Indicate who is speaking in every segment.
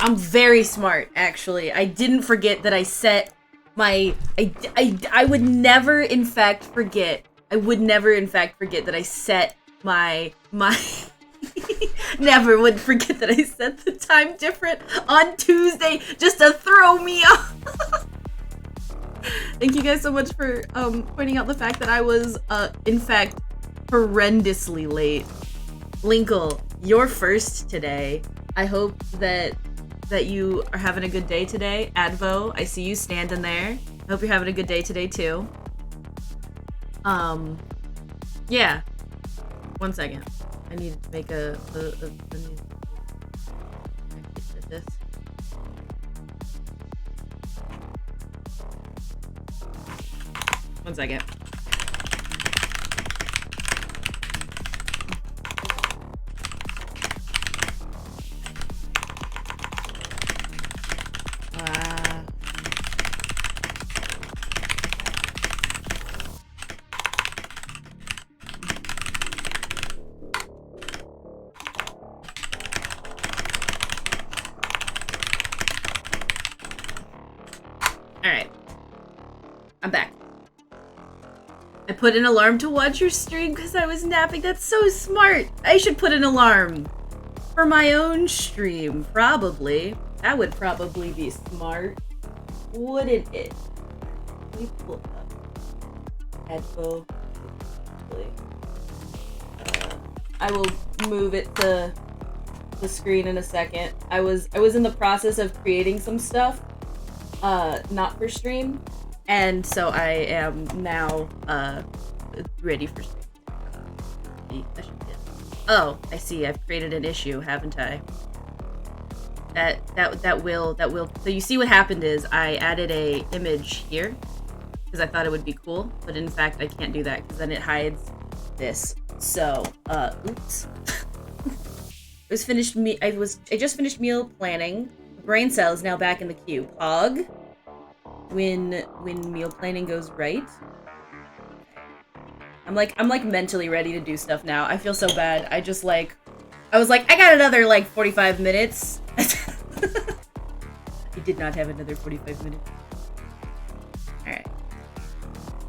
Speaker 1: I'm very smart, actually. I didn't forget that I set my... I would never, in fact, forget. I would never, in fact, forget that I set my... Never would forget that I set the time different on Tuesday just to throw me off. Thank you guys so much for pointing out the fact that I was, in fact, horrendously late. Linkle, you're first today. I hope that you are having a good day today. Advo, I see you standing there. I hope you're having a good day today too. Yeah. 1 second. I need to make a this. One second. Alright. I'm back. I put an alarm to watch your stream because I was napping. That's so smart. I should put an alarm for my own stream, probably. That would probably be smart, wouldn't it? Let me pull up headphone. I will move it to the screen in a second. I was in the process of creating some stuff, not for stream, and so I am now ready for stream. Oh, I see. I've created an issue, haven't I? That will. So you see what happened is I added a image here because I thought it would be cool, but in fact I can't do that because then it hides this. So, oops. I just finished meal planning. The brain cell is now back in the queue. Pog. When meal planning goes right. I'm like mentally ready to do stuff now. I feel so bad. I was like, I got another like 45 minutes. I did not have another 45 minutes. Alright.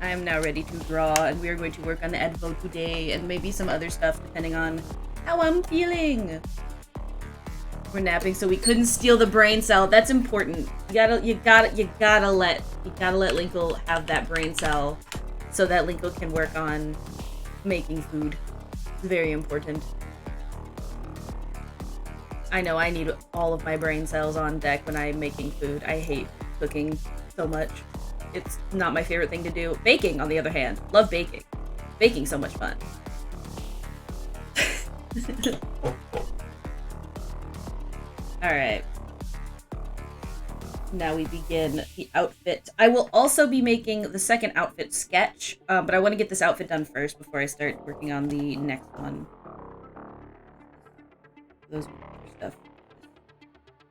Speaker 1: I am now ready to draw, and we are going to work on the Advo today, and maybe some other stuff depending on how I'm feeling. We're napping, so we couldn't steal the brain cell. That's important. You gotta let Linkle have that brain cell so that Linkle can work on making food. It's very important. I know I need all of my brain cells on deck when I'm making food. I hate cooking so much. It's not my favorite thing to do. Baking, on the other hand. Love baking. Baking's so much fun. Alright. Now we begin the outfit. I will also be making the second outfit sketch, but I want to get this outfit done first before I start working on the next one. Those stuff.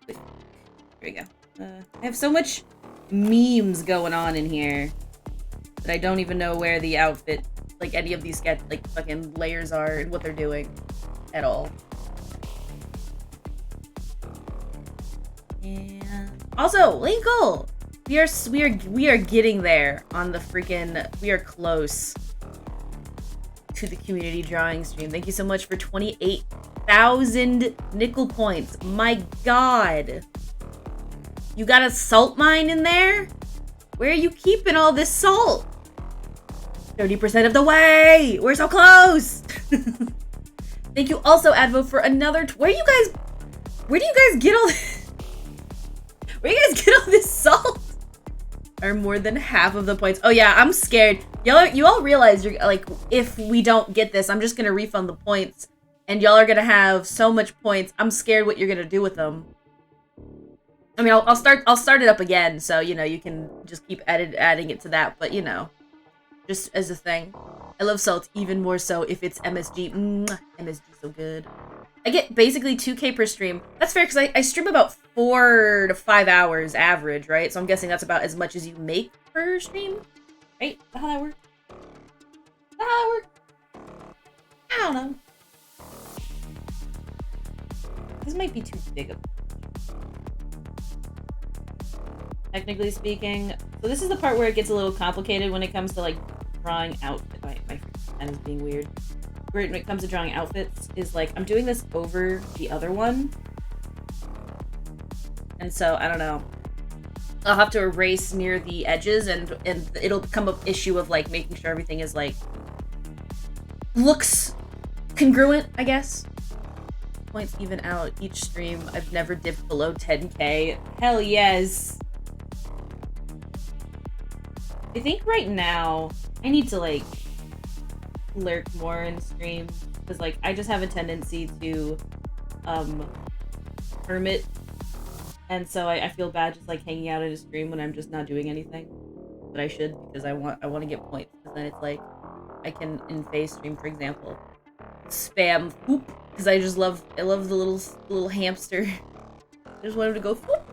Speaker 1: There we go. I have so much memes going on in here that I don't even know where the outfit, like any of these sketch, like fucking layers are and what they're doing at all. And also, Linkle! We are getting there on the freaking, we are close to the community drawing stream. Thank you so much for 28,000 nickel points. My god. You got a salt mine in there? Where are you keeping all this salt? 30% of the way! We're so close! Thank you also, Advo, for another... Where do you guys get all this? Where do you guys get all this salt? Are more than half of the points. Oh yeah, I'm scared. You all realize you're like, if we don't get this, I'm just gonna refund the points, and y'all are gonna have so much points. I'm scared what you're gonna do with them. I mean, I'll start it up again, so you know you can just keep adding it to that. But you know, just as a thing, I love salt even more so if it's MSG. MSG so good. I get basically 2K per stream. That's fair, because I stream about 4 to 5 hours average, right? So I'm guessing that's about as much as you make per stream, right? Is that how that works? Is that how that works? I don't know. This might be too big of... technically speaking. So this is the part where it gets a little complicated when it comes to like drawing out. My pen is being weird. When it comes to drawing outfits, is like I'm doing this over the other one, and so I don't know. I'll have to erase near the edges, and it'll become an issue of like making sure everything is like looks congruent, I guess. Points even out each stream. I've never dipped below 10k. Hell yes. I think right now I need to like lurk more in stream because like I just have a tendency to hermit, and so I feel bad just like hanging out in a stream when I'm just not doing anything, but I should because I want to get points, because then it's like I can in phase stream, for example, spam whoop, because I love the little hamster. I just want him to go whoop.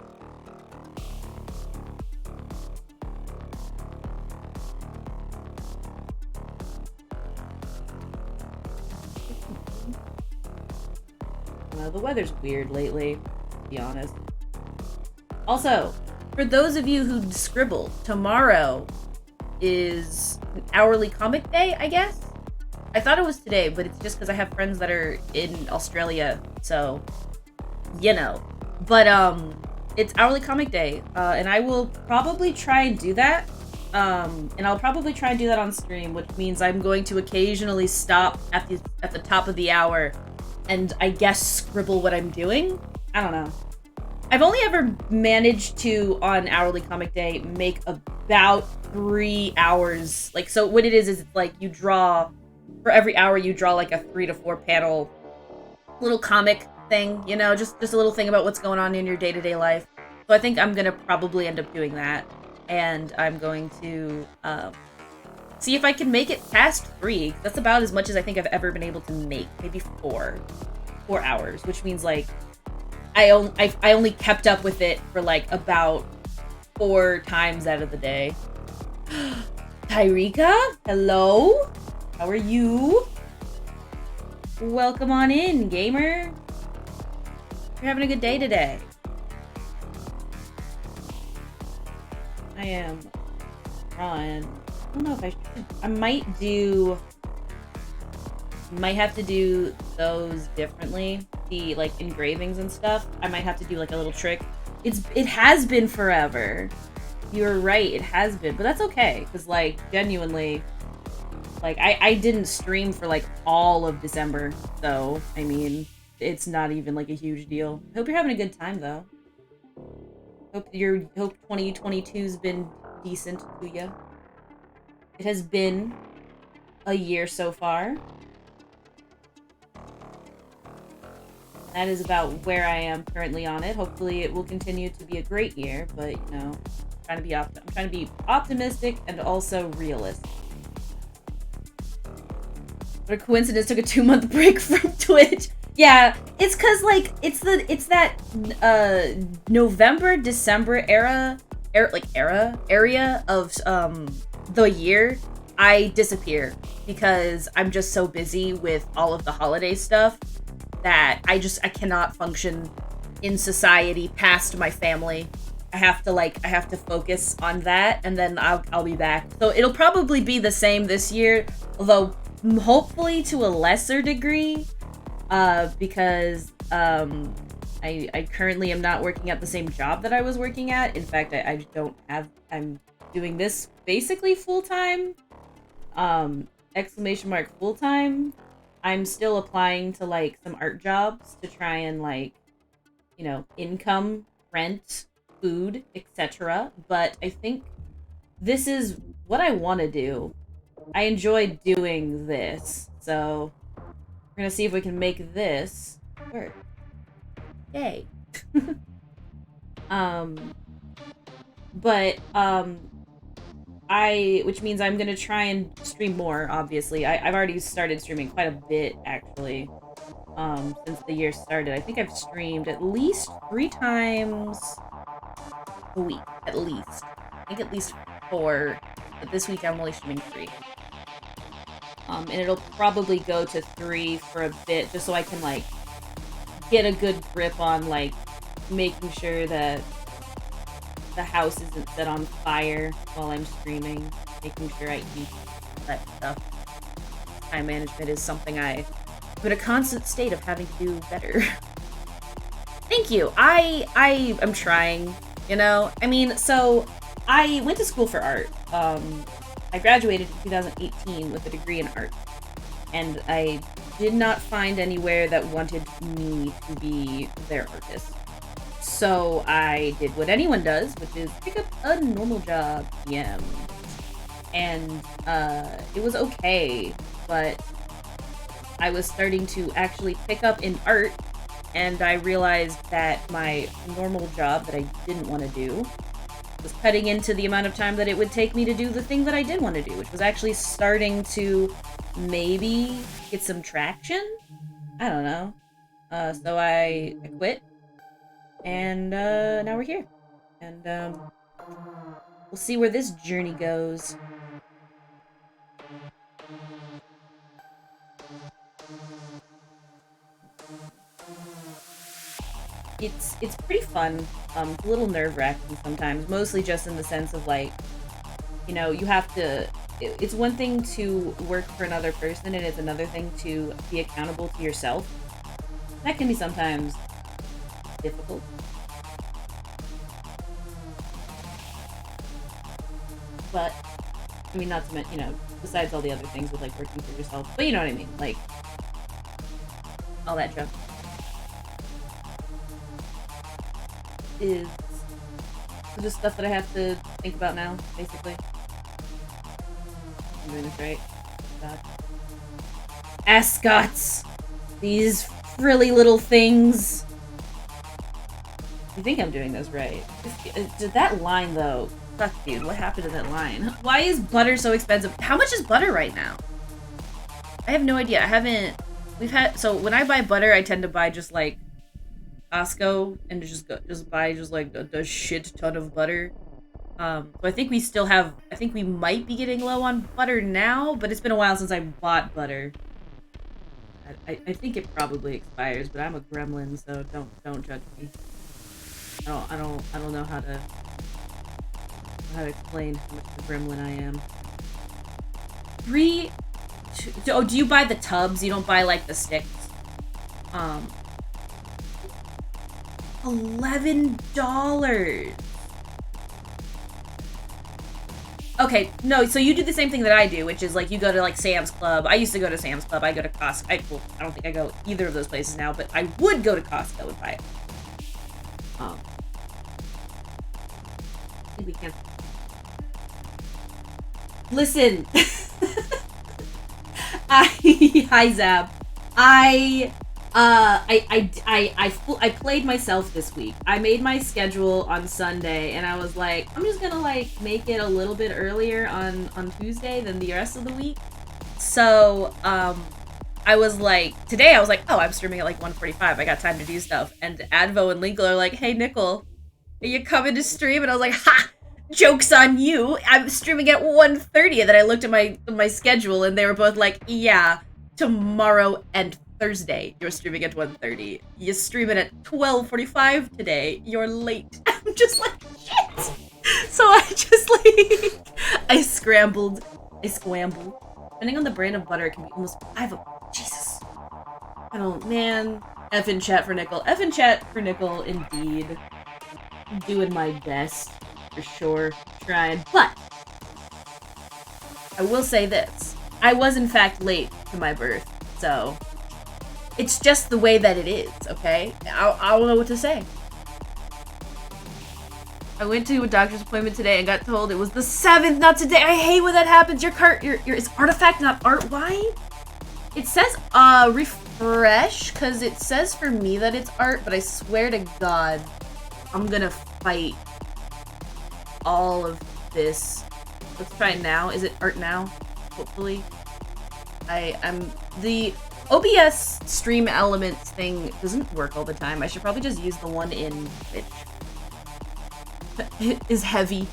Speaker 1: The weather's weird lately, to be honest. Also, for those of you who scribble, tomorrow is an hourly comic day, I guess? I thought it was today, but it's just because I have friends that are in Australia, so, you know. But, it's hourly comic day, and I will probably try and do that. And I'll probably try and do that on stream, which means I'm going to occasionally stop at the top of the hour and I guess scribble what I'm doing. I don't know. I've only ever managed to, on hourly comic day, make about 3 hours. Like, so what it is it's like you draw, for every hour you draw like a 3 to 4 panel little comic thing, you know, just a little thing about what's going on in your day-to-day life. So I think I'm gonna probably end up doing that, and I'm going to see if I can make it past 3. That's about as much as I think I've ever been able to make. Maybe 4 hours, which means like I only kept up with it for like about 4 times out of the day. Tyrika, hello? How are you? Welcome on in, gamer. You're having a good day today. I am drawing. I don't know if I should. I might have to do those differently. The like engravings and stuff. I might have to do like a little trick. It has been forever. You're right, it has been, but that's okay, because like genuinely, like I didn't stream for like all of December, so I mean it's not even like a huge deal. Hope you're having a good time though. Hope 2022's been decent to you. It has been a year so far. That is about where I am currently on it. Hopefully it will continue to be a great year, but you know, I'm trying to be optimistic and also realistic. What a coincidence, took a 2-month break from Twitch. Yeah, it's cause like it's that November, December area of the year I disappear because I'm just so busy with all of the holiday stuff that I cannot function in society past my family. I have to focus on that, and then I'll be back. So it'll probably be the same this year, although hopefully to a lesser degree, because I currently am not working at the same job that I was working at. In fact, I'm doing this basically full-time, exclamation mark full-time. I'm still applying to like some art jobs to try and like, you know, income, rent, food, etc. But I think this is what I want to do. I enjoy doing this, so we're gonna see if we can make this work. Yay. Which means I'm gonna try and stream more, obviously. I've already started streaming quite a bit, actually, since the year started. I think I've streamed at least 3 times a week, at least. I think at least 4, but this week I'm only streaming 3. And it'll probably go to 3 for a bit, just so I can, like, get a good grip on, like, making sure that the house isn't set on fire while I'm streaming, making sure I eat that stuff. Time management is something I'm in a constant state of having to do better. Thank you. I am trying, you know? I mean, so I went to school for art. I graduated in 2018 with a degree in art. And I did not find anywhere that wanted me to be their artist. So I did what anyone does, which is pick up a normal job, PM. And it was okay, but I was starting to actually pick up in art, and I realized that my normal job that I didn't want to do was cutting into the amount of time that it would take me to do the thing that I did want to do, which was actually starting to maybe get some traction? I don't know. So I quit, and now we're here. And we'll see where this journey goes. It's pretty fun. It's a little nerve-wracking sometimes, mostly just in the sense of, like, you know, you have to... It's one thing to work for another person, and it's another thing to be accountable to yourself. That can be sometimes difficult. But, I mean, not to mention, you know, besides all the other things with, like, working for yourself. But you know what I mean, like, all that junk is just stuff that I have to think about now, basically. I'm doing this right. God. Ascots! These frilly little things! You think I'm doing this right. Did that line, though... Fuck, dude, what happened to that line? Why is butter so expensive? How much is butter right now? I have no idea. I haven't... We've had... So, when I buy butter, I tend to buy just, like, Costco, and just buy, like, a shit ton of butter. So I think we still have... I think we might be getting low on butter now, but it's been a while since I bought butter. I think it probably expires, but I'm a gremlin, so don't judge me. I don't know how to explain how much of a gremlin I am. Oh, do you buy the tubs? You don't buy, like, the sticks? $11. Okay, no, so you do the same thing that I do, which is, like, you go to, like, Sam's Club. I used to go to Sam's Club. I go to Costco. Well, I don't think I go either of those places now, but I would go to Costco and buy it. I think we can. Listen. Hi, Zab. I played myself this week. I made my schedule on Sunday, and I was like, I'm just gonna, like, make it a little bit earlier on Tuesday than the rest of the week. So, I was like, today I was like, oh, I'm streaming at, like, 1:45. I got time to do stuff. And Advo and Linkle are like, hey, Nickel, are you coming to stream? And I was like, ha! Joke's on you! I'm streaming at 1:30, and then I looked at my schedule, and they were both like, yeah, tomorrow and Thursday, you're streaming at 1:30. You're streaming at 12:45 today. You're late. I'm just like, shit! So I just, like, I scrambled. Depending on the brand of butter, it can be almost... Jesus. I don't... Man. F in chat for Nickel. F in chat for Nickel, indeed. I'm doing my best. For sure. Trying. But I will say this. I was, in fact, late to my birth. So... It's just the way that it is, okay? I don't know what to say. I went to a doctor's appointment today and got told it was the 7th, not today. I hate when that happens. It's artifact, not art. Why? It says, refresh, because it says for me that it's art, but I swear to God, I'm gonna fight all of this. Let's try it now. Is it art now? Hopefully. The OBS stream elements thing doesn't work all the time. I should probably just use the one in Twitch. It is heavy.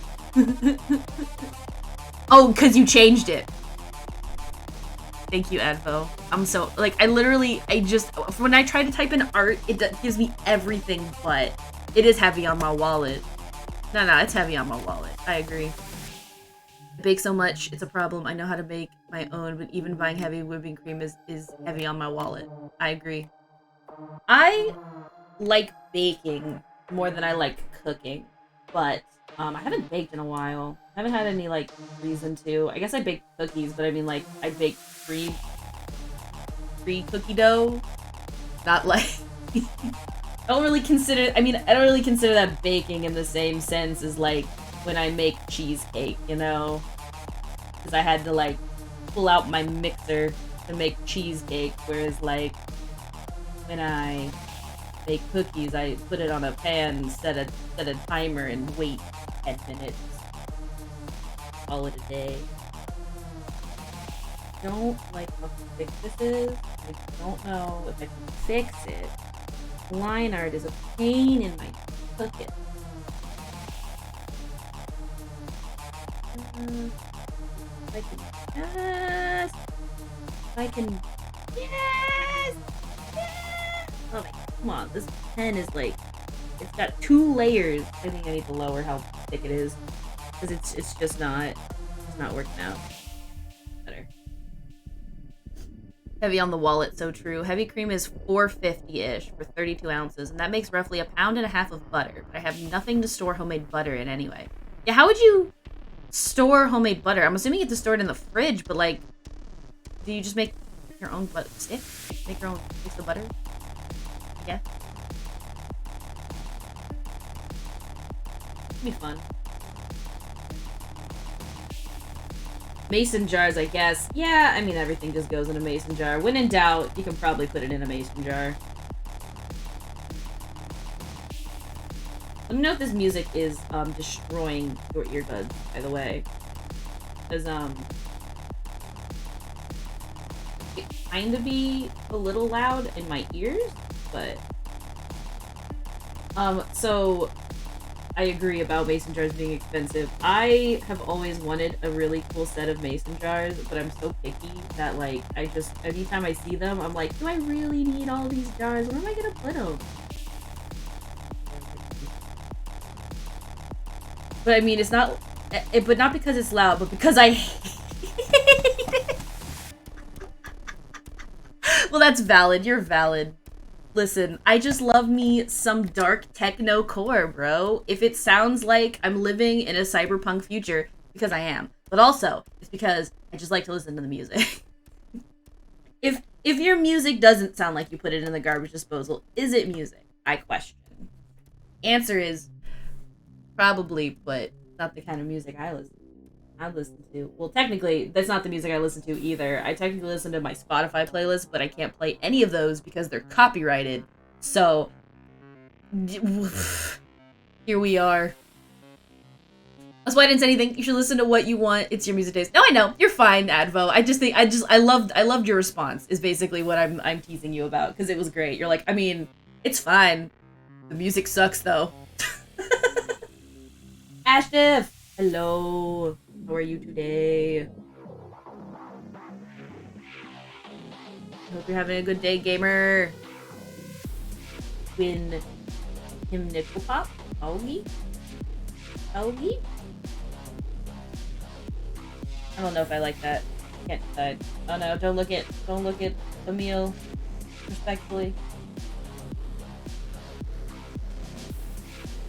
Speaker 1: Oh, because you changed it. Thank you, Advo. I'm so, like, when I try to type in art, it gives me everything, but it is heavy on my wallet. No, it's heavy on my wallet. I agree. I bake so much, it's a problem. I know how to make my own, but even buying heavy whipping cream is heavy on my wallet. I agree. I like baking more than I like cooking, but I haven't baked in a while. I haven't had any like reason to. I guess I bake cookies, but I mean like I bake free cookie dough, not like I don't really consider that baking in the same sense as like when I make cheesecake, you know? Because I had to like pull out my mixer to make cheesecake, whereas like when I bake cookies, I put it on a pan, set a timer, and wait 10 minutes. Call it a day. I don't like how thick this is. I don't know if I can fix it. Line art is a pain in my cooking. Yes! Oh my, come on, this pen is like, it's got 2 layers. I think I need to lower how thick it is. Because it's just not, it's not working out. Better. Heavy on the wallet, so true. Heavy cream is $4.50-ish for 32 ounces, and that makes roughly 1.5 pounds of butter. But I have nothing to store homemade butter in anyway. Yeah, how would you store homemade butter? I'm assuming you have to store it in the fridge, but like, do you just make your own butter stick? Make your own piece of butter? Yeah. It'd be fun. Mason jars, I guess. Yeah, I mean, everything just goes in a mason jar. When in doubt, you can probably put it in a mason jar. Let me know if this music is destroying your earbuds, by the way. Because it kind of be a little loud in my ears, but so I agree about mason jars being expensive. I have always wanted a really cool set of mason jars, but I'm so picky that like I just anytime I see them, I'm like, do I really need all these jars? Where am I gonna put them? But I mean, it's not, but not because it's loud, but because I hate it. Well, that's valid. You're valid. Listen, I just love me some dark techno core, bro. If it sounds like I'm living in a cyberpunk future, because I am. But also, it's because I just like to listen to the music. If your music doesn't sound like you put it in the garbage disposal, is it music? I question. Answer is probably, but not the kind of music I listen to. Well, technically, that's not the music I listen to either. I technically listen to my Spotify playlist, but I can't play any of those because they're copyrighted. So, here we are. That's why I didn't say anything. You should listen to what you want. It's your music taste. No, I know. You're fine, Advo. I loved your response is basically what I'm teasing you about, because it was great. You're like, I mean, it's fine. The music sucks, though. Ashdif! Hello. How are you today? Hope you're having a good day, gamer. Win him nickel pop? Augie? Augie? I don't know if I like that. Can't decide. Oh no, don't look at Emil respectfully.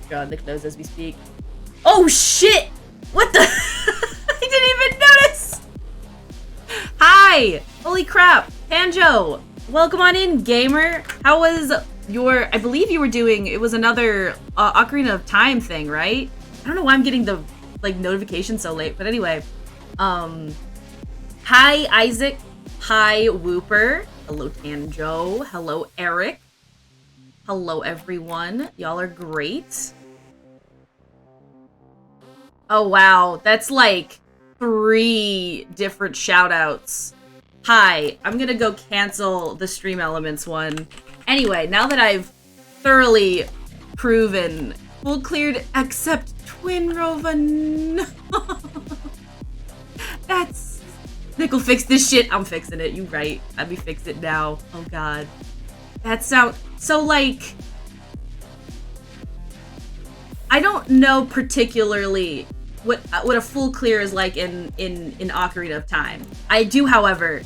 Speaker 1: Drawing the nose as we speak. Oh shit! What the? I didn't even notice! Hi! Holy crap! Panjo! Welcome on in, gamer! How was your... I believe you were doing... It was another Ocarina of Time thing, right? I don't know why I'm getting the, like, notification so late, but anyway. Hi, Isaac. Hi, Whooper. Hello, Tanjo. Hello, Eric. Hello, everyone. Y'all are great. Oh, wow. That's like 3 different shout-outs. Hi, I'm gonna go cancel the Stream Elements one. Anyway, now that I've thoroughly proven full cleared except Twin Rovan. That's... Nickel, fix this shit. I'm fixing it. You right. Let me fix it now. Oh, God. That sound... So, like... I don't know particularly what a full clear is like in Ocarina of Time. I do, however,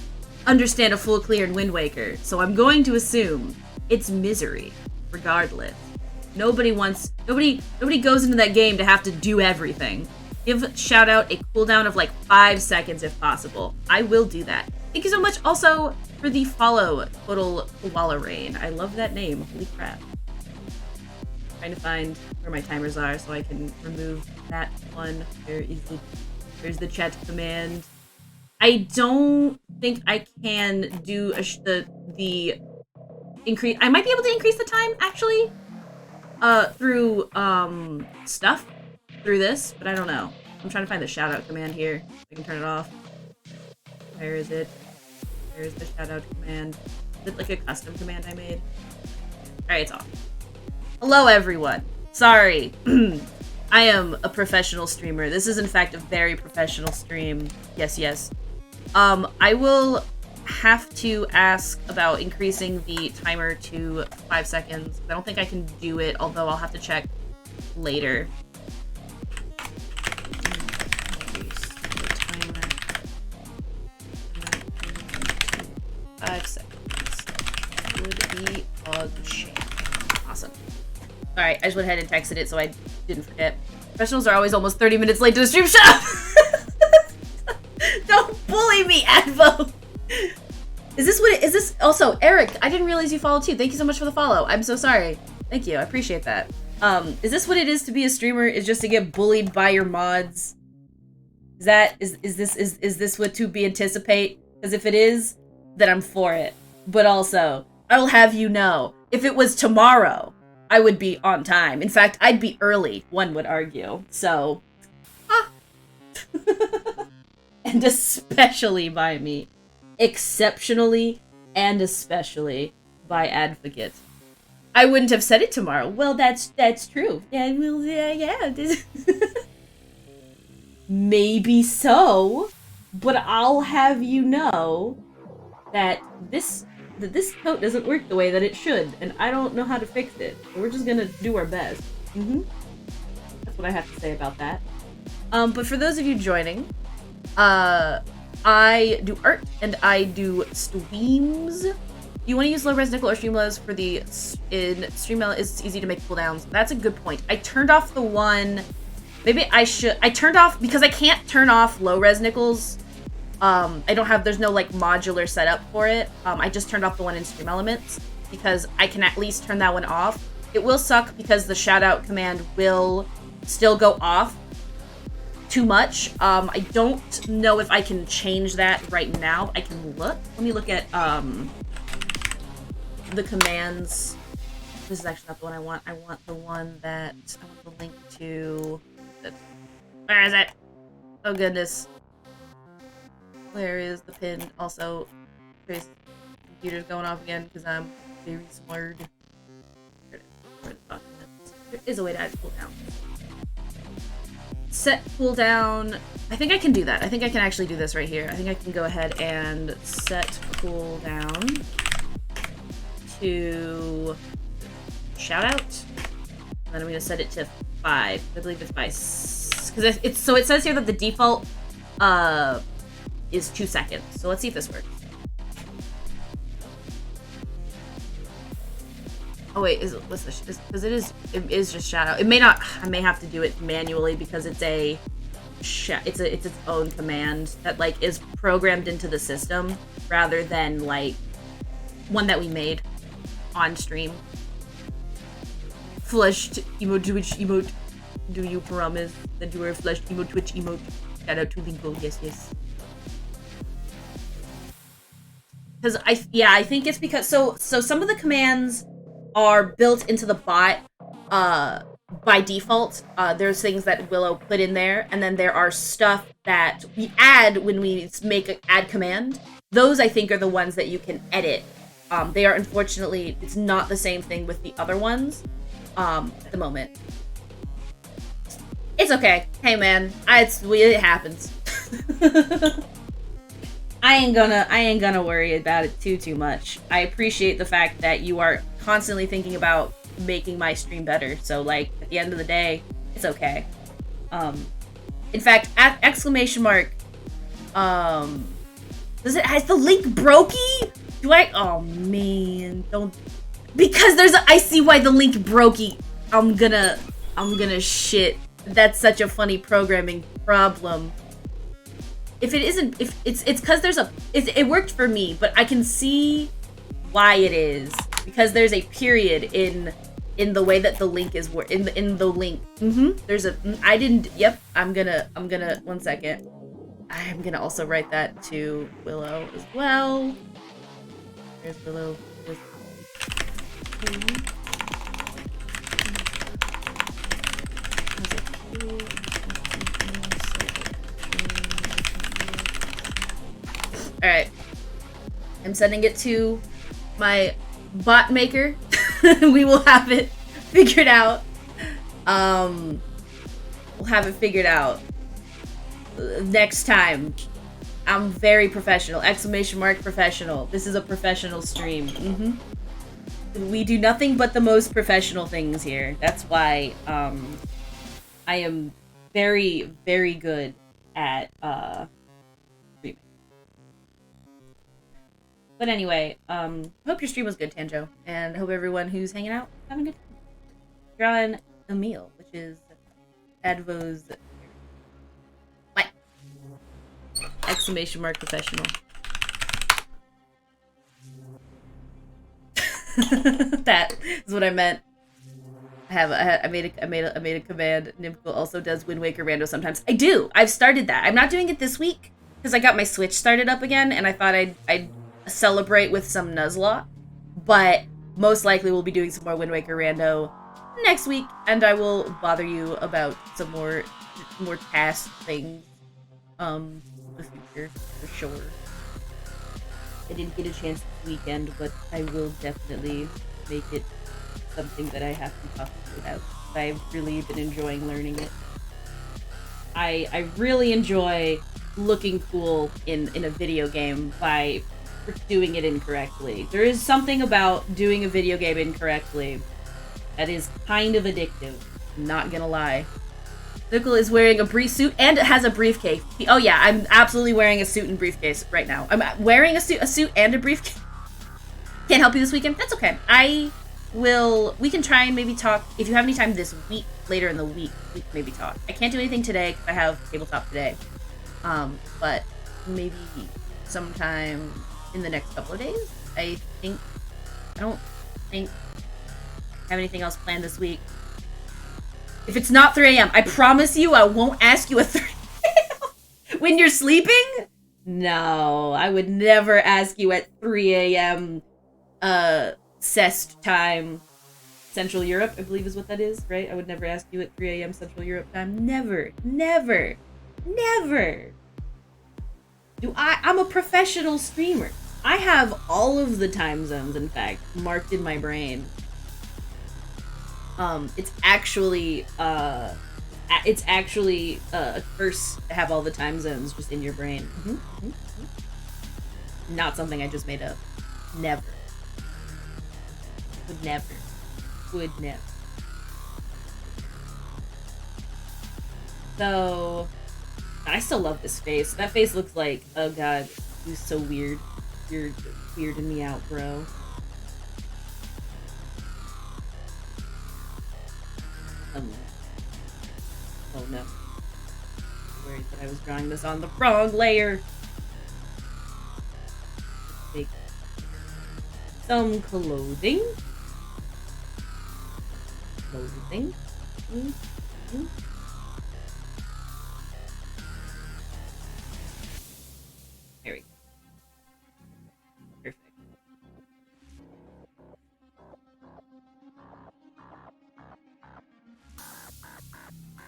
Speaker 1: understand a full clear in Wind Waker, so I'm going to assume it's misery, regardless. Nobody goes into that game to have to do everything. Give shout out a cooldown of like 5 seconds if possible. I will do that. Thank you so much also for the follow, Total Koala Rain. I love that name. Holy crap. Trying to find where my timers are so I can remove that one. There's the chat command. I don't think I can do the increase. I might be able to increase the time actually through stuff through this, but I don't know. I'm trying to find the shout out command here. I can turn it off. Where is it? There's the shout out command. Is it like a custom command I made? Alright, it's off. Hello everyone. Sorry. I am a professional streamer. This is in fact a very professional stream. Yes. I will have to ask about increasing the timer to 5 seconds. I don't think I can do it, although I'll have to check later. Increase the timer. 5 seconds. Would be a shame. Awesome. Alright, I just went ahead and texted it so I didn't forget. Professionals are always almost 30 minutes late to the stream. Shut up! Don't bully me, Advo! Is this also, Eric, I didn't realize you followed too. Thank you so much for the follow. I'm so sorry. Thank you, I appreciate that. Is this what it is to be a streamer? Is just to get bullied by your mods? Is this what to be anticipate? Because if it is, then I'm for it. But also, I will have you know, if it was tomorrow, I would be on time. In fact, I'd be early, one would argue. So, and especially by me. Exceptionally and especially by Advocate. I wouldn't have said it tomorrow. Well, that's true. Yeah, well, yeah. Maybe so, but I'll have you know that this code doesn't work the way that it should, and I don't know how to fix it. So we're just gonna do our best. That's what I have to say about that. But for those of you joining, I do art and I do streams. You want to use low res nickel or Streamlabs for the in Streamlabs? It's easy to make cooldowns. That's a good point. I turned off the one. Maybe I should. I turned off because I can't turn off low res nickels. I don't have. There's no like modular setup for it. I just turned off the one in Stream Elements because I can at least turn that one off. It will suck because the shout out command will still go off too much. I don't know if I can change that right now. I can look. Let me look at the commands. This is actually not the one I want. I want the one that I want the link to. Where is it? Oh goodness. Where is the pin? Also, Trace's computer's going off again because I'm very smart. There is a way to add cooldown. Set cooldown. I think I can do that. I think I can actually do this right here. I think I can go ahead and set cooldown to shout out. And then I'm gonna set it to 5. I believe it's by because it's so it says here that the default is 2 seconds. So let's see if this works. Oh wait, what's this? Because it is just shout out. It may not. I may have to do it manually because it's its own command that like is programmed into the system rather than like one that we made on stream. Flushed emote Twitch emote. Do you promise that you are a flushed emote Twitch emote? Shout out to Lingo. Yes. Because I think it's because so some of the commands are built into the bot by default. There's things that Willow put in there, and then there are stuff that we add when we make an add command. Those I think are the ones that you can edit. They are unfortunately, it's not the same thing with the other ones at the moment. It's okay. Hey man, it happens. I ain't gonna worry about it too much. I appreciate the fact that you are constantly thinking about making my stream better. So like at the end of the day, It's okay. In fact, exclamation mark. Has the link brokey? Do I? Oh man, don't. Because I see why the link brokey. I'm gonna shit. That's such a funny programming problem. If it isn't, if it's because it worked for me, but I can see why it is because there's a period in the way that the link is in the link. There's a. I didn't. Yep. I'm gonna. 1 second. I'm gonna also write that to Willow as well. There's Willow. Alright. I'm sending it to my bot maker. We will have it figured out. We'll have it figured out next time. I'm very professional. Exclamation mark professional. This is a professional stream. We do nothing but the most professional things here. That's why I am very, very good at streaming. But anyway, hope your stream was good, Tanjo, and hope everyone who's hanging out having a good time. You're on a meal, which is Advo's what? Exclamation mark professional. That is what I meant. I made a command. Nimco also does Wind Waker rando sometimes. I do. I've started that. I'm not doing it this week because I got my Switch started up again, and I thought I'd celebrate with some Nuzlocke. But most likely we'll be doing some more Wind Waker rando next week, and I will bother you about some more task things in the future for sure. I didn't get a chance this weekend, but I will definitely make it something that I have to talk to you about. I've really been enjoying learning it. I really enjoy looking cool in a video game by doing it incorrectly. There is something about doing a video game incorrectly that is kind of addictive. I'm not gonna lie. Nicole is wearing a brief suit and it has a briefcase. Oh yeah, I'm absolutely wearing a suit and briefcase right now. I'm wearing a suit and a briefcase. Can't help you this weekend? That's okay. We can try and maybe talk, if you have any time this week, later in the week, we can maybe talk. I can't do anything today because I have tabletop today. But maybe sometime in the next couple of days. I don't think I have anything else planned this week. If it's not 3 a.m., I promise you I won't ask you at 3 a.m. When you're sleeping? No, I would never ask you at 3 a.m. Cest time. Central Europe, I believe is what that is, right? I would never ask you at 3 a.m. Central Europe time. Never. Never. Never. I'm a professional streamer. I have all of the time zones, in fact, marked in my brain. It's actually a curse to have all the time zones just in your brain. Not something I just made up. Never. Would never. Would never. So, I still love this face. That face looks like, oh god, he's so weird. You're weirding me out, bro. Oh no. I'm worried that I was drawing this on the wrong layer. Take some clothing. Clothing. There we go. Perfect.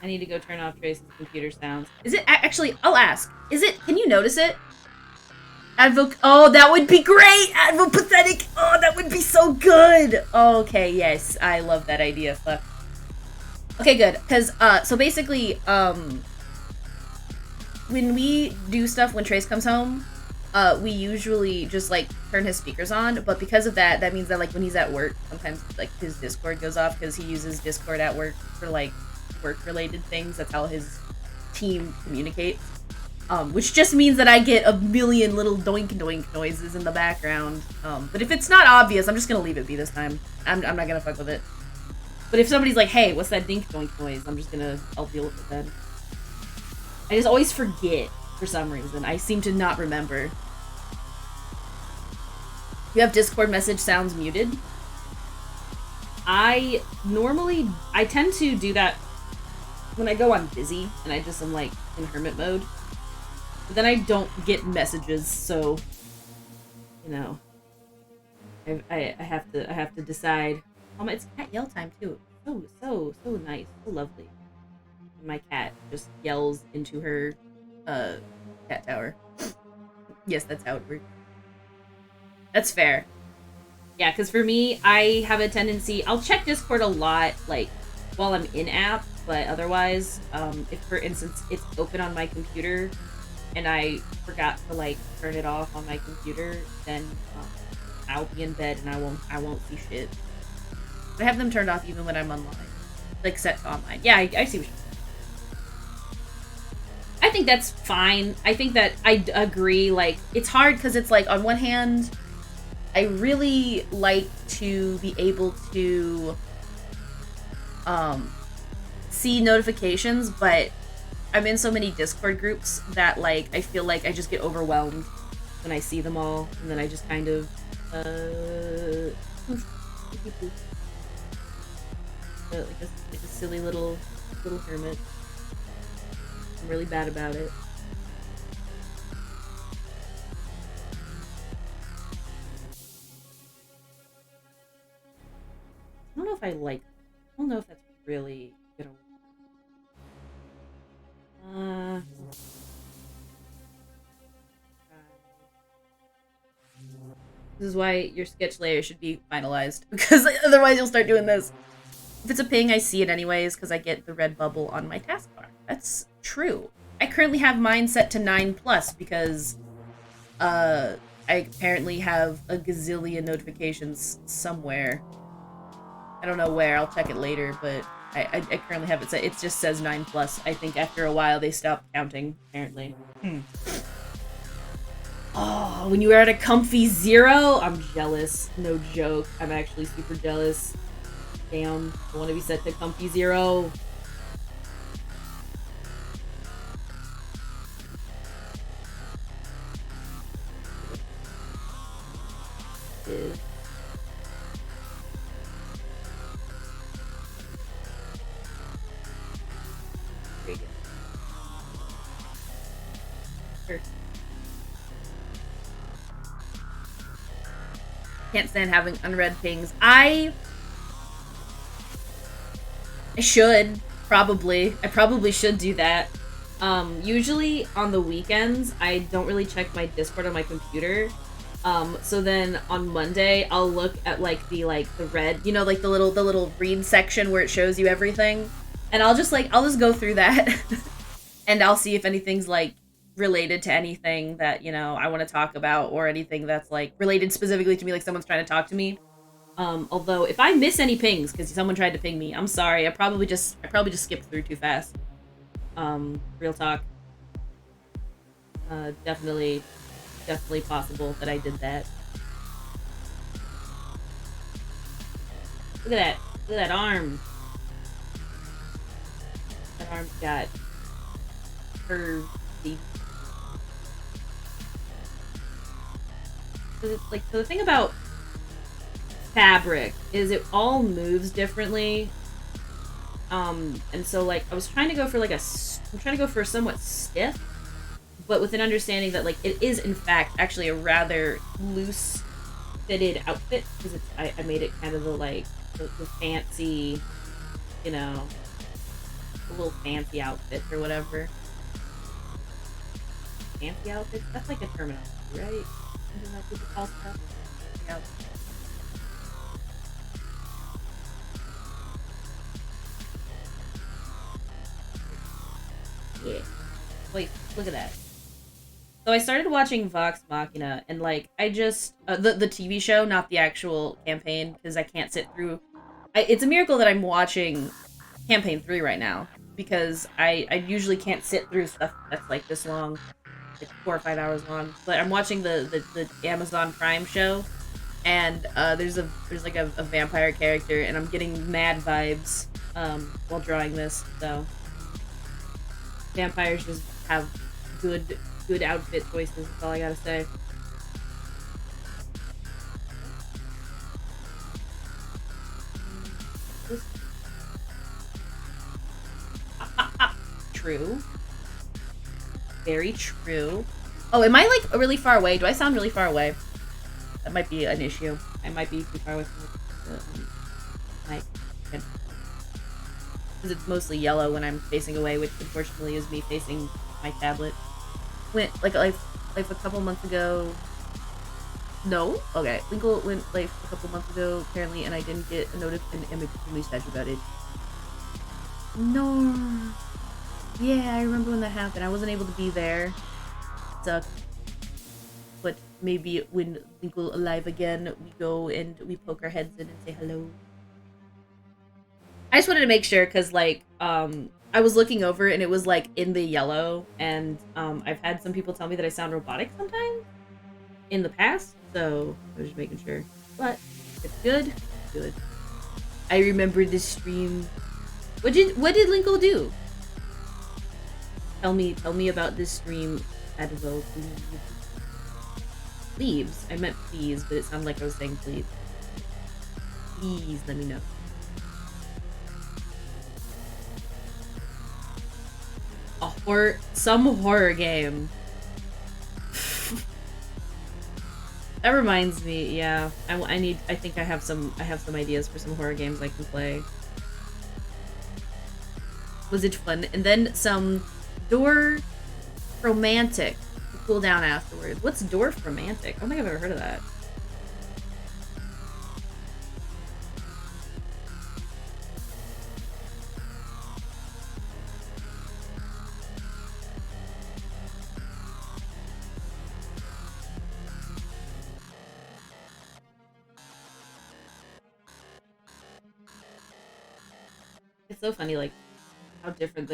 Speaker 1: I need to go turn off Trace's computer sounds. Is it actually? I'll ask. Is it? Can you notice it? Oh, that would be great. Advopathetic. Oh, that would be so good. Okay, yes, I love that idea. Fuck. Okay, good. Cause so basically, when we do stuff when Trace comes home, we usually just like turn his speakers on. But because of that, that means that like when he's at work, sometimes like his Discord goes off because he uses Discord at work for like work-related things. That's how his team communicates. Which just means that I get a million little doink-doink noises in the background. But if it's not obvious, I'm just gonna leave it be this time. I'm not gonna fuck with it. But if somebody's like, hey, what's that dink-doink noise? I'll deal with it then. I just always forget for some reason. I seem to not remember. You have Discord message sounds muted. I tend to do that when I go on busy and I just am like in hermit mode. But then I don't get messages, so you know, I have to decide. It's cat yell time too. So nice, so lovely. And my cat just yells into her cat tower. Yes, that's how it works. That's fair. Yeah, because for me, I have a tendency, I'll check Discord a lot, like, while I'm in-app, but otherwise, if, for instance, it's open on my computer, and I forgot to, like, turn it off on my computer, then I'll be in bed and I won't see shit. I have them turned off even when I'm online. Like, set to online. Yeah, I see what you're saying. I think that's fine. I think that I agree, like, it's hard because it's, like, on one hand, I really like to be able to see notifications, but I'm in so many Discord groups that, like, I feel like I just get overwhelmed when I see them all, and then I just kind of like a silly little hermit. I'm really bad about it. I don't know if I like. I don't know if that's really gonna. This is why your sketch layer should be finalized, because otherwise you'll start doing this. If it's a ping, I see it anyways, because I get the red bubble on my taskbar. That's true. I currently have mine set to 9+, because I apparently have a gazillion notifications somewhere. I don't know where, I'll check it later, but I currently have it set. It just says 9+. I think after a while they stopped counting, apparently. Oh, when you were at a comfy 0? I'm jealous. No joke. I'm actually super jealous. Damn. I want to be set to comfy 0. Can't stand having unread pings. I should, probably. I probably should do that. Usually on the weekends, I don't really check my Discord on my computer. So then on Monday, I'll look at like the red, you know, like the little read section where it shows you everything. And I'll just go through that and I'll see if anything's like related to anything that, you know, I want to talk about, or anything that's like related specifically to me, like someone's trying to talk to me. Although if I miss any pings because someone tried to ping me, I'm sorry. I probably just skipped through too fast. Real talk. Definitely possible that I did that. Look at that arm. That arm's got curved teeth. So the thing about fabric is it all moves differently. And so like I was trying to go for a somewhat stiff, but with an understanding that like it is in fact actually a rather loose fitted outfit, because I made it kind of the fancy, you know, a little fancy outfit or whatever. Fancy outfits? That's like a terminology, right? Isn't that people call stuff? Yep. Yeah. Wait, look at that. So I started watching Vox Machina, and like I just the TV show, not the actual campaign, because I can't sit through. It's a miracle that I'm watching campaign 3 right now because I usually can't sit through stuff that's like this long, like 4 or 5 hours long. But I'm watching the Amazon Prime show, and there's like a vampire character, and I'm getting mad vibes while drawing this. So vampires just have good outfit choices. That's all I gotta say. True. Very true. Oh, am I like really far away? Do I sound really far away? That might be an issue. I might be too far away from the mic. Because it's mostly yellow when I'm facing away, which unfortunately is me facing my tablet. Went like a couple months ago. No? Okay. Winkle went like a couple months ago, apparently, and I didn't get a notification and I'm extremely sad about it. No. Yeah, I remember when that happened. I wasn't able to be there. Sucked. But maybe when Winkle alive again, we go and we poke our heads in and say hello. I just wanted to make sure, because, like, I was looking over and it was, like, in the yellow, and I've had some people tell me that I sound robotic sometimes in the past, so I was just making sure. But it's good. Good. I remember this stream. What did Linkle do? Tell me about this stream, Advo, please. Leaves. I meant please, but it sounded like I was saying please. Please let me know. Some horror game. That reminds me, yeah. I think I have some ideas for some horror games I can play. Was it fun? And then some Dwarf Romantic to cool down afterwards. What's Dwarf Romantic? I don't think I've ever heard of that. It's so funny, like, how different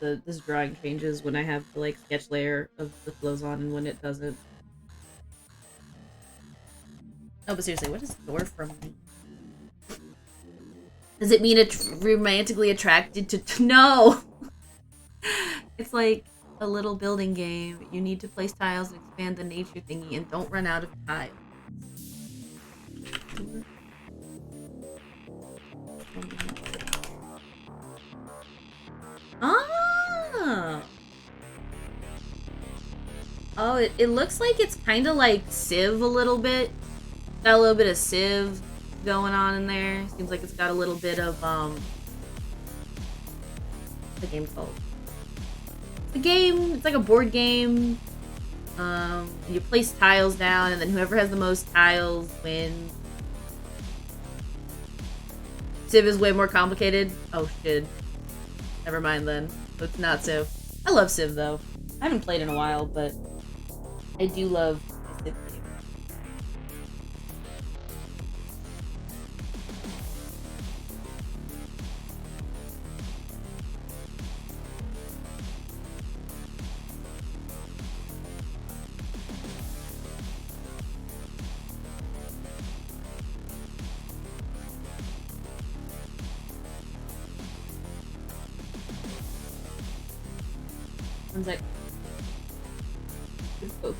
Speaker 1: this drawing changes when I have the, like, sketch layer of the flows on and when it doesn't. No, but seriously, what does dwarf from mean? Does it mean it's romantically attracted to no! It's like a little building game. You need to place tiles and expand the nature thingy and don't run out of tiles. Ah! Oh, it looks like it's kind of like Civ a little bit. Got a little bit of Civ going on in there. Seems like it's got a little bit of, what's the game called? The game, it's like a board game. You place tiles down, and then whoever has the most tiles wins. Civ is way more complicated. Oh, shit. Never mind then. It's not Civ. I love Civ, though. I haven't played in a while, but I do love Civ games. One's like, oh.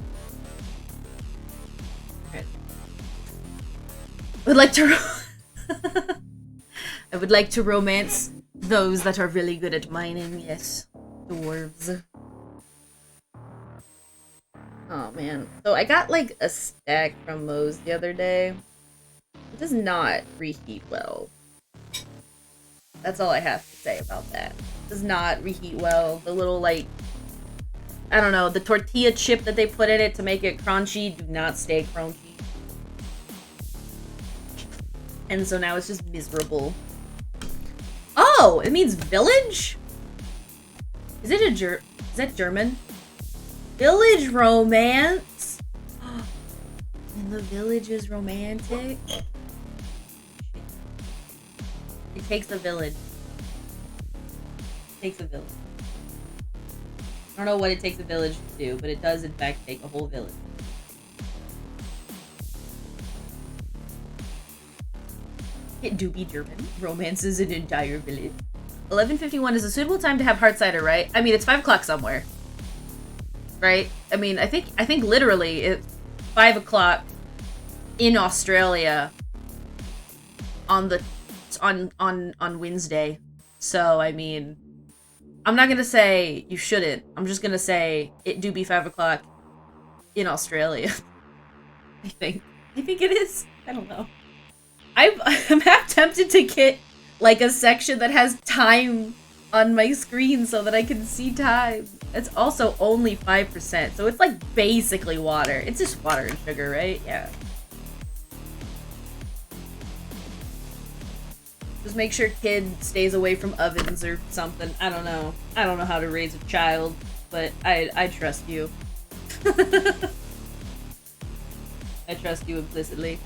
Speaker 1: Right. Would like to. I would like to romance those that are really good at mining. Yes, dwarves. Oh man. So I got like a stack from Moe's the other day. It does not reheat well. That's all I have to say about that. It does not reheat well. The little, like, I don't know, the tortilla chip that they put in it to make it crunchy do not stay crunchy. And so now it's just miserable. Oh, it means village? Is that German? Village romance? And the village is romantic? It takes a village. takes a village. I don't know what it takes a village to do, but it does in fact take a whole village. It do be German. Romances an entire village. 11:51 is a suitable time to have hard cider, right? I mean, it's 5 o'clock somewhere. Right? I mean, I think literally it's 5 o'clock in Australia on Wednesday. So, I mean, I'm not gonna say you shouldn't. I'm just gonna say it do be 5 o'clock in Australia. I think it is. I don't know. I'm half tempted to get like a section that has time on my screen so that I can see time. It's also only 5%, so it's like basically water. It's just water and sugar, right? Yeah. Just make sure kid stays away from ovens or something. I don't know. I don't know how to raise a child, but I trust you. I trust you implicitly.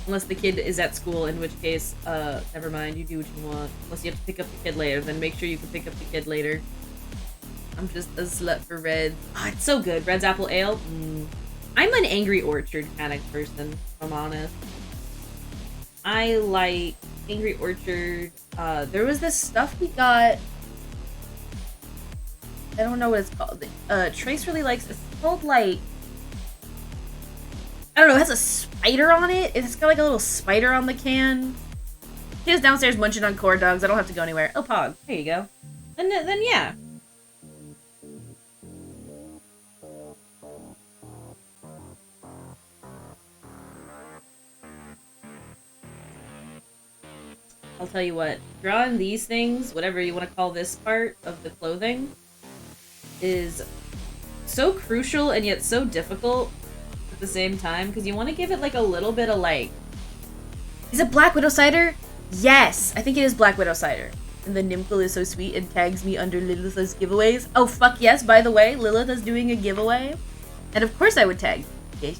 Speaker 1: Unless the kid is at school, in which case, never mind, you do what you want. Unless you have to pick up the kid later, then make sure you can pick up the kid later. I'm just a slut for Red. Oh, it's so good. Red's Apple Ale? I'm an Angry Orchard kind of person, if I'm honest. I like Angry Orchard. There was this stuff we got. I don't know what it's called. Trace really likes, it's called like, I don't know, it has a spider on it. It's got like a little spider on the can. He was downstairs munching on corn dogs. I don't have to go anywhere. Oh, Pog. There you go. Then yeah. I'll tell you what. Drawing these things, whatever you want to call this part of the clothing, is so crucial and yet so difficult at the same time, because you want to give it like a little bit of like, is it Black Widow cider? Yes, I think it is Black Widow cider. And the Nimble is so sweet and tags me under Lilith's giveaways. Oh fuck yes, by the way, Lilith is doing a giveaway. And of course I would tag. Okay.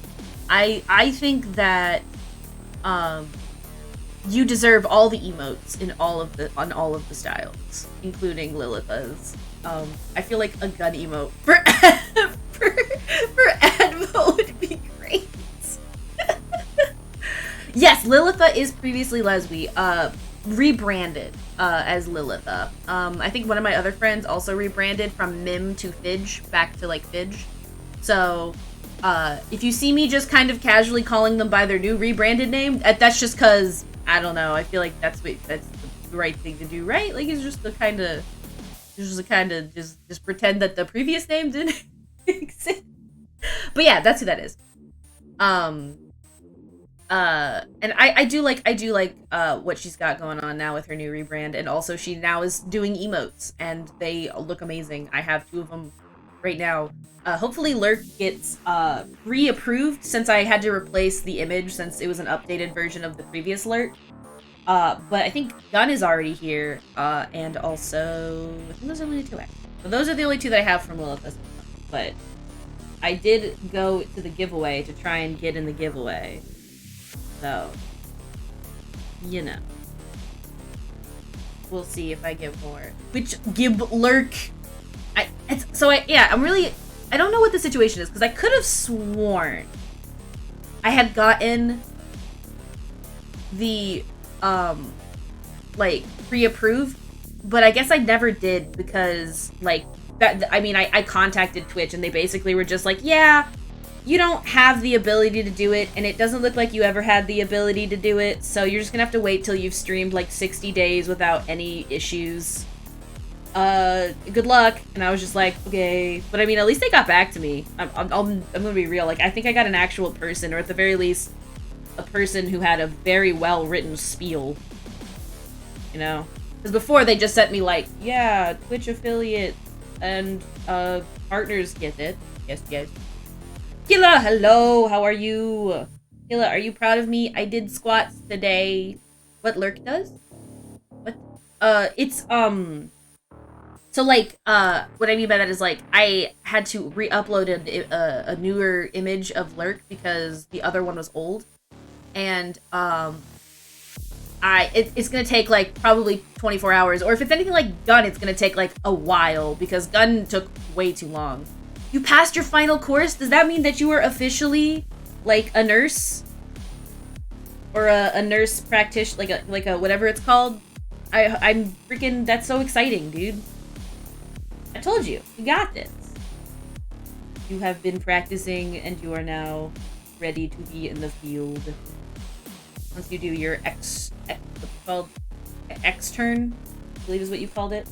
Speaker 1: I think that you deserve all the emotes in on all of the styles, including Lilith's. I feel like a gun emote for for Advo would be great. Yes, Lilitha is previously Lesby, rebranded as Lilitha. I think one of my other friends also rebranded from Mim to Fidge, back to like Fidge. So, if you see me just kind of casually calling them by their new rebranded name, that's just cause, I don't know, I feel like that's the right thing to do, right? Like, it's just the kind of, just pretend that the previous name didn't exist. But yeah, that's who that is. And I do like what she's got going on now with her new rebrand, and also she now is doing emotes, and they look amazing. I have 2 of them right now. Hopefully Lurk gets re-approved, since I had to replace the image since it was an updated version of the previous Lurk. But I think Gun is already here, and also I think those are only 2 actually. But those are the only 2 that I have from Lilith. But I did go to the giveaway to try and get in the giveaway. So, you know. We'll see if I give more. Which, give Lurk. I don't know what the situation is, because I could have sworn I had gotten the, like, pre-approved, but I guess I never did, because, like, I contacted Twitch, and they basically were just like, yeah, you don't have the ability to do it, and it doesn't look like you ever had the ability to do it, so you're just gonna have to wait till you've streamed like 60 days without any issues. Good luck. And I was just like, okay. But I mean, at least they got back to me. I'm gonna be real. Like, I think I got an actual person, or at the very least, a person who had a very well-written spiel. You know? Because before, they just sent me like, yeah, Twitch affiliate and, partners get it. Yes, yes. Killa, hello, how are you? Killa, are you proud of me? I did squats today. What Lurk does? What? It's, so, like, what I mean by that is, like, I had to re-upload a newer image of Lurk because the other one was old. And, I it's gonna take like probably 24 hours, or if it's anything like Gun, it's gonna take like a while because Gun took way too long. You passed your final course? Does that mean that you are officially like a nurse? Or a nurse practitioner, like a whatever it's called? I'm freaking, that's so exciting, dude. I told you, you got this. You have been practicing and you are now ready to be in the field. Once you do your what's it called? Extern, I believe is what you called it.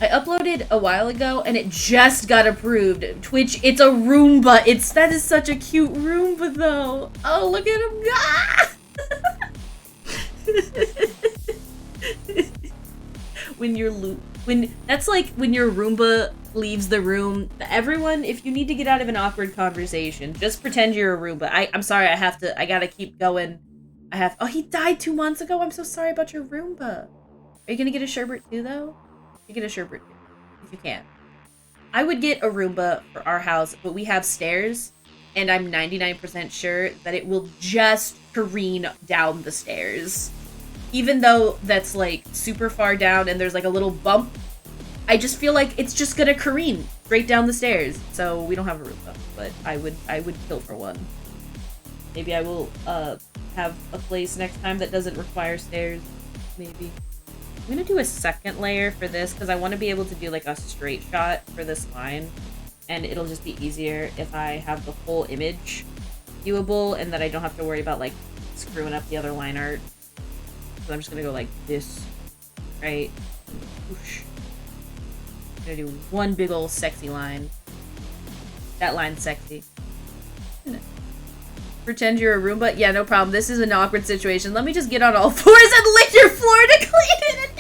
Speaker 1: I uploaded a while ago and it just got approved. Twitch, it's a Roomba. That is such a cute Roomba though. Oh, look at him. Ah! That's like when your Roomba leaves the room. Everyone, if you need to get out of an awkward conversation, just pretend you're a Roomba. I'm sorry, I gotta keep going. Oh, he died 2 months ago. I'm so sorry about your Roomba. Are you gonna get a sherbet too though? You get a sherbet too, if you can. I would get a Roomba for our house, but we have stairs, and I'm 99% sure that it will just careen down the stairs. Even though that's like super far down and there's like a little bump, I just feel like it's just gonna careen straight down the stairs. So we don't have a Roomba, but I would kill for one. Maybe I will have a place next time that doesn't require stairs. Maybe. I'm gonna do a second layer for this because I want to be able to do like a straight shot for this line, and it'll just be easier if I have the whole image viewable and that I don't have to worry about like screwing up the other line art. So I'm just gonna go like this, right? Whoosh. I'm gonna do one big old sexy line. That line's sexy. Pretend you're a Roomba? Yeah, no problem. This is an awkward situation. Let me just get on all fours and lick your floor to clean it.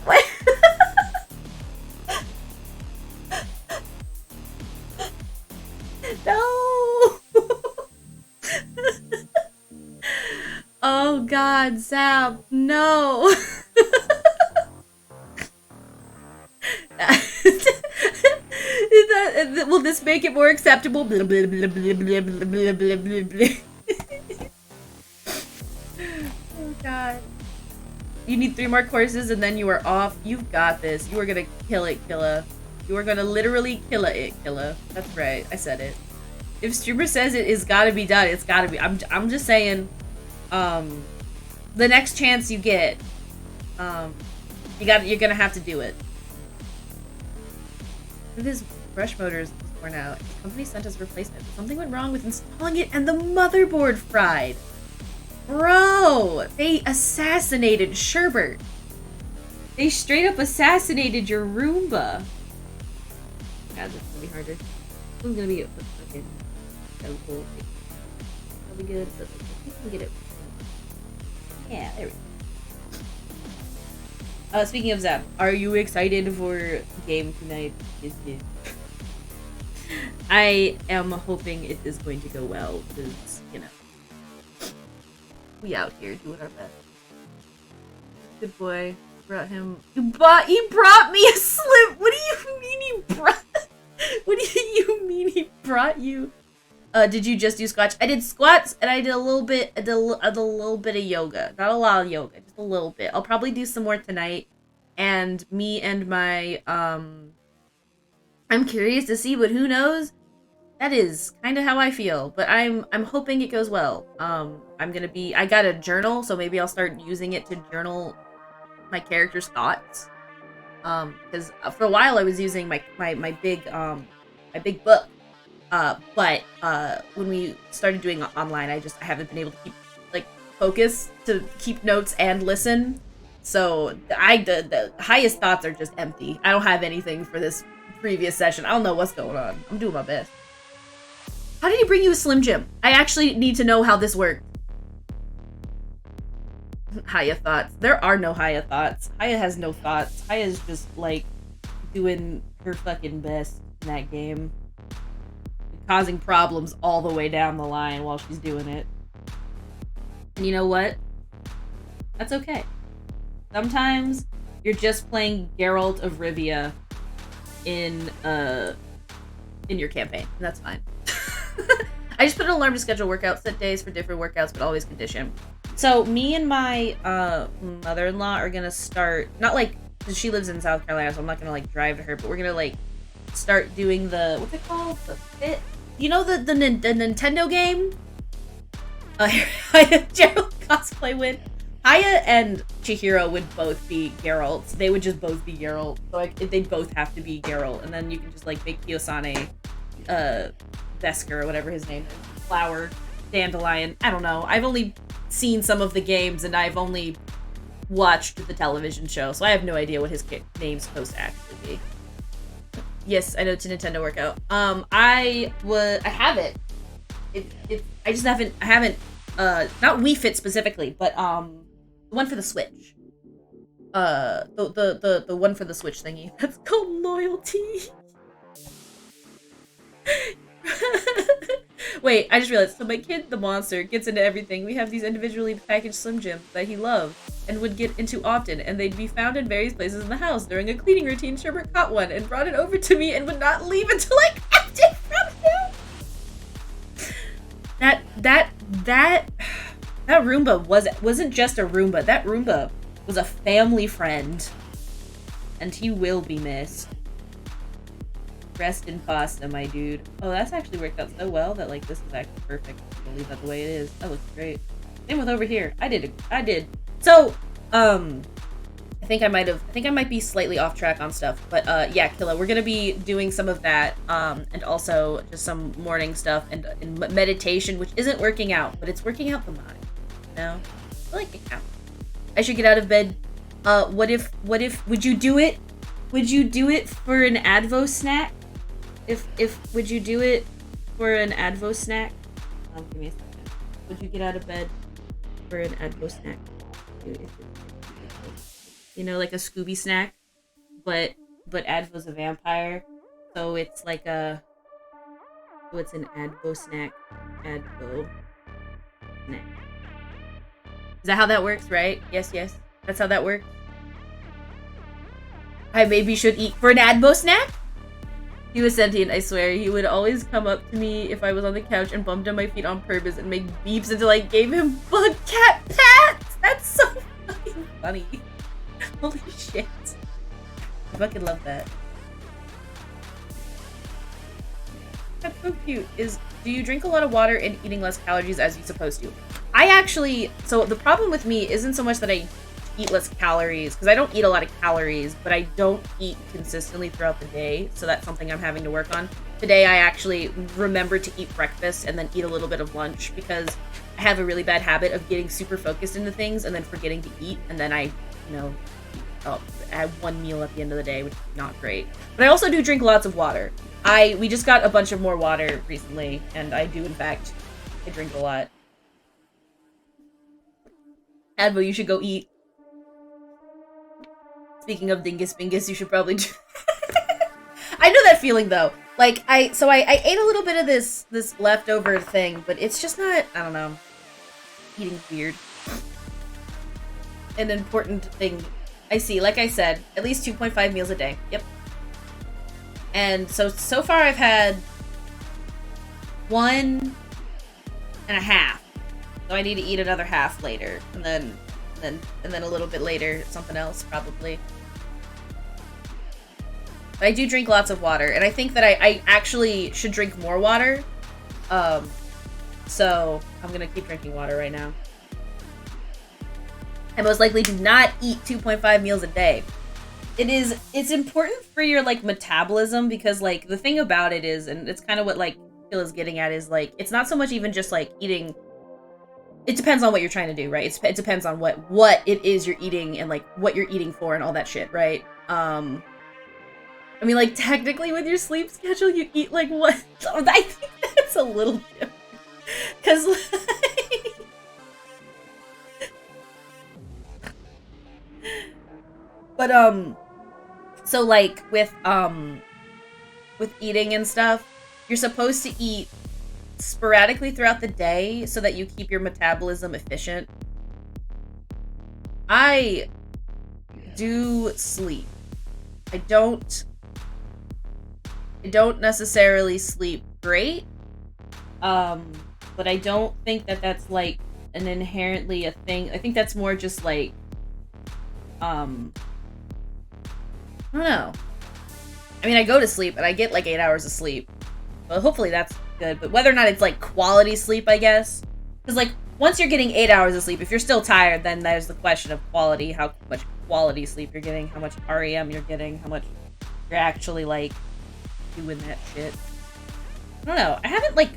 Speaker 1: Wait. No. Oh God, Zap, no. Will this make it more acceptable? Blah, blah, blah, blah, blah, blah, blah, blah, blah. Oh God. You need 3 more courses and then you are off. You've got this. You are gonna kill it, Killa. You are gonna literally kill it, Killa. That's right. I said it. If streamer says it is gotta be done, it's gotta be. I'm just saying, the next chance you get, you're gonna have to do it. This brush motor is worn out. The company sent us replacement. Something went wrong with installing it and the motherboard fried. Bro, they assassinated Sherbert. They straight up assassinated your Roomba. God, this is gonna be harder. This one's gonna be a fucking cool thing. That'll be good, but we can get it. Yeah, there we go. Speaking of Zap, are you excited for game tonight? I am hoping it is going to go well, because, you know, we out here doing our best. Good boy. Brought him. He brought me a slip. What do you mean he brought? What do you mean he brought you? Did you just do squats? I did squats and I did a little bit. I did a little bit of yoga. Not a lot of yoga, just a little bit. I'll probably do some more tonight. And me and my I'm curious to see, but who knows? That is kind of how I feel, but I'm hoping it goes well. I got a journal, so maybe I'll start using it to journal my character's thoughts. Because for a while I was using my big book. But when we started doing online, I haven't been able to keep like focus to keep notes and listen. So the highest thoughts are just empty. I don't have anything for this previous session. I don't know what's going on. I'm doing my best. How did he bring you a Slim Jim? I actually need to know how this worked. Haya thoughts. There are no Haya thoughts. Haya has no thoughts. Haya's just like doing her fucking best in that game. Causing problems all the way down the line while she's doing it. And you know what? That's okay. Sometimes you're just playing Geralt of Rivia in your campaign. And that's fine. I just put an alarm to schedule workouts, set days for different workouts, but always condition. So me and my mother-in-law are gonna start, not like, cause she lives in South Carolina, so I'm not gonna like drive to her, but we're gonna like start doing the, what's it called? The Fit? You know the Nintendo game? Gerald cosplay would. Aya and Chihiro would both be Geralt. They would just both be Geralt. So like, they'd both have to be Geralt, and then you can just like make Kiyosane, Vesker or whatever his name is, Flower, Dandelion. I don't know. I've only seen some of the games, and I've only watched the television show, so I have no idea what his name's supposed to actually be. Yes, I know, to Nintendo workout. I have it. I just haven't, not Wii Fit specifically, but, the one for the Switch. The one for the Switch thingy. That's called loyalty. Wait, I just realized. So my kid, the monster, gets into everything. We have these individually packaged Slim Jims that he loved and would get into often, and they'd be found in various places in the house. During a cleaning routine, Sherbert caught one and brought it over to me and would not leave until I kept it from him. That Roomba wasn't just a Roomba. That Roomba was a family friend, and he will be missed. Rest in pasta, my dude. Oh, that's actually worked out so well that like this is actually perfect. I'll leave that the way it is. That looks great. Same with over here. I did. So, I think I might be slightly off track on stuff, but yeah, Killa, we're gonna be doing some of that, and also just some morning stuff and meditation, which isn't working out, but it's working out the mind. You know, I like it counts. I should get out of bed. Would you do it? Would you do it for an Advo snack? Would you do it for an Advo snack? Give me a second. Would you get out of bed for an Advo snack? You know, like a Scooby snack, but Advo's a vampire, so it's like it's an Advo snack. Advo snack. Is that how that works, right? Yes, that's how that works. I maybe should eat for an Advo snack? He was sentient, I swear. He would always come up to me if I was on the couch and bumped on my feet on purpose and make beeps until I gave him bug cat pats! That's so fucking funny. Holy shit. I fucking love that. That's so cute. Do you drink a lot of water and eating less calories as you're supposed to? I actually, so the problem with me isn't so much that I eat less calories, because I don't eat a lot of calories, but I don't eat consistently throughout the day, so that's something I'm having to work on. Today I actually remembered to eat breakfast and then eat a little bit of lunch, because I have a really bad habit of getting super focused into things and then forgetting to eat, and then I, add one meal at the end of the day, which is not great. But I also do drink lots of water. We just got a bunch of more water recently, and I do, in fact, I drink a lot. Advo, you should go eat. Speaking of dingus bingus, you should probably do I know that feeling though. Like I ate a little bit of this leftover thing, but it's just not, I don't know. Eating's weird. An important thing. I see, like I said, at least 2.5 meals a day. Yep. And so far I've had 1.5. So I need to eat another half later, and then a little bit later something else probably. But I do drink lots of water, and I think that I actually should drink more water. So I'm gonna keep drinking water right now. I most likely do not eat 2.5 meals a day. It's important for your like metabolism, because like the thing about it is, and it's kind of what like Phil is getting at, is like it's not so much even just like eating. It depends on what you're trying to do, right? It depends on what it is you're eating and like what you're eating for and all that shit, right? I mean, like technically with your sleep schedule, you eat like what? I think that's a little different, cause like, but so like with eating and stuff, you're supposed to eat sporadically throughout the day so that you keep your metabolism efficient. I do sleep. I don't necessarily sleep great, Um, but I don't think that that's like an inherently a thing. I think that's more just like, um, I don't know. I mean, I go to sleep and I get like 8 hours of sleep. Well, hopefully that's good. But whether or not it's like quality sleep, I guess. Because like once you're getting 8 hours of sleep, if you're still tired, then there's the question of quality, how much quality sleep you're getting, how much REM you're getting, how much you're actually like doing that shit. I don't know. I haven't like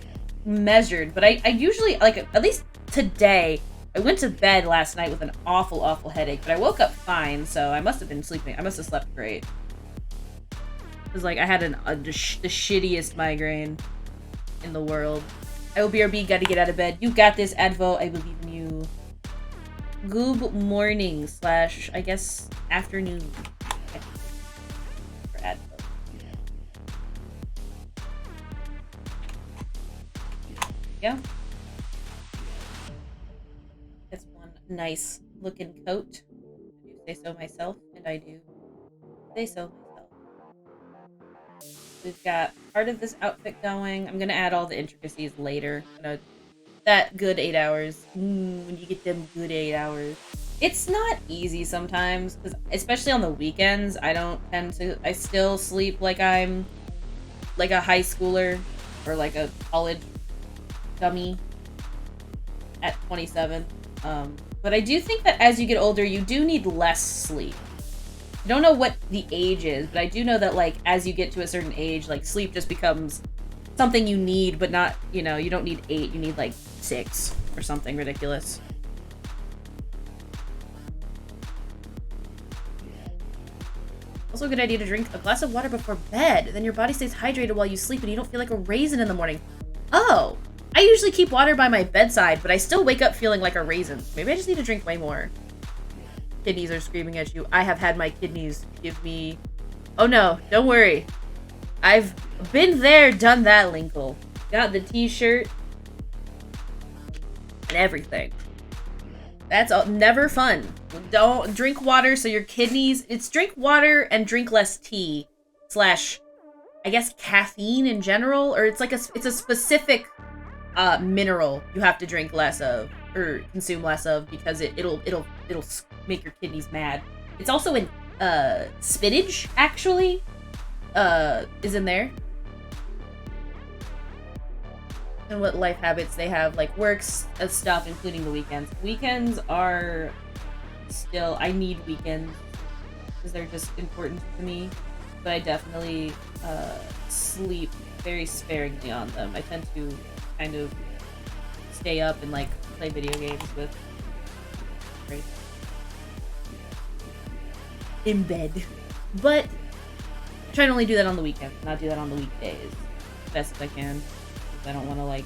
Speaker 1: measured, but I usually like at least today. I went to bed last night with an awful headache, but I woke up fine, so I must have been sleeping. I must have slept great. Cause like I had the shittiest migraine in the world. I will BRB. Got to get out of bed. You got this, Advo. I believe in you. Good morning / I guess afternoon. For Advo. Yeah. That's one nice looking coat. I do say so myself, and I do say so myself. We've got part of this outfit going. I'm gonna add all the intricacies later. That good 8 hours. When you get them good 8 hours. It's not easy sometimes, because especially on the weekends, I don't tend to. I still sleep like I'm like a high schooler or like a college dummy at 27. But I do think that as you get older, you do need less sleep. I don't know what the age is, but I do know that like as you get to a certain age, like sleep just becomes something you need, but not, you know, you don't need 8, you need like 6 or something ridiculous. Also a good idea to drink a glass of water before bed. Then your body stays hydrated while you sleep and you don't feel like a raisin in the morning. Oh, I usually keep water by my bedside, but I still wake up feeling like a raisin. Maybe I just need to drink way more. Kidneys are screaming at you. I have had my kidneys give me... Oh no, don't worry. I've been there, done that, Linkle. Got the t-shirt and everything. That's all, never fun. Don't drink water so your kidneys... It's drink water and drink less tea. / I guess caffeine in general. Or it's like it's a specific mineral you have to drink less of. Or consume less of because it'll make your kidneys mad. It's also in spinach, actually. Is in there. And what life habits they have, like works and stuff, including the weekends. Weekends are still, I need weekends because they're just important to me. But I definitely sleep very sparingly on them. I tend to kind of stay up and like play video games with in bed. But I try to only do that on the weekends, not do that on the weekdays. Best as I can. I don't want to like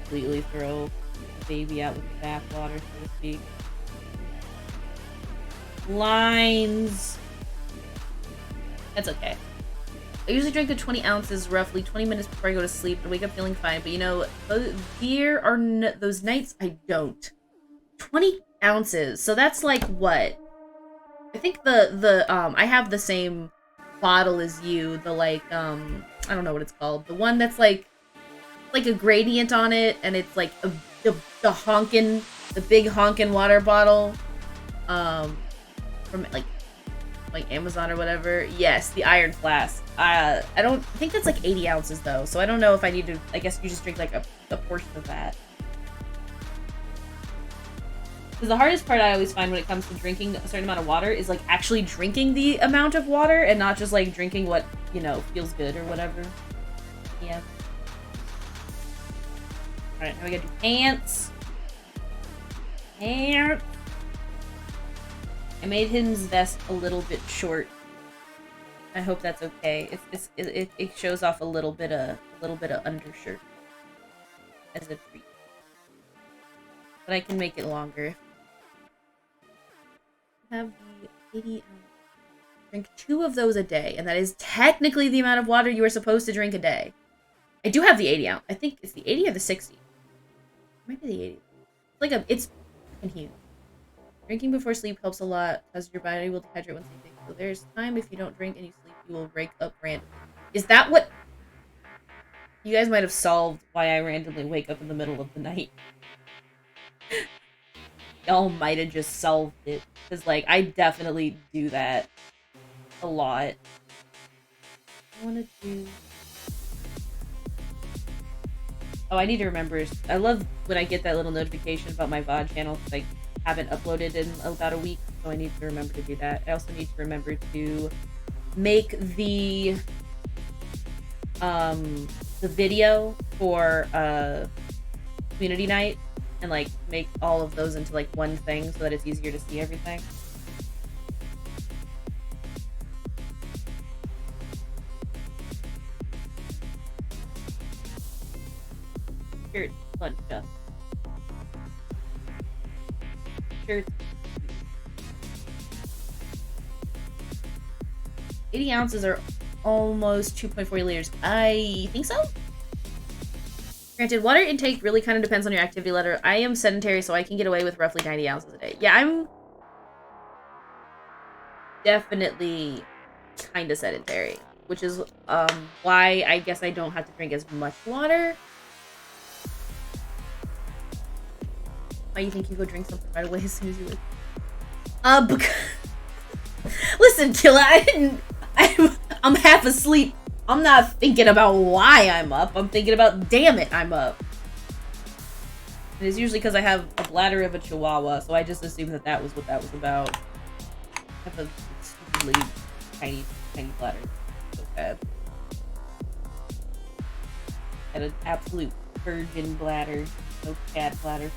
Speaker 1: completely throw the baby out with the bathwater, so to speak. Lines. That's okay. I usually drink a 20 ounces roughly 20 minutes before I go to sleep and wake up feeling fine. But you know, there are those nights I don't. 20 ounces. So that's like what? I think I have the same bottle as you. The like I don't know what it's called. The one that's like a gradient on it, and it's like the big honkin' water bottle from like Amazon or whatever. Yes, the iron flask. I think that's like 80 ounces though, so I don't know if I need to. I guess you just drink like a portion of that. Because the hardest part I always find when it comes to drinking a certain amount of water is like actually drinking the amount of water and not just like drinking what, you know, feels good or whatever. Yeah. Alright, now we gotta do pants. Pants. I made his vest a little bit short. I hope that's okay. It shows off a little bit of undershirt as a treat. But I can make it longer. Have the 80 ounce. Drink 2 of those a day, and that is technically the amount of water you are supposed to drink a day. I do have the 80 ounce. I think it's the 80 or the 60. It might be the 80. It's fucking huge. Drinking before sleep helps a lot because your body will dehydrate when sleeping. So there's time if you don't drink and you sleep, you will wake up randomly. Is that what? You guys might have solved why I randomly wake up in the middle of the night. Y'all might have just solved it. Because, like, I definitely do that a lot. I want to do... Oh, I need to remember. I love when I get that little notification about my VOD channel because I haven't uploaded in about a week, so I need to remember to do that. I also need to remember to make the video for community night and like make all of those into like one thing so that it's easier to see everything. Shirt, fun stuff. Shirts. 80 ounces are almost 2.4 liters. I think so. Granted, water intake really kind of depends on your activity level. I am sedentary, so I can get away with roughly 90 ounces a day. Yeah, I'm definitely kind of sedentary, which is why I guess I don't have to drink as much water. Why you think you go drink something right away as soon as you wake? Because... Listen, Killa, I'm half asleep. I'm not thinking about why I'm up. I'm thinking about, damn it, I'm up. And it's usually because I have a bladder of a chihuahua, so I just assumed that that was what that was about. I have a stupidly tiny bladder. So bad. I had an absolute virgin bladder. No cat bladder.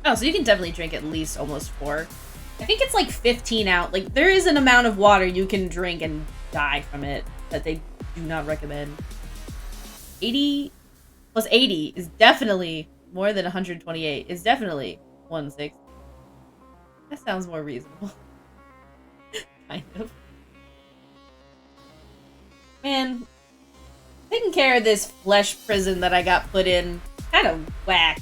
Speaker 1: Oh, so you can definitely drink at least almost 4. I think it's like 15 out. Like, there is an amount of water you can drink and die from it that they do not recommend. 80 plus 80 is definitely more than 128. It's definitely 160. That sounds more reasonable. Kind of. Man, taking care of this flesh prison that I got put in, kind of whack.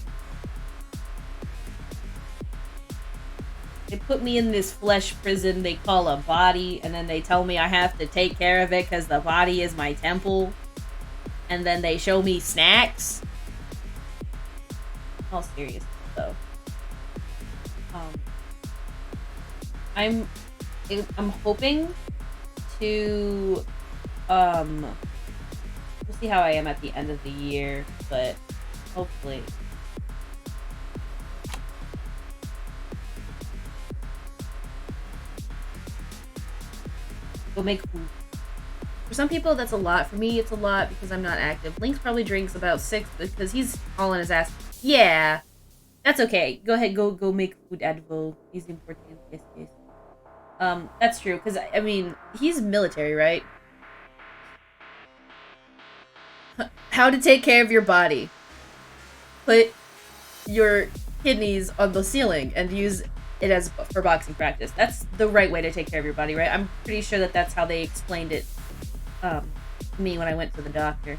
Speaker 1: They put me in this flesh prison they call a body, and then they tell me I have to take care of it because the body is my temple. And then they show me snacks. All serious, though. I'm hoping to, we'll see how I am at the end of the year, but hopefully. Go make food. For some people, that's a lot. For me, it's a lot because I'm not active. Lynx probably drinks about 6 because he's all in his ass. Yeah, that's okay. Go ahead, go make food, Advo. He's important. Yes, yes. That's true because I mean he's military, right? How to take care of your body? Put your kidneys on the ceiling and use it as for boxing practice. That's the right way to take care of your body, right? I'm pretty sure that that's how they explained it to me when I went to the doctor.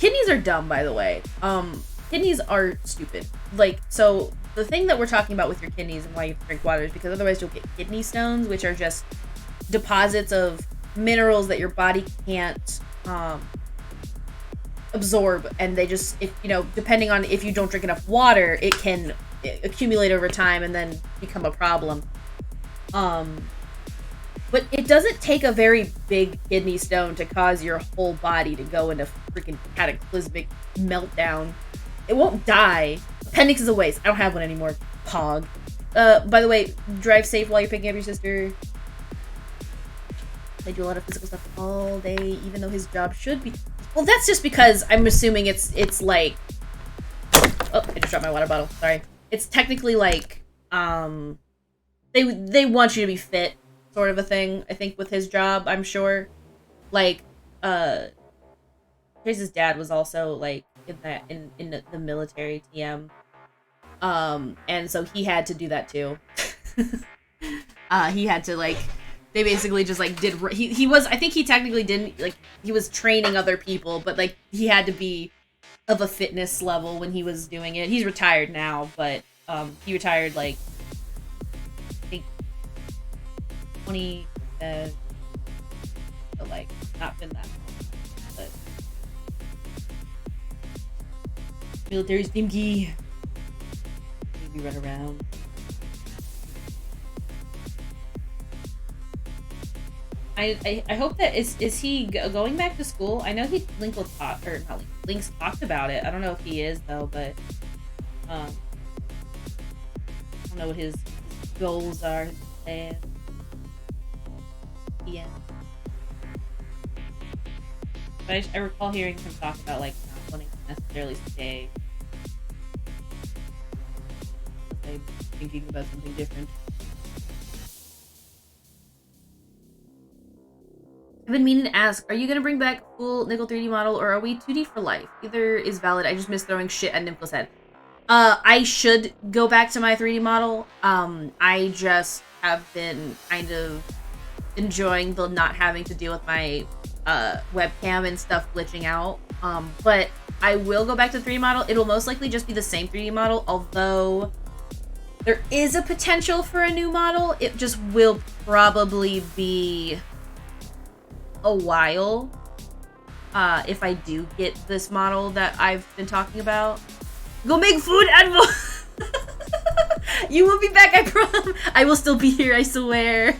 Speaker 1: Kidneys are dumb, by the way. Kidneys are stupid. Like, so the thing that we're talking about with your kidneys and why you have to drink water is because otherwise you'll get kidney stones, which are just deposits of minerals that your body can't absorb, and they just, if you know, depending on if you don't drink enough water, it can accumulate over time and then become a problem. But it doesn't take a very big kidney stone to cause your whole body to go into freaking cataclysmic meltdown. It won't die. Appendix is a waste. I don't have one anymore. Pog. By the way, drive safe while you're picking up your sister. I do a lot of physical stuff all day, even though his job should be... Well, that's just because I'm assuming it's like... Oh, I just dropped my water bottle. Sorry. It's technically like, they want you to be fit, sort of a thing, I think, with his job, I'm sure. Like, Trace's dad was also, like, in the military, TM. And so he had to do that, too. He had to, like... They basically just, like, did... He was... I think he technically didn't... Like, he was training other people, but, like, he had to be of a fitness level when he was doing it. He's retired now, but, he retired, like... I think 20, but like, not been that long, but military stinky. Maybe run around. I hope that is he going back to school? I know Linkle talked, or not Link's talked about it. I don't know if he is though, but I don't know what his goals are. And yeah, but I recall hearing him talk about like not wanting to necessarily stay. Like, thinking about something different. I've been meaning to ask, are you going to bring back full Nickel 3D model, or are we 2D for life? Either is valid. I just miss throwing shit at Nimble's head. I should go back to my 3D model. I just have been kind of enjoying the not having to deal with my webcam and stuff glitching out. But I will go back to 3D model. It'll most likely just be the same 3D model, although there is a potential for a new model. It just will probably be a while if I do get this model that I've been talking about. Go make food, Admiral! You will be back, I promise. I will still be here, I swear.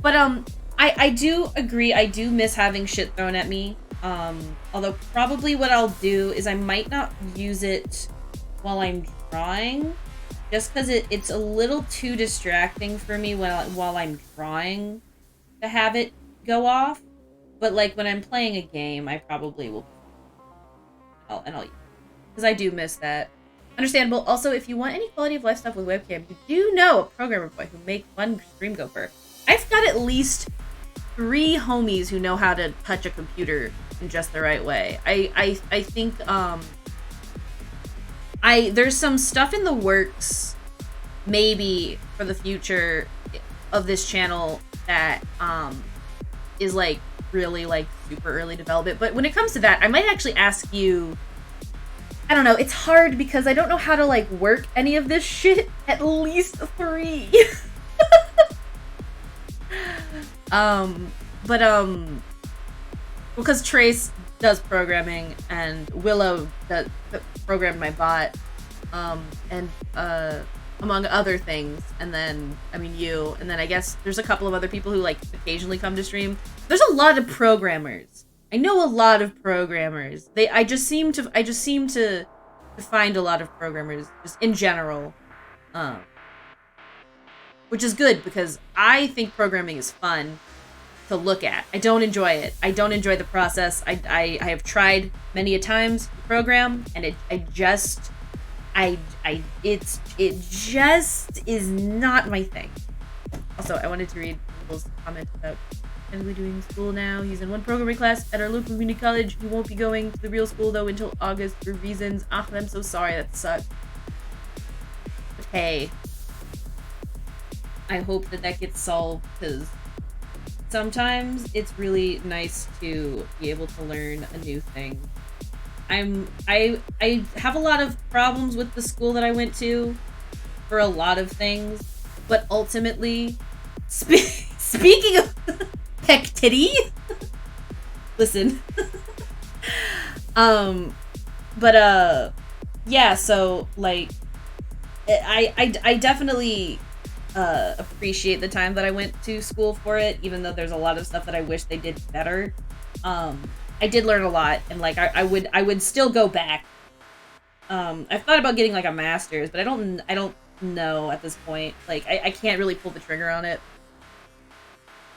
Speaker 1: But I do agree, I do miss having shit thrown at me. Although probably what I'll do is I might not use it while I'm drawing, just because it's a little too distracting for me while I'm drawing to have it go off. But like when I'm playing a game, I probably will. I'll use it, because I do miss that. Understandable. Also, if you want any quality of life stuff with webcam, you do know a programmer boy who make fun stream gopher. I've got at least 3 homies who know how to touch a computer in just the right way. I think there's some stuff in the works, maybe for the future of this channel, that is like really like super early development. But when it comes to that, I might actually ask you. I don't know, it's hard because I don't know how to like work any of this shit. At least 3. Because Trace does programming and Willow does programmed my bot, and among other things, and then I mean you, and then I guess there's a couple of other people who like occasionally come to stream. There's a lot of programmers. I know a lot of programmers. I just seem to find a lot of programmers just in general, which is good because I think programming is fun to look at. I don't enjoy it. I don't enjoy the process. I have tried many a times to program, and it just is not my thing. Also, I wanted to read people's comment about technically doing school now. He's in one programming class at our local community college. He won't be going to the real school though until August for reasons. Ah, I'm so sorry. That sucks. But hey, I hope that gets solved, because sometimes it's really nice to be able to learn a new thing. I have a lot of problems with the school that I went to for a lot of things, but ultimately, speaking of peck titty, listen, yeah, so like, I definitely appreciate the time that I went to school for it, even though there's a lot of stuff that I wish they did better. I did learn a lot, and like I would still go back. I've thought about getting like a master's, but I don't know at this point. Like I can't really pull the trigger on it,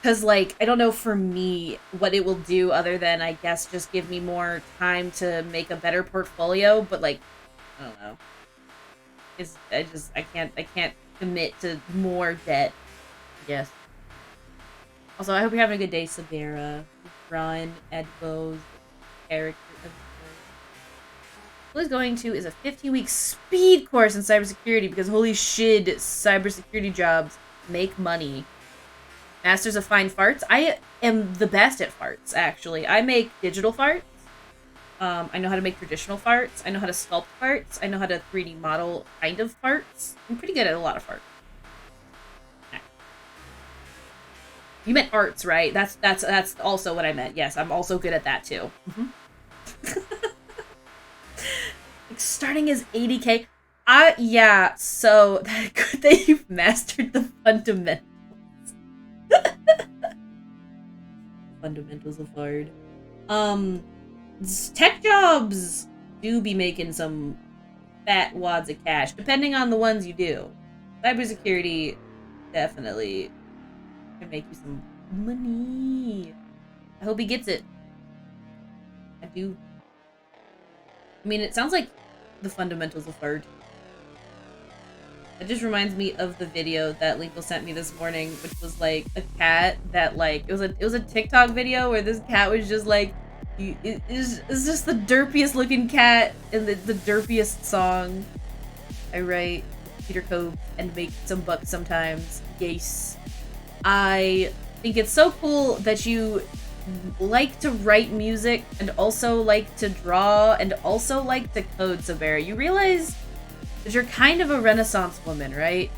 Speaker 1: because like I don't know for me what it will do other than I guess just give me more time to make a better portfolio. But like I don't know. I can't commit to more debt. Yes. Also, I hope you're having a good day, Sabera. Ron, Edbo's character of what he's going to is a 15-week speed course in cybersecurity, because holy shit, cybersecurity jobs make money. Masters of Fine Farts. I am the best at farts, actually. I make digital farts. I know how to make traditional farts. I know how to sculpt farts. I know how to 3D model kind of farts. I'm pretty good at a lot of farts. You meant arts, right? That's also what I meant. Yes, I'm also good at that too. Like starting as 80k. Yeah, so good that you've mastered the fundamentals. Fundamentals of hard. Tech jobs do be making some fat wads of cash, depending on the ones you do. Cybersecurity definitely can make you some money. I hope he gets it. I do. I mean, it sounds like the fundamentals of hard. It just reminds me of the video that Linkle sent me this morning, which was like a cat that like it was a TikTok video where this cat was just like it's just the derpiest looking cat in the derpiest song. I write Peter Cove and make some bucks sometimes. Yes. I think it's so cool that you like to write music and also like to draw and also like to code, Sabera. You realize that you're kind of a Renaissance woman, right?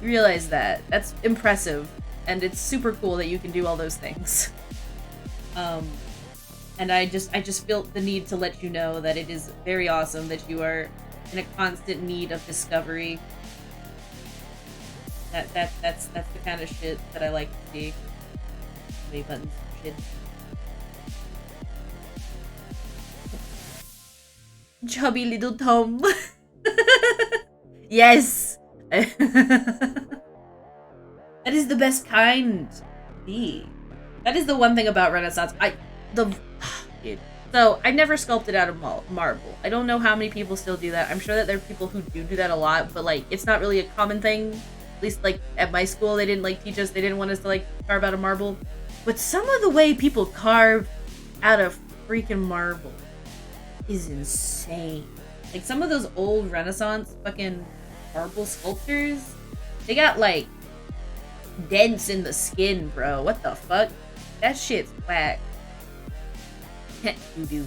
Speaker 1: You realize that. That's impressive. And it's super cool that you can do all those things. And I just feel the need to let you know that it is very awesome that you are in a constant need of discovery. That's the kind of shit that I like to see. Play buttons and shit. Chubby little Tom. Yes. That is the best kind. That is the one thing about Renaissance. Dude. So I never sculpted out of marble. I don't know how many people still do that. I'm sure that there are people who do that a lot, but like it's not really a common thing. At least like at my school, they didn't like teach us. They didn't want us to like carve out of marble. But some of the way people carve out of freaking marble is insane. Like some of those old Renaissance fucking marble sculptures, they got like dents in the skin, bro. What the fuck? That shit's whack. Doo-doo.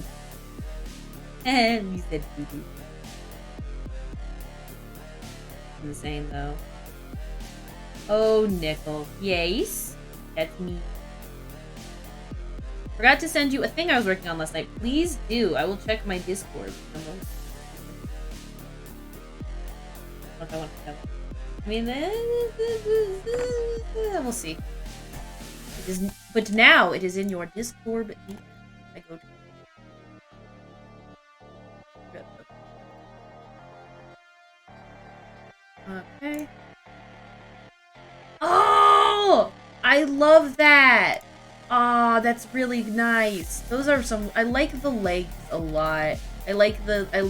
Speaker 1: And you said doo-doo. Insane though. Oh, Nickel. Yes. That's me. Forgot to send you a thing I was working on last night. Please do. I will check my Discord. What I want to tell. I mean, we'll see. It is, but now it is in your Discord. I go to. Okay. Oh, I love that. Oh, that's really nice. Those are some. I like the legs a lot. I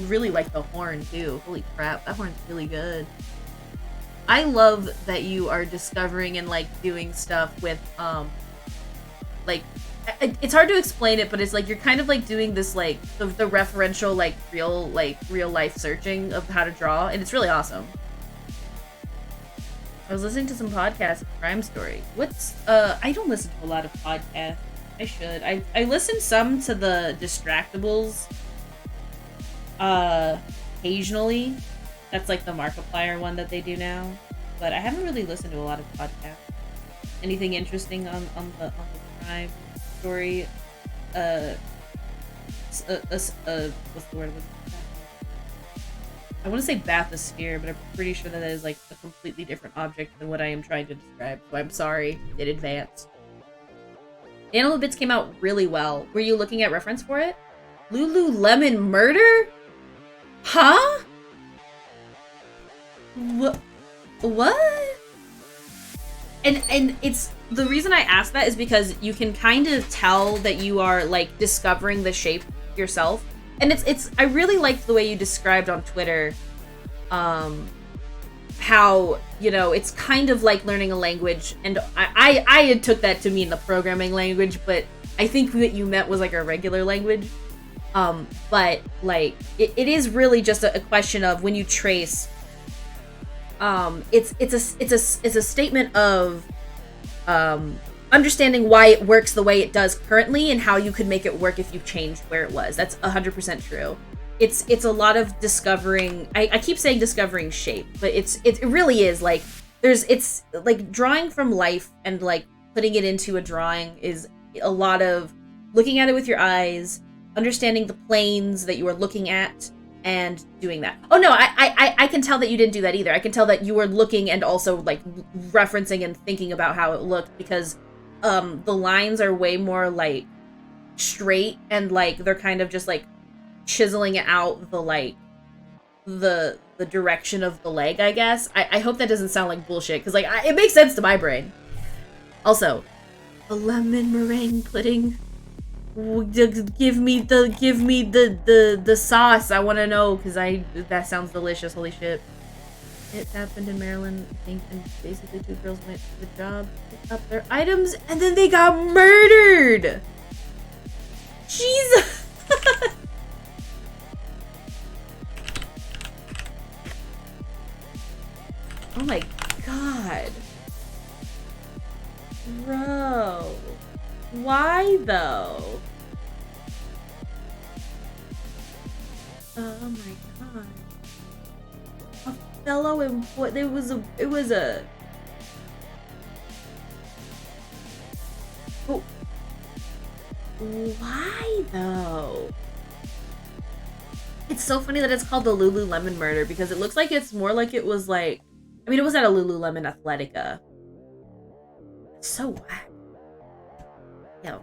Speaker 1: really like the horn too. Holy crap, that horn's really good. I love that you are discovering and like doing stuff with like it's hard to explain it, but it's like you're kind of like doing this like the referential like real life searching of how to draw, and it's really awesome. I was listening to some podcasts, Crime Story. I don't listen to a lot of podcasts. I should. I listen some to the Distractables occasionally. That's like the Markiplier one that they do now. But I haven't really listened to a lot of podcasts. Anything interesting on the Crime Story? What's the word? I want to say bathysphere, but I'm pretty sure that is like a completely different object than what I am trying to describe. So I'm sorry in advance. Animal Bits came out really well. Were you looking at reference for it? Lululemon Murder? Huh? What? And it's the reason I asked that is because you can kind of tell that you are like discovering the shape yourself. And it's I really liked the way you described on Twitter how, you know, it's kind of like learning a language, and I had took that to mean the programming language, but I think what you meant was like a regular language. But like it is really just a question of when you trace it's a statement of understanding why it works the way it does currently and how you could make it work if you changed where it was. That's 100% true. It's a lot of discovering. I keep saying discovering shape, but it really is like it's like drawing from life and like putting it into a drawing is a lot of looking at it with your eyes, understanding the planes that you are looking at, and doing that. Oh no, I can tell that you didn't do that either. I can tell that you were looking and also like referencing and thinking about how it looked, because the lines are way more like straight, and like they're kind of just like chiseling out the like the direction of the leg, I guess. I hope that doesn't sound like bullshit, because like it makes sense to my brain. Also, a lemon meringue pudding. Give me the sauce. I want to know, because that sounds delicious. Holy shit! It happened in Maryland, I think, and basically 2 girls went to the job, picked up their items, and then they got murdered. Jesus. Oh my god. Bro. Why though? Oh my god. A fellow employee. It was a. Oh. Why though? It's so funny that it's called the Lululemon murder, because it looks like it's more like it was like, I mean, it was at a Lululemon Athletica. It's so whack. Yo.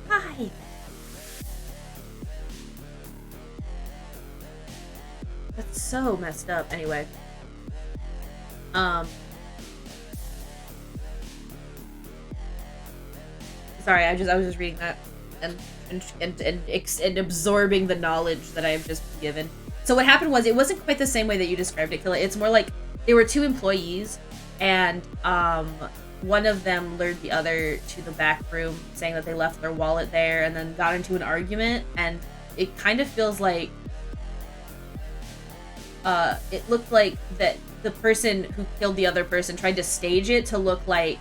Speaker 1: Why? That's so messed up. Anyway. Sorry, I was just reading that and absorbing the knowledge that I've just been given. So what happened was, it wasn't quite the same way that you described it, Killa. It's more like there were 2 employees, and one of them lured the other to the back room, saying that they left their wallet there, and then got into an argument. And it kind of feels like it looked like that the person who killed the other person tried to stage it to look like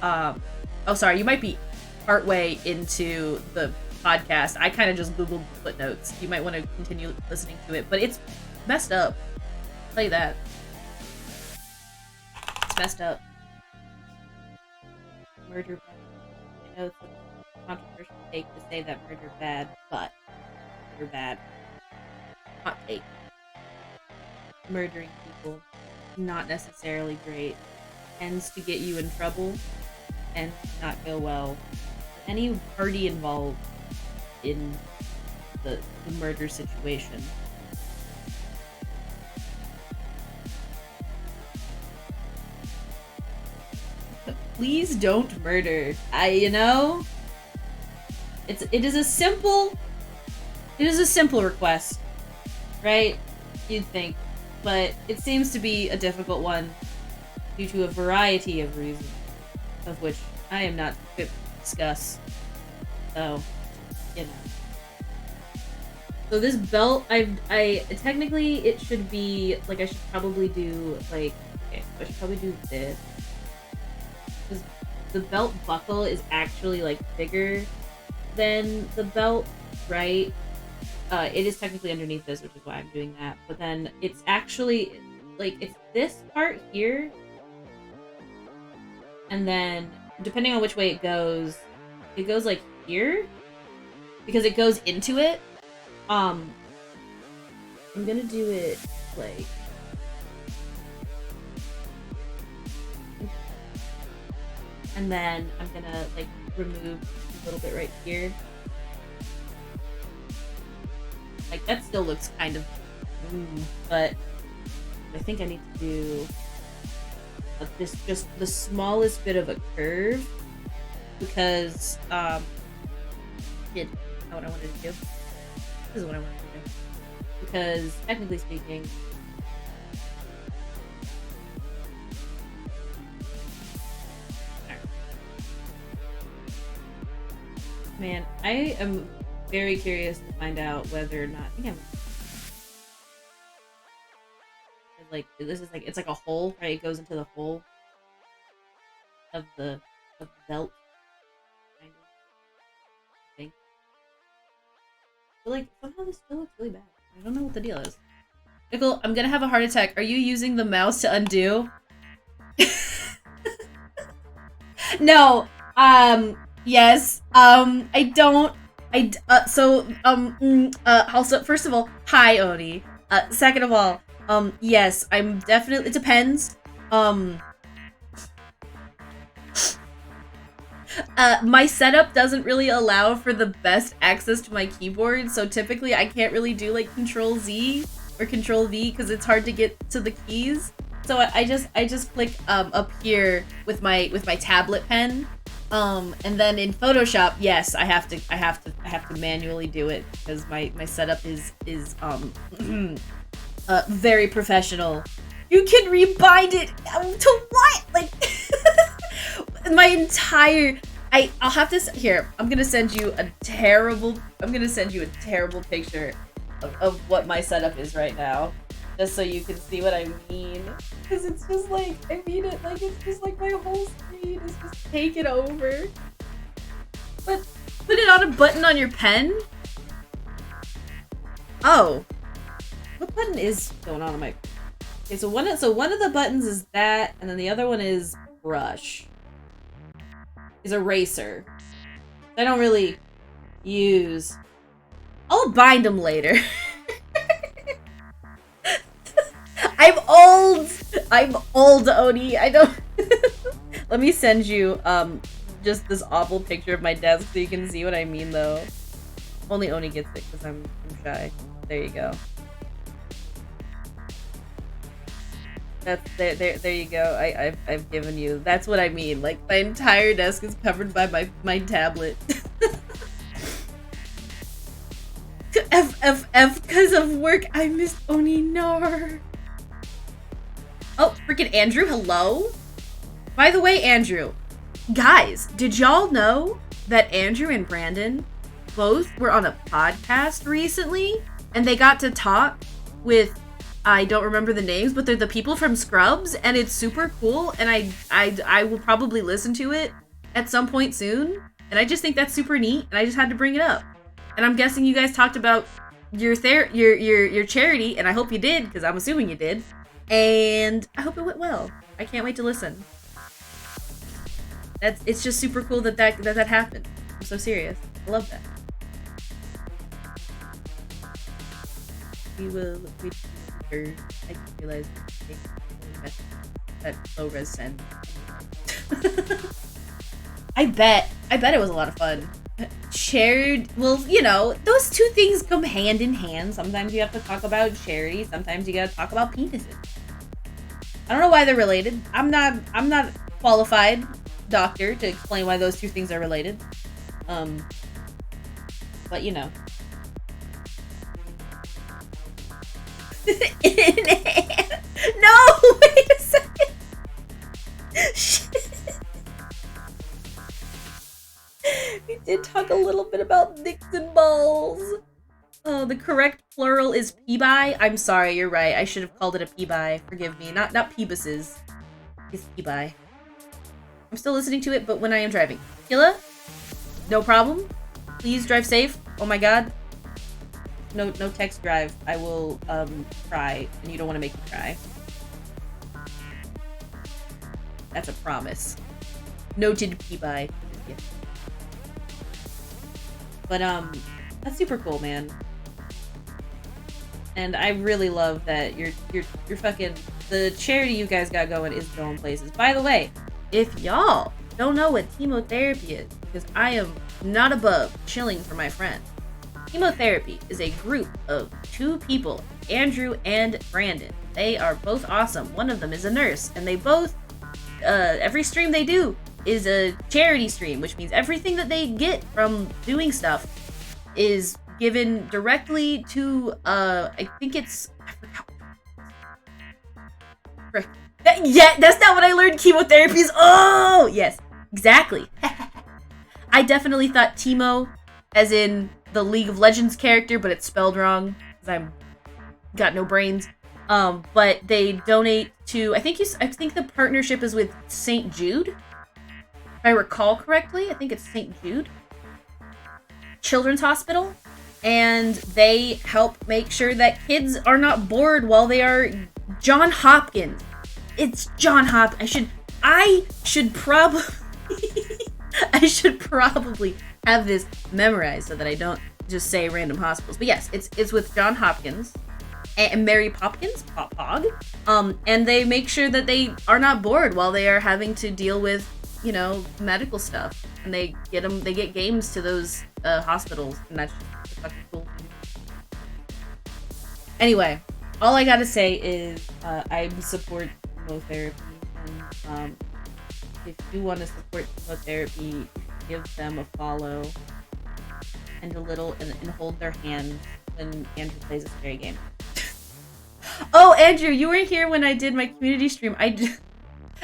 Speaker 1: oh, sorry, you might be partway into the podcast. I kind of just Googled the footnotes. You might want to continue listening to it, but it's messed up. I'll tell you that. It's messed up. Murder bad. I know it's a controversial take to say that murder bad, but murder bad. Hot take. Murdering people, not necessarily great. Tends to get you in trouble and not go well. Any party involved in the murder situation. Please don't murder. You know, it is a simple request, right? You'd think, but it seems to be a difficult one due to a variety of reasons, of which I am not equipped to discuss. So, you know. So this belt, I technically it should be like, I should probably do like, okay, I should probably do this, because the belt buckle is actually like bigger than the belt, right? It is technically underneath this, which is why I'm doing that. But then it's actually like, it's this part here, and then depending on which way it goes like here, because it goes into it. I'm gonna do it like, and then I'm gonna like remove a little bit right here. Like, that still looks kind of but I think I need to do this, just the smallest bit of a curve, because did not what I wanted to do. This is what I wanted to do, because technically speaking, man, I am very curious to find out whether or not, I think I'm like, this is like, it's like a hole, right? It goes into the hole of the belt, kind of, I think. But like, somehow this still looks really bad. I don't know what the deal is. Nicole, I'm gonna have a heart attack. Are you using the mouse to undo? No. Yes. I don't. Also, first of all, hi, Oni. Second of all, yes, I'm definitely, it depends. My setup doesn't really allow for the best access to my keyboard, so typically I can't really do like Control Z or Control V because it's hard to get to the keys. So I just click up here with my tablet pen. And then in Photoshop, yes, I have to manually do it because my setup is very professional. You can rebind it to what? Like my entire I'll have to here. I'm gonna send you a terrible picture of what my setup is right now, just so you can see what I mean. Because it's just like, I mean it like it's just like my whole screen is just taken over. But put it on a button on your pen? Oh. What button is going on my... Okay, so one of the buttons is that, and then the other one is brush. Is eraser. I don't really use. I'll bind them later. I'm old, Oni. I don't. Let me send you just this awful picture of my desk so you can see what I mean, though. Only Oni gets it because I'm shy. There you go. That's there you go. I've given you. That's what I mean. Like my entire desk is covered by my tablet. F because of work. I missed Oni Nar. Oh, freaking Andrew, hello? By the way, Andrew, guys, did y'all know that Andrew and Brandon both were on a podcast recently? And they got to talk with, I don't remember the names, but they're the people from Scrubs, and it's super cool, and I will probably listen to it at some point soon, and I just think that's super neat, and I just had to bring it up. And I'm guessing you guys talked about your charity, and I hope you did, because I'm assuming you did. And I hope it went well. I can't wait to listen. It's just super cool that happened. I'm so serious. I love that. I didn't realize that low res send. I bet it was a lot of fun. Shared, well, you know, those two things come hand in hand. Sometimes you have to talk about charity, sometimes you gotta talk about penises. I don't know why they're related. I'm not qualified doctor to explain why those two things are related. But you know. No, wait a second. Shit. We did talk a little bit about dicks and balls. Oh, the correct plural is pebi. I'm sorry, you're right. I should have called it a pebi. Forgive me. Not pebuses. It's pebi. I'm still listening to it, but when I am driving. Killa? No problem. Please drive safe. Oh my god. No text drive. I will cry, and you don't want to make me cry. That's a promise. Noted pebi. Yeah. But that's super cool, man. And I really love that you're fucking, the charity you guys got going is going places. By the way, if y'all don't know what chemotherapy is, because I am not above chilling for my friends. Chemotherapy is a group of two people, Andrew and Brandon. They are both awesome. One of them is a nurse, and they both, every stream they do is a charity stream, which means everything that they get from doing stuff is given directly to, I think it's, I forgot. Yeah, that's not what I learned chemotherapy is. Oh, yes, exactly. I definitely thought Timo, as in the League of Legends character, but it's spelled wrong, because I'm got no brains. But they donate to, I think the partnership is with St. Jude. If I recall correctly, I think it's St. Jude Children's Hospital. and they help make sure that kids are not bored while they are John Hopkins. It's John Hopkins. I should probably I should probably have this memorized so that I don't just say random hospitals. But yes, it's with John Hopkins and Mary Popkins, Pog. And they make sure that they are not bored while they are having to deal with, you know, medical stuff. And they get games to those hospitals, and that's just fucking cool. Anyway, all I gotta say is I support chemotherapy, and if you want to support chemotherapy, give them a follow and and hold their hand when Andrew plays a scary game. Oh, Andrew, you weren't here when I did my community stream.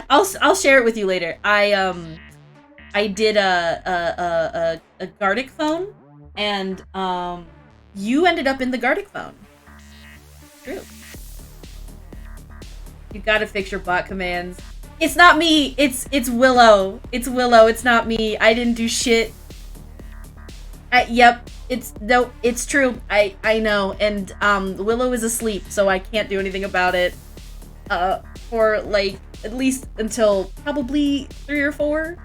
Speaker 1: I'll share it with you later. I did a Gartic phone, and you ended up in the Gartic phone. True. You gotta fix your bot commands. It's not me. It's Willow. It's Willow. It's not me. I didn't do shit. Yep. It's true. I know. And Willow is asleep, so I can't do anything about it. For like at least until probably 3 or 4.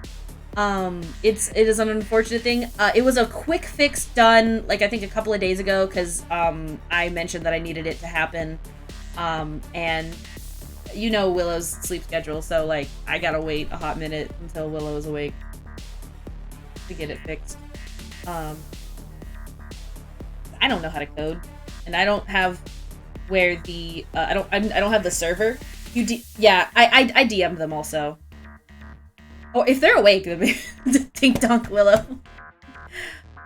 Speaker 1: It is an unfortunate thing. It was a quick fix done, like I think a couple of days ago, because I mentioned that I needed it to happen. And you know Willow's sleep schedule, so like I gotta wait a hot minute until Willow is awake to get it fixed. I don't know how to code, and I don't have where the I don't have the server. Yeah, I DM'd them also. Oh, if they're awake, then Dink Donk Willow.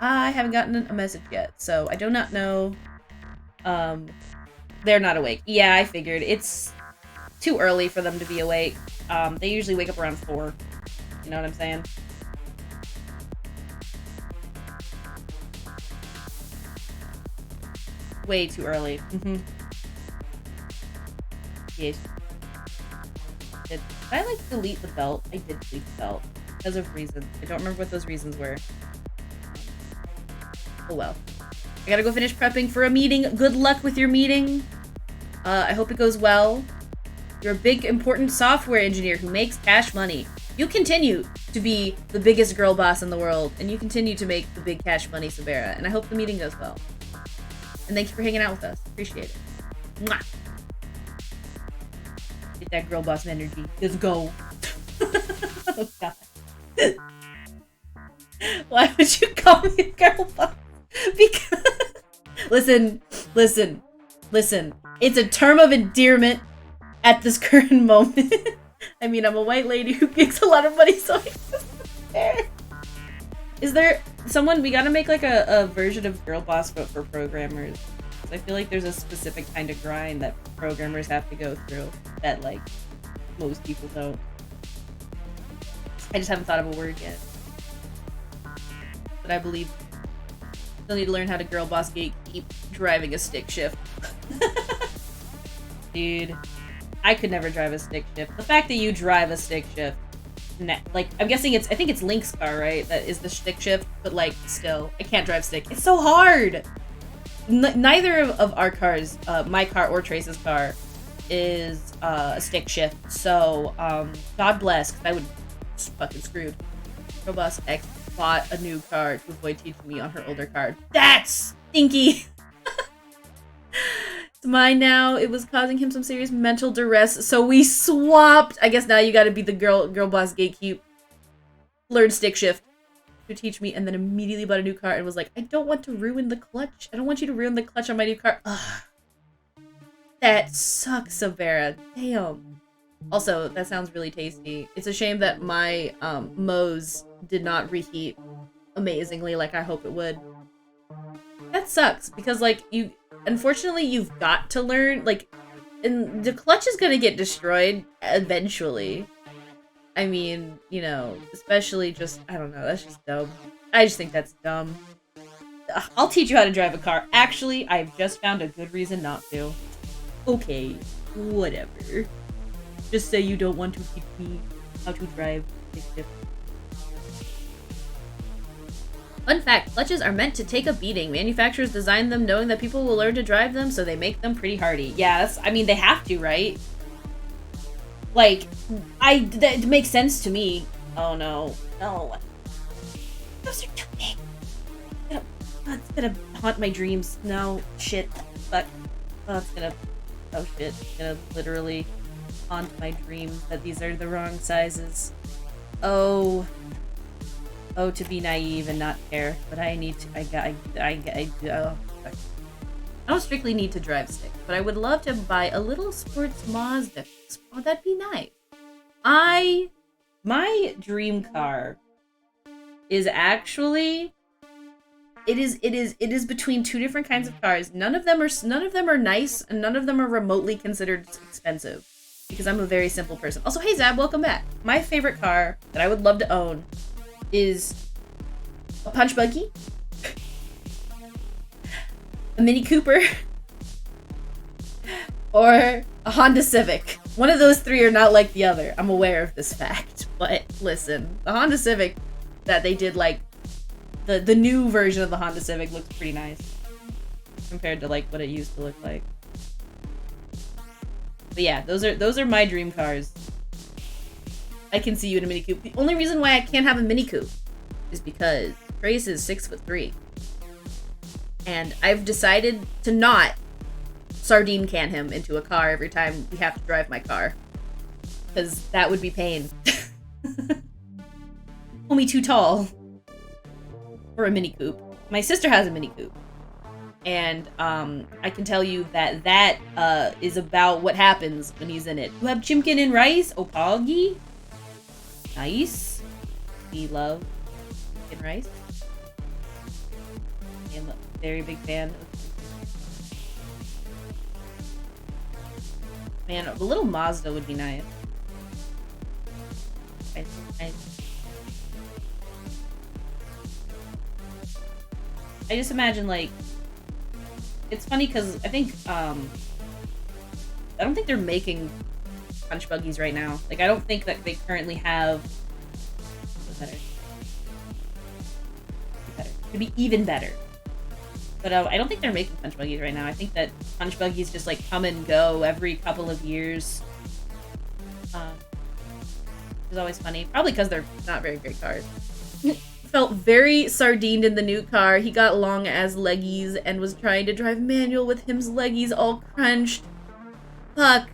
Speaker 1: I haven't gotten a message yet, so I do not know. They're not awake. Yeah, I figured. It's too early for them to be awake. They usually wake up around 4. You know what I'm saying? Way too early. Mm-hmm. Yes. Did I like delete the belt? I did delete the belt because of reasons. I don't remember what those reasons were. Oh well. I gotta go finish prepping for a meeting. Good luck with your meeting. I hope it goes well. You're a big, important software engineer who makes cash money. You continue to be the biggest girl boss in the world, and you continue to make the big cash money, Sabera. And I hope the meeting goes well. And thank you for hanging out with us. Appreciate it. Mwah. Get that girl boss energy. Let's go. Oh, God. Why would you call me a girl boss? Because... Listen. It's a term of endearment at this current moment. I mean, I'm a white lady who makes a lot of money, so Is there someone, we gotta make like a version of Girl Boss but for programmers. I feel like there's a specific kind of grind that programmers have to go through that like most people don't. I just haven't thought of a word yet. But I believe still need to learn how to Girl Boss gatekeep driving a stick shift. Dude, I could never drive a stick shift. The fact that you drive a stick shift, like, I'm guessing I think it's Link's car, right? That is the stick shift, but like, still, I can't drive stick. It's so hard! Neither of our cars, my car or Trace's car, is a stick shift, so, God bless, because I would fucking screwed. Robust X bought a new car to avoid teaching me on her older car. That's stinky! It's mine now. It was causing him some serious mental duress, so we swapped. I guess now you gotta be the girl boss gatekeep. Learn stick shift to teach me, and then immediately bought a new car and was like, I don't want to ruin the clutch. I don't want you to ruin the clutch on my new car. Ugh. That sucks, Sabera. Damn. Also, that sounds really tasty. It's a shame that my Moe's did not reheat amazingly like I hope it would. That sucks, because like unfortunately, you've got to learn, like, and the clutch is gonna get destroyed eventually. I mean, you know, especially just, I don't know, that's just dumb. I just think that's dumb. I'll teach you how to drive a car. Actually, I've just found a good reason not to. Okay, whatever. Just say you don't want to teach me how to drive. Fun fact, clutches are meant to take a beating. Manufacturers design them knowing that people will learn to drive them, so they make them pretty hardy. Yeah, I mean, they have to, right? Like, that makes sense to me. Oh no. No. Those are too big. It's gonna haunt my dreams. No. Shit. Fuck. Oh, it's gonna... Oh shit. It's gonna literally haunt my dreams that these are the wrong sizes. Oh... Oh, to be naive and not care, but I need to. I don't strictly need to drive stick, but I would love to buy a little sports Mazda. Oh, that'd be nice. My dream car is actually. It is between two different kinds of cars. None of them are nice, and none of them are remotely considered expensive, because I'm a very simple person. Also, hey Zab, welcome back. My favorite car that I would love to own is a punch buggy, a Mini Cooper, or a Honda Civic. One of those three are not like the other. I'm aware of this fact, but listen, the Honda Civic that they did, like, the new version of the Honda Civic looks pretty nice compared to like what it used to look like. But yeah, those are my dream cars. I can see you in a Mini Coupe. The only reason why I can't have a Mini Coupe is because Trace is 6'3", and I've decided to not sardine can him into a car every time we have to drive my car, because that would be pain. Homie too tall for a Mini Coupe. My sister has a Mini Coupe, and I can tell you that is about what happens when he's in it. You have chimkin and rice, opalgi. Nice. We love chicken rice. I'm a very big fan of... Man, a little Mazda would be nice. I just imagine, like... It's funny because I think, I don't think they're making punch buggies right now. Like, I don't think that they currently have... Better. Could be even better. But I don't think they're making punch buggies right now. I think that punch buggies just, like, come and go every couple of years. It's always funny. Probably because they're not very great cars. Felt very sardined in the new car. He got long as leggies and was trying to drive manual with him's leggies all crunched. Fuck.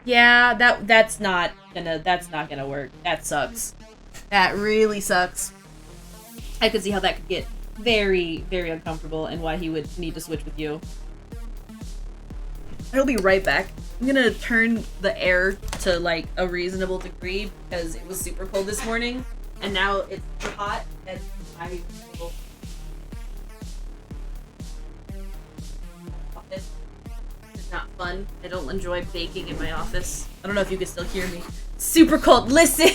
Speaker 1: Yeah, that's not gonna work. That sucks. That really sucks. I could see how that could get very, very uncomfortable and why he would need to switch with you. I'll be right back. I'm gonna turn the air to, like, a reasonable degree because it was super cold this morning and now it's super hot and I will... Office is not fun. I don't enjoy baking in my office. I don't know if you can still hear me. Super cold. Listen!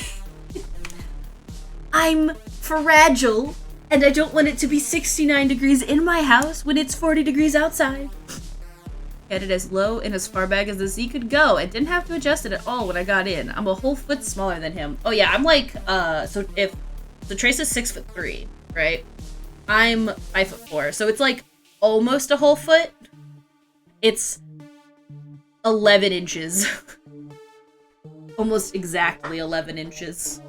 Speaker 1: I'm fragile, and I don't want it to be 69 degrees in my house when it's 40 degrees outside. Headed as low and as far back as the sea could go, and didn't have to adjust it at all when I got in. I'm a whole foot smaller than him. Oh yeah, I'm like, so Trace is 6'3", right? I'm 5'4", so it's like almost a whole foot. It's 11 inches. Almost exactly 11 inches.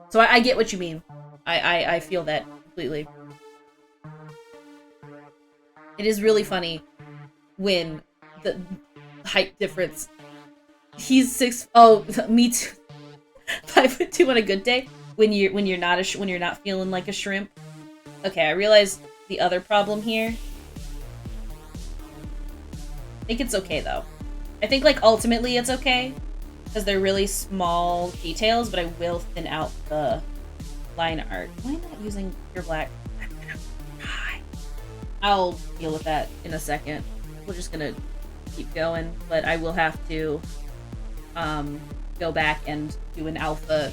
Speaker 1: So I get what you mean. I feel that completely. It is really funny when the height difference. He's 6. Oh, me too. 5'2" on a good day. When you're not feeling like a shrimp. Okay, I realized the other problem here. I think it's okay though. I think, like, ultimately it's okay because they're really small details, but I will thin out the line art. Why am I not using pure black? I'll deal with that in a second. We're just gonna keep going, but I will have to go back and do an alpha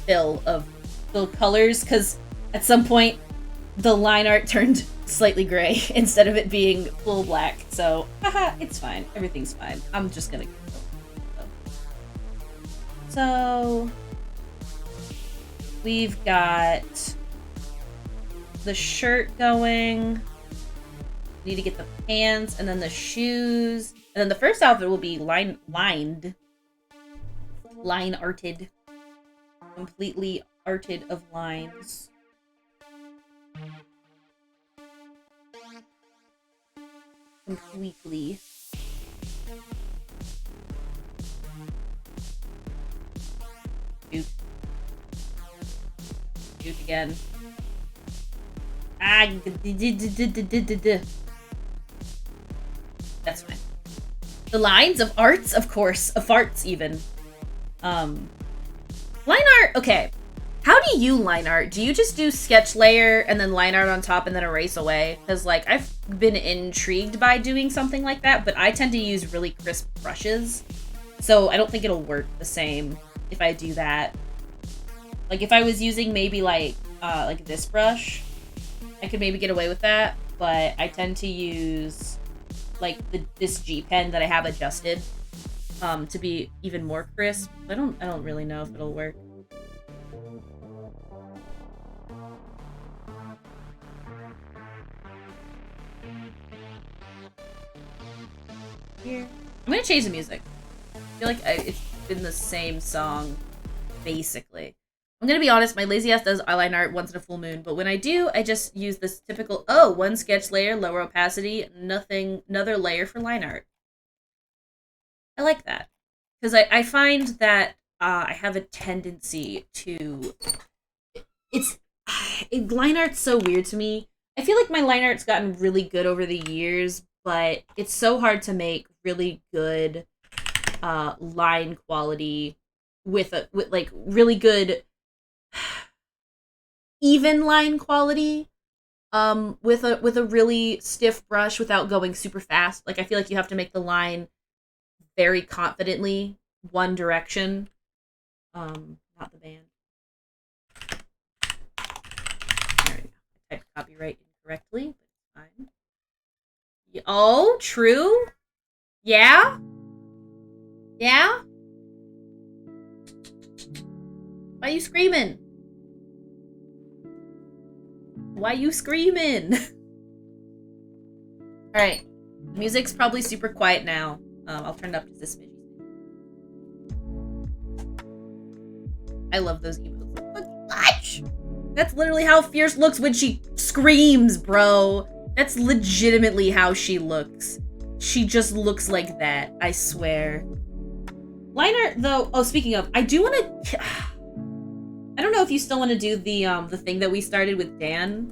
Speaker 1: fill of the colors because at some point the line art turned slightly gray instead of it being full black. So, haha, it's fine. Everything's fine. I'm just gonna go. So we've got the shirt going. Need to get the pants and then the shoes. And then the first outfit will be line arted. Completely arted of lines. Completely. Shoot. Shoot again. Ah, that's fine. The lines of arts, of course, of farts even. Line art, okay. How do you line art? Do you just do sketch layer and then line art on top and then erase away? Because, like, I've been intrigued by doing something like that, but I tend to use really crisp brushes. So I don't think it'll work the same if I do that. Like, if I was using maybe, like this brush, I could maybe get away with that, but I tend to use, like, this G pen that I have adjusted to be even more crisp. I don't really know if it'll work. Here. I'm gonna change the music. I feel like it's been the same song, basically. I'm gonna be honest, my lazy ass does eyeliner art once in a full moon, but when I do, I just use this typical, one sketch layer, lower opacity, another layer for line art. I like that. Because I find that I have a tendency to... line art's so weird to me. I feel like my line art's gotten really good over the years, but it's so hard to make really good line quality with really good even line quality with a really stiff brush without going super fast. Like, I feel like you have to make the line very confidently one direction. Not the band. There we go. I typed copyright incorrectly, but it's fine. Oh, true? Yeah? Yeah? Why you screaming? Why you screaming? Alright. Music's probably super quiet now. I'll turn it up to this smidge. I love those emotes. What? That's literally how Fierce looks when she screams, bro. That's legitimately how she looks. She just looks like that, I swear. Line art, though... Oh, speaking of, I do want to... I don't know if you still want to do the thing that we started with Dan.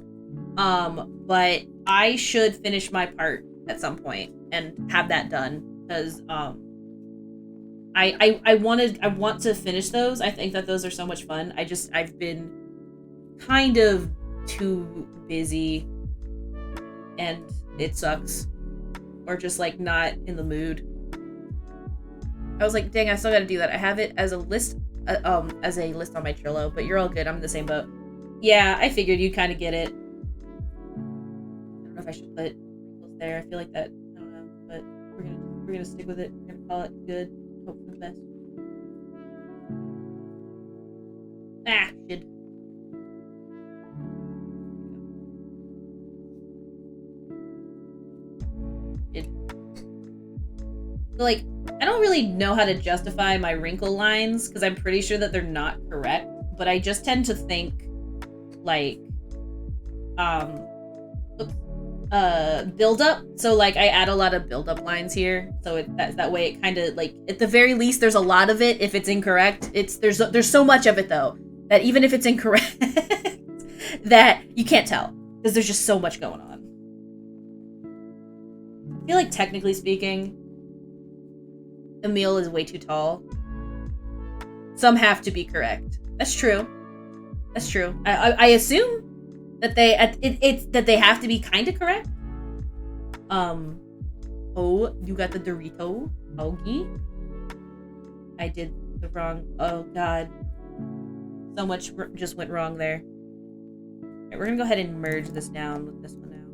Speaker 1: But I should finish my part at some point and have that done. Because, I want to finish those. I think that those are so much fun. I've been kind of too busy and it sucks, or just like not in the mood. I was like, dang, I still gotta do that. I have it as a list on my Trello, but you're all good. I'm in the same boat. Yeah, I figured you'd kind of get it. I don't know if I should put wrinkles there. I feel like that, I don't know, but we're gonna stick with it. We're gonna call it good. Hope for the best. Ah, shit. So, like, I don't really know how to justify my wrinkle lines because I'm pretty sure that they're not correct, but I just tend to think, like, build up. So, like, I add a lot of build up lines here, so that way it kind of, like, at the very least, there's a lot of it. If it's incorrect, there's so much of it though that even if it's incorrect, that you can't tell because there's just so much going on. I feel like, technically speaking, Emil is way too tall. Some have to be correct. That's true. That's true. I assume that they have to be kind of correct. Oh, you got the Dorito, Augie. I did the wrong. Oh God, so much just went wrong there. Alright, we're gonna go ahead and merge this down with this one now.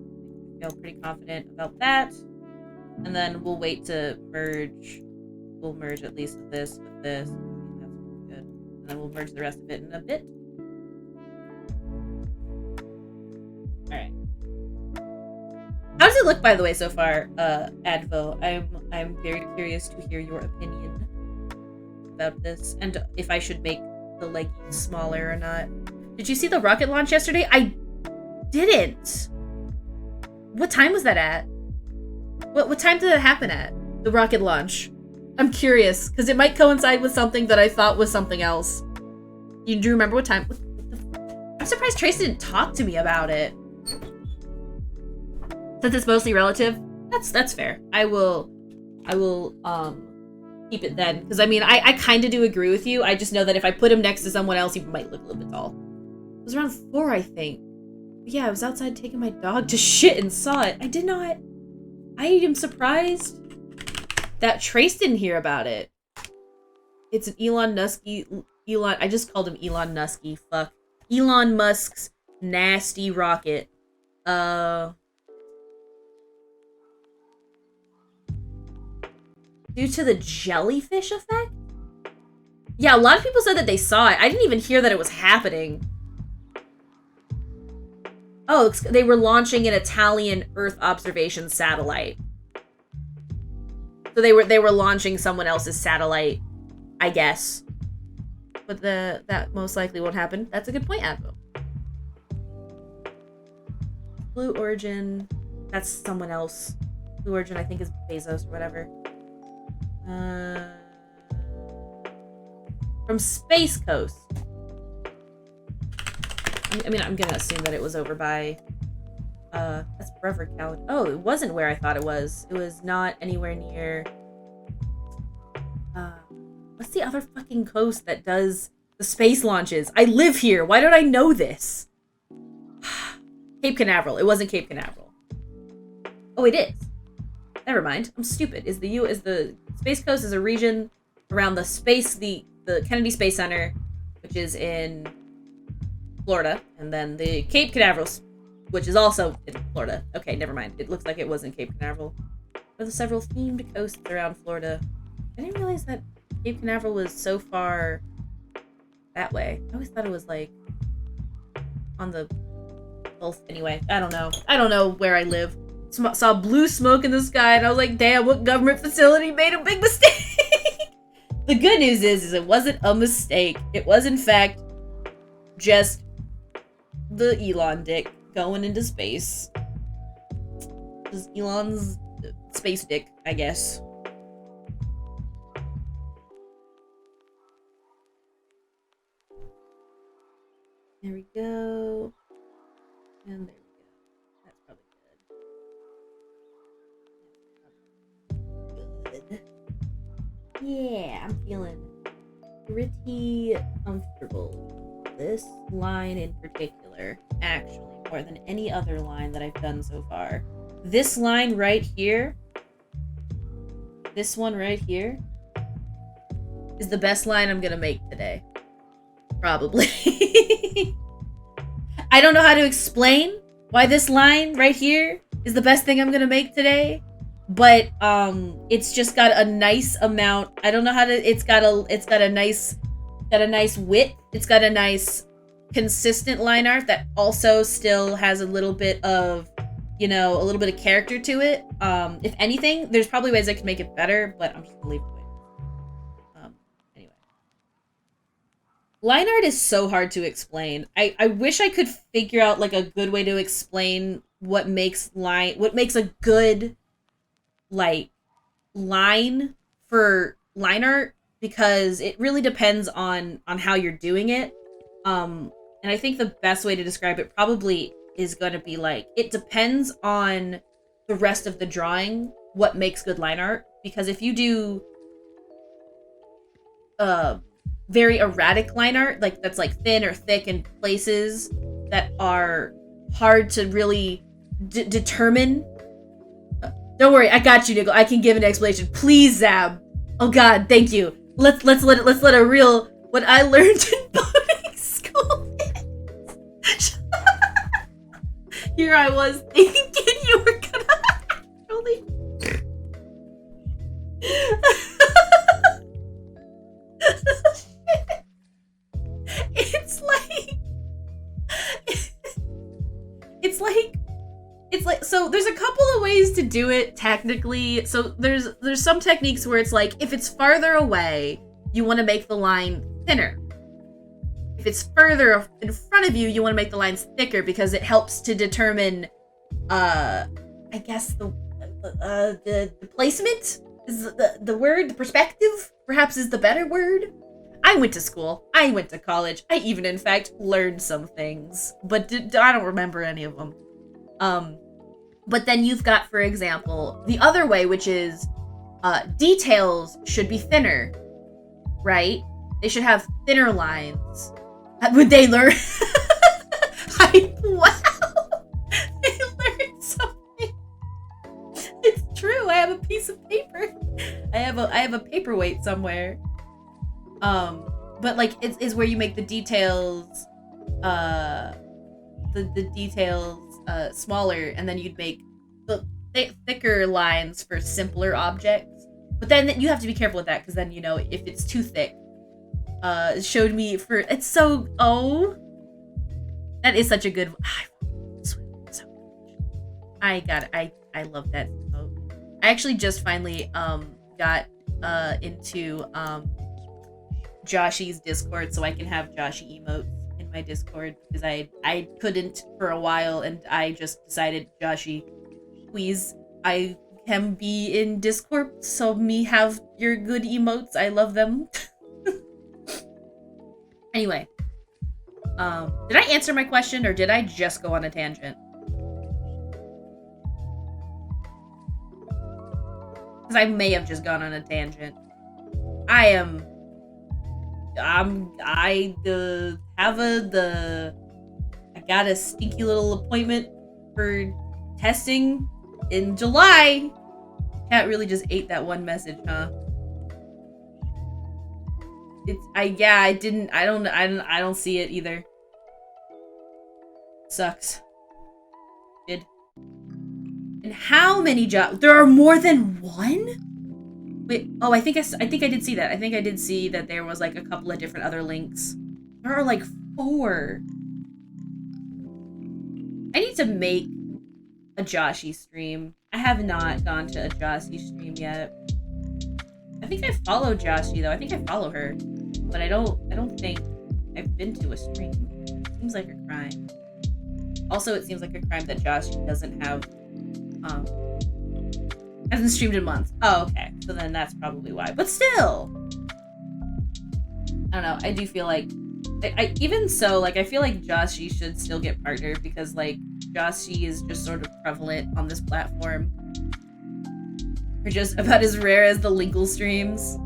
Speaker 1: I feel pretty confident about that, and then we'll wait to merge. We'll merge at least this with this. That's good. And then we'll merge the rest of it in a bit. it look, by the way, so far, Advo? I'm very curious to hear your opinion about this, and if I should make the leggings smaller or not. Did you see the rocket launch yesterday? I didn't. What time was that at? What time did it happen at? The rocket launch. I'm curious, because it might coincide with something that I thought was something else. Do you remember what time? I'm surprised Tracy didn't talk to me about it. Since it's mostly relative, that's fair. I will keep it then. Because I mean, I kind of do agree with you. I just know that if I put him next to someone else, he might look a little bit tall. It was around 4, I think. But yeah, I was outside taking my dog to shit and saw it. I am surprised that Trace didn't hear about it. It's an I just called him Elon Nusky. Fuck. Elon Musk's nasty rocket. Due to the jellyfish effect? Yeah, a lot of people said that they saw it. I didn't even hear that it was happening. Oh, they were launching an Italian Earth observation satellite. So they were launching someone else's satellite, I guess. But that most likely won't happen. That's a good point, Advo. Blue Origin, that's someone else. Blue Origin, I think, is Bezos or whatever. From Space Coast. I mean, I'm gonna assume that it was over by, that's Brevard, California. Oh, it wasn't where I thought it was. It was not anywhere near, what's the other fucking coast that does the space launches? I live here. Why don't I know this? Cape Canaveral. It wasn't Cape Canaveral. Oh, it is. Never mind. I'm stupid. Is the Space Coast is a region around the Kennedy Space Center, which is in Florida, and then the Cape Canaveral, which is also in Florida. Okay, never mind. It looks like it was in Cape Canaveral. There are several themed coasts around Florida. I didn't realize that Cape Canaveral was so far that way. I always thought it was like on the Gulf. Anyway, I don't know. I don't know where I live. Saw blue smoke in the sky, and I was like, damn, what government facility made a big mistake? The good news is it wasn't a mistake. It was, in fact, just the Elon dick going into space. Just Elon's space dick, I guess. There we go. And there we go. That's probably good. Yeah, I'm feeling pretty comfortable. This line in particular, actually, more than any other line that I've done so far. This line right here, this one right here, is the best line I'm gonna make today. Probably. I don't know how to explain why this line right here is the best thing I'm gonna make today, but it's just got a nice amount. I don't know how to. It's got a nice wit. It's got a nice consistent line art that also still has a little bit of, a little bit of character to it. If anything, there's probably ways I could make it better, but I'm just gonna leave it. Anyway, line art is so hard to explain. I wish I could figure out like a good way to explain what makes a good line for line art, because it really depends on how you're doing it. And I think the best way to describe it probably is going to be like, it depends on the rest of the drawing what makes good line art. Because if you do very erratic line art, like that's like thin or thick in places that are hard to really determine. Don't worry, I got you, Nicole. I can give an explanation. Please, Zab. Oh God, thank you. Let's let a real what I learned in boating school. Here I was thinking you were gonna actually. it's like, so there's a couple of ways to do it technically. So there's some techniques where it's like, if it's farther away, you want to make the line thinner. If it's further in front of you, you want to make the lines thicker because it helps to determine, I guess the placement is the word. The perspective, perhaps, is the better word. I went to school. I went to college. I even, in fact, learned some things, but I don't remember any of them. But then you've got, for example, the other way, which is details should be thinner, right? They should have thinner lines. Would they learn? Wow. They learned something. It's true. I have a piece of paper. I have a paperweight somewhere. But like it's where you make the details the details smaller, and then you'd make the thicker lines for simpler objects. But then you have to be careful with that, because then, you know, if it's too thick, it showed me for it's so that is such a good I got it. I love that. I actually just finally got into Joshy's Discord, so I can have Joshy emotes in my Discord, because I couldn't for a while, and I just decided, Joshy, please, I can be in Discord, so me have your good emotes. I love them. Anyway, did I answer my question, or did I just go on a tangent? Because I may have just gone on a tangent. I got a stinky little appointment for testing in July. Cat really just ate that one message, huh? I don't see it either. Sucks. And how many jobs? There are more than one? Wait, oh, I think I did see that. I think I did see that there was like a couple of different other links. There are like 4. I need to make a Joshy stream. I have not gone to a Joshy stream yet. I think I follow Joshy though. I think I follow her, but I don't think I've been to a stream. Seems like a crime. Also, it seems like a crime that Joshy doesn't have hasn't streamed in months. Oh, okay. So then that's probably why. But still, I don't know. I do feel like I even so, like, I feel like Joshy should still get partnered, because like Joshy is just sort of prevalent on this platform. They're just about as rare as the legal streams.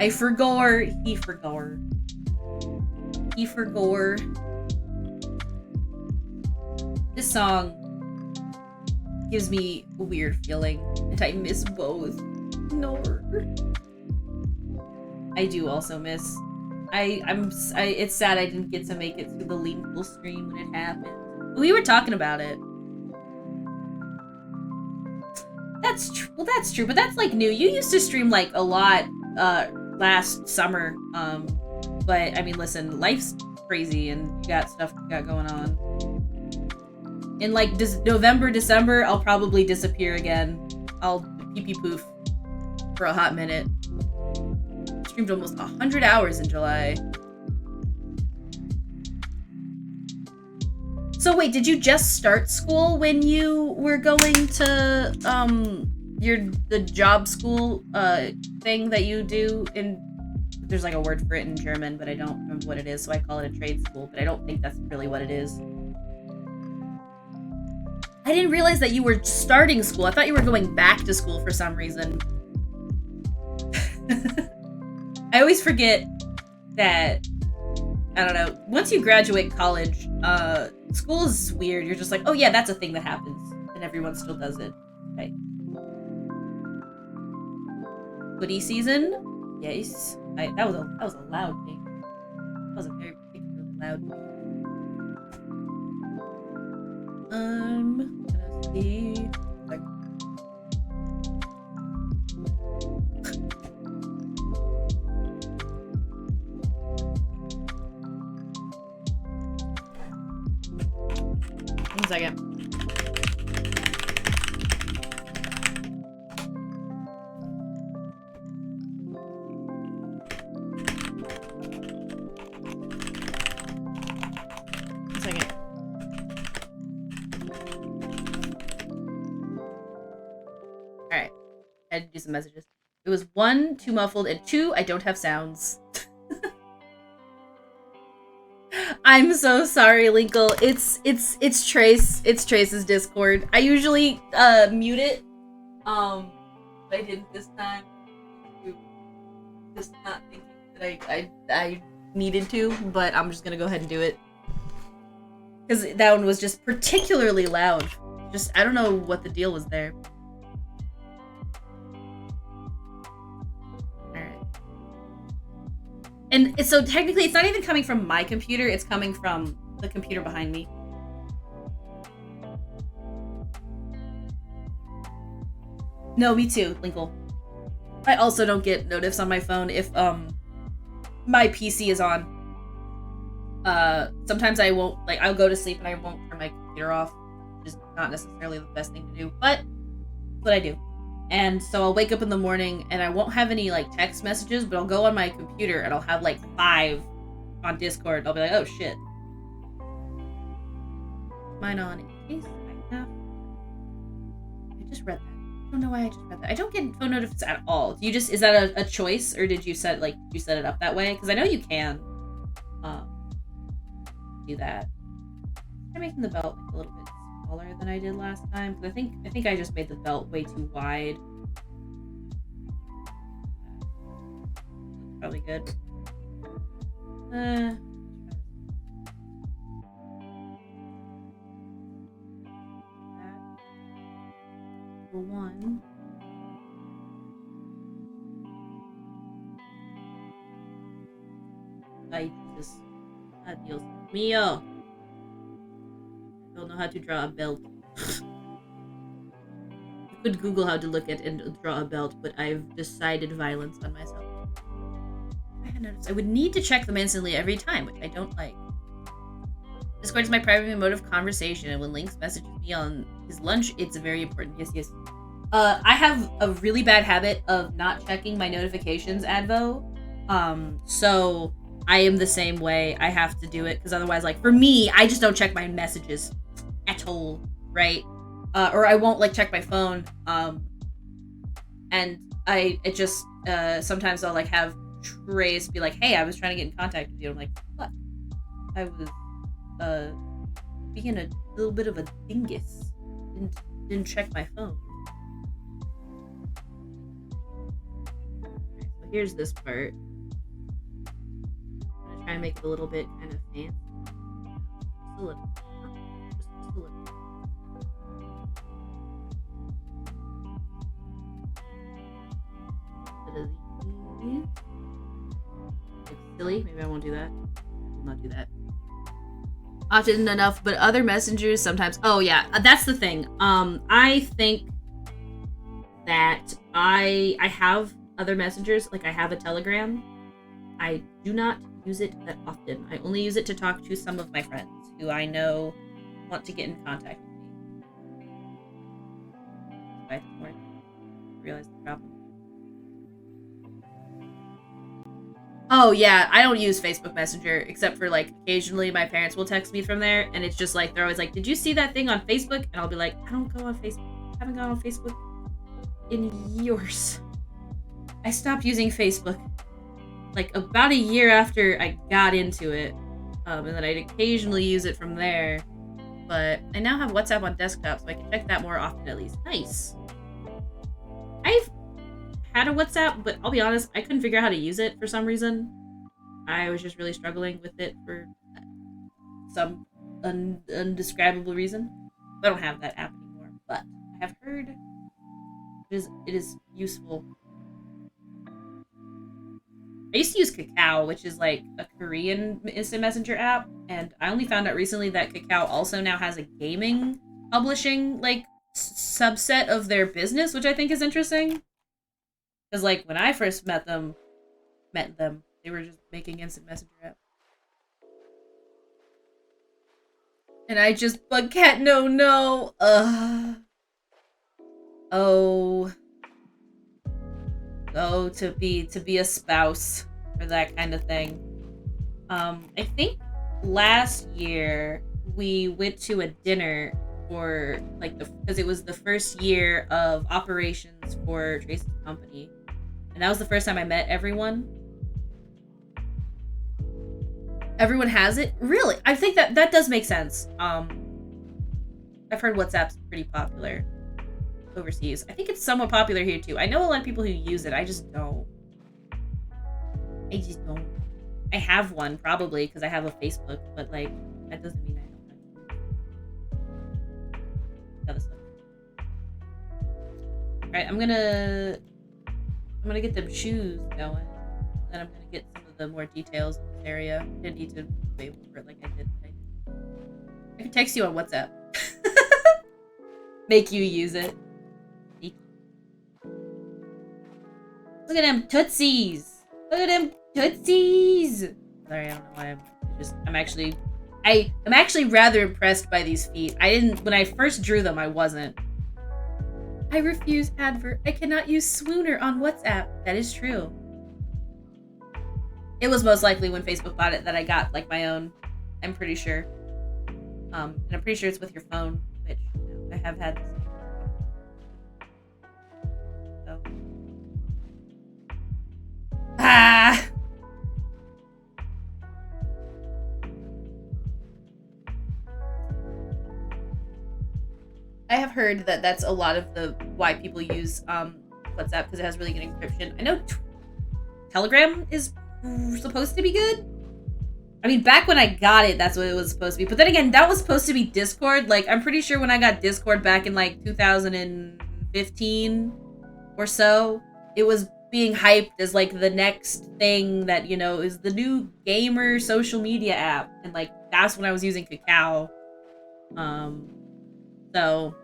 Speaker 1: He forgore. This song gives me a weird feeling, and I miss both. No. I do also miss. It's sad I didn't get to make it through the legal stream when it happened. We were talking about it. That's true. Well, that's true, but that's like new. You used to stream like a lot last summer. But I mean, listen, life's crazy, and you got stuff you got going on. In like November, December, I'll probably disappear again. I'll pee poof for a hot minute. Streamed almost 100 hours in July. So wait, did you just start school when you were going to the job school thing that you do in? There's like a word for it in German, but I don't remember what it is, so I call it a trade school, but I don't think that's really what it is. I didn't realize that you were starting school. I thought you were going back to school for some reason. I always forget that, I don't know, once you graduate college, school is weird. You're just like, oh yeah, that's a thing that happens, and everyone still does it. Okay. Hoodie season? Yes. That was a loud thing. That was a very particularly loud thing. Let's see. One second. Alright. I had to do some messages. It was 1, too muffled, and 2, I don't have sounds. I'm so sorry, Linkle. It's Trace. It's Trace's Discord. I usually mute it. But I didn't this time. Just not thinking that I needed to, but I'm just gonna go ahead and do it. Because that one was just particularly loud. Just, I don't know what the deal was there. Alright. And so technically, it's not even coming from my computer, it's coming from the computer behind me. No, me too, Linkle. I also don't get notifs on my phone if, my PC is on. Sometimes I won't, like, I'll go to sleep and I won't turn my computer off, which is not necessarily the best thing to do, but that's what I do. And so I'll wake up in the morning and I won't have any, like, text messages, but I'll go on my computer and I'll have, like, 5 on Discord. I'll be like, oh, shit. Mine on in case I have. I just read that. I don't know why I just read that. I don't get phone notifications at all. Do you just, is that a choice, or did you set, like, you set it up that way? Because I know you can do that. I'm making the belt like, a little bit smaller than I did last time, because I think I just made the belt way too wide. Probably good. One. I just adios mio. I don't know how to draw a belt. I could Google how to look at and draw a belt, but I've decided violence on myself. I had noticed I would need to check them instantly every time, which I don't like. Discord is my private mode of conversation, and when Lynx messages me on his lunch, it's very important. Yes, yes. I have a really bad habit of not checking my notifications, Advo. So I am the same way. I have to do it, because otherwise, like, for me, I just don't check my messages at all, right? Or I won't, like, check my phone. And it just, sometimes I'll, like, have Trace be like, hey, I was trying to get in contact with you. I'm like, what? I was, being a little bit of a dingus. Didn't check my phone. Right, so here's this part. I'm gonna try and make it a little bit kind of fancy. Just a little. Just a little. It's silly. Maybe I won't do that. I will not do that. Often enough, but other messengers sometimes. Oh yeah, that's the thing. I think that I have other messengers. Like I have a Telegram. I do not use it that often. I only use it to talk to some of my friends who I know want to get in contact with me. I realize the problem. Oh yeah, I don't use Facebook Messenger except for like occasionally my parents will text me from there, and it's just like they're always like, "Did you see that thing on Facebook?" And I'll be like, "I don't go on Facebook. I haven't gone on Facebook in years. I stopped using Facebook like about a year after I got into it, and then I'd occasionally use it from there. But I now have WhatsApp on desktop, so I can check that more often at least. Nice. I've had a WhatsApp, but I'll be honest, I couldn't figure out how to use it for some reason. I was just really struggling with it for some undescribable reason. I don't have that app anymore, but I have heard it is useful. I used to use Kakao, which is like a Korean instant messenger app, and I only found out recently that Kakao also now has a gaming publishing like subset of their business, which I think is interesting. Because, like, when I first met them, they were just making instant messenger app. And I just, bug cat, no. Oh, to be a spouse for that kind of thing. I think last year we went to a dinner for like because it was the first year of operations for Tracy's company, and that was the first time I met everyone. Everyone has it? Really? I think that does make sense. I've heard WhatsApp's pretty popular overseas. I think it's somewhat popular here too. I know a lot of people who use it. I just don't. I have one probably because I have a Facebook, but like that doesn't mean I don't have it. Alright, I'm gonna get them shoes going. Then I'm gonna get some of the more details in this area. I didn't need to wait for it like I did. I can text you on WhatsApp. Make you use it. Look at them tootsies. Look at them tootsies. Sorry, I don't know why I'm actually rather impressed by these feet. When I first drew them, I wasn't. I refuse advert. I cannot use Swooner on WhatsApp. That is true. It was most likely when Facebook bought it that I got like my own. I'm pretty sure. And I'm pretty sure it's with your phone, which I have had. So. Ah! I have heard that that's a lot of why people use WhatsApp, because it has really good encryption. I know Telegram is supposed to be good. I mean, back when I got it, that's what it was supposed to be. But then again, that was supposed to be Discord. Like, I'm pretty sure when I got Discord back in like 2015 or so, it was being hyped as like the next thing that, you know, is the new gamer social media app. And like, that's when I was using Kakao. So,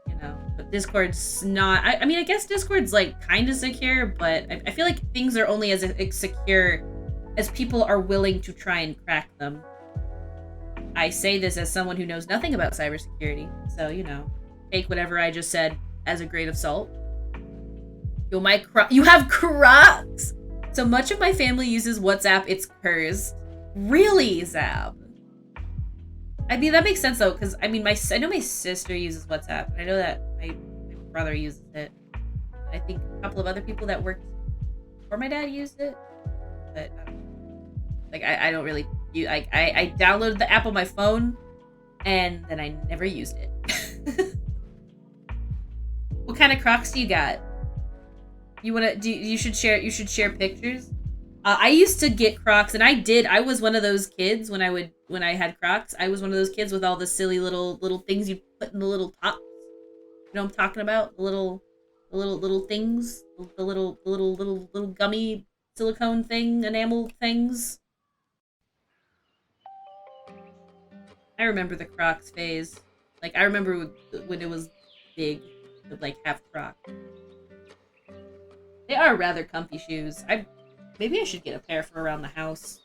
Speaker 1: you know, but Discord's not, I mean, I guess Discord's like kind of secure, but I feel like things are only as secure as people are willing to try and crack them. I say this as someone who knows nothing about cybersecurity, so, you know, take whatever I just said as a grain of salt. Yo, you have Crocs! So much of my family uses WhatsApp, it's cursed. Really, Zab? I mean, that makes sense, though, because, I mean, I know my sister uses WhatsApp. I know that my brother uses it. I think a couple of other people that worked before my dad used it. But, like, I don't really use... I downloaded the app on my phone, and then I never used it. What kind of Crocs do you got? You should share pictures. I used to get Crocs, and I was one of those kids when I had Crocs. I was one of those kids with all the silly little things you put in the little tops. You know what I'm talking about? The little things, the little gummy silicone thing, enamel things. I remember the Crocs phase. Like, I remember when it was big to like have Crocs. They are rather comfy shoes. Maybe I should get a pair for around the house.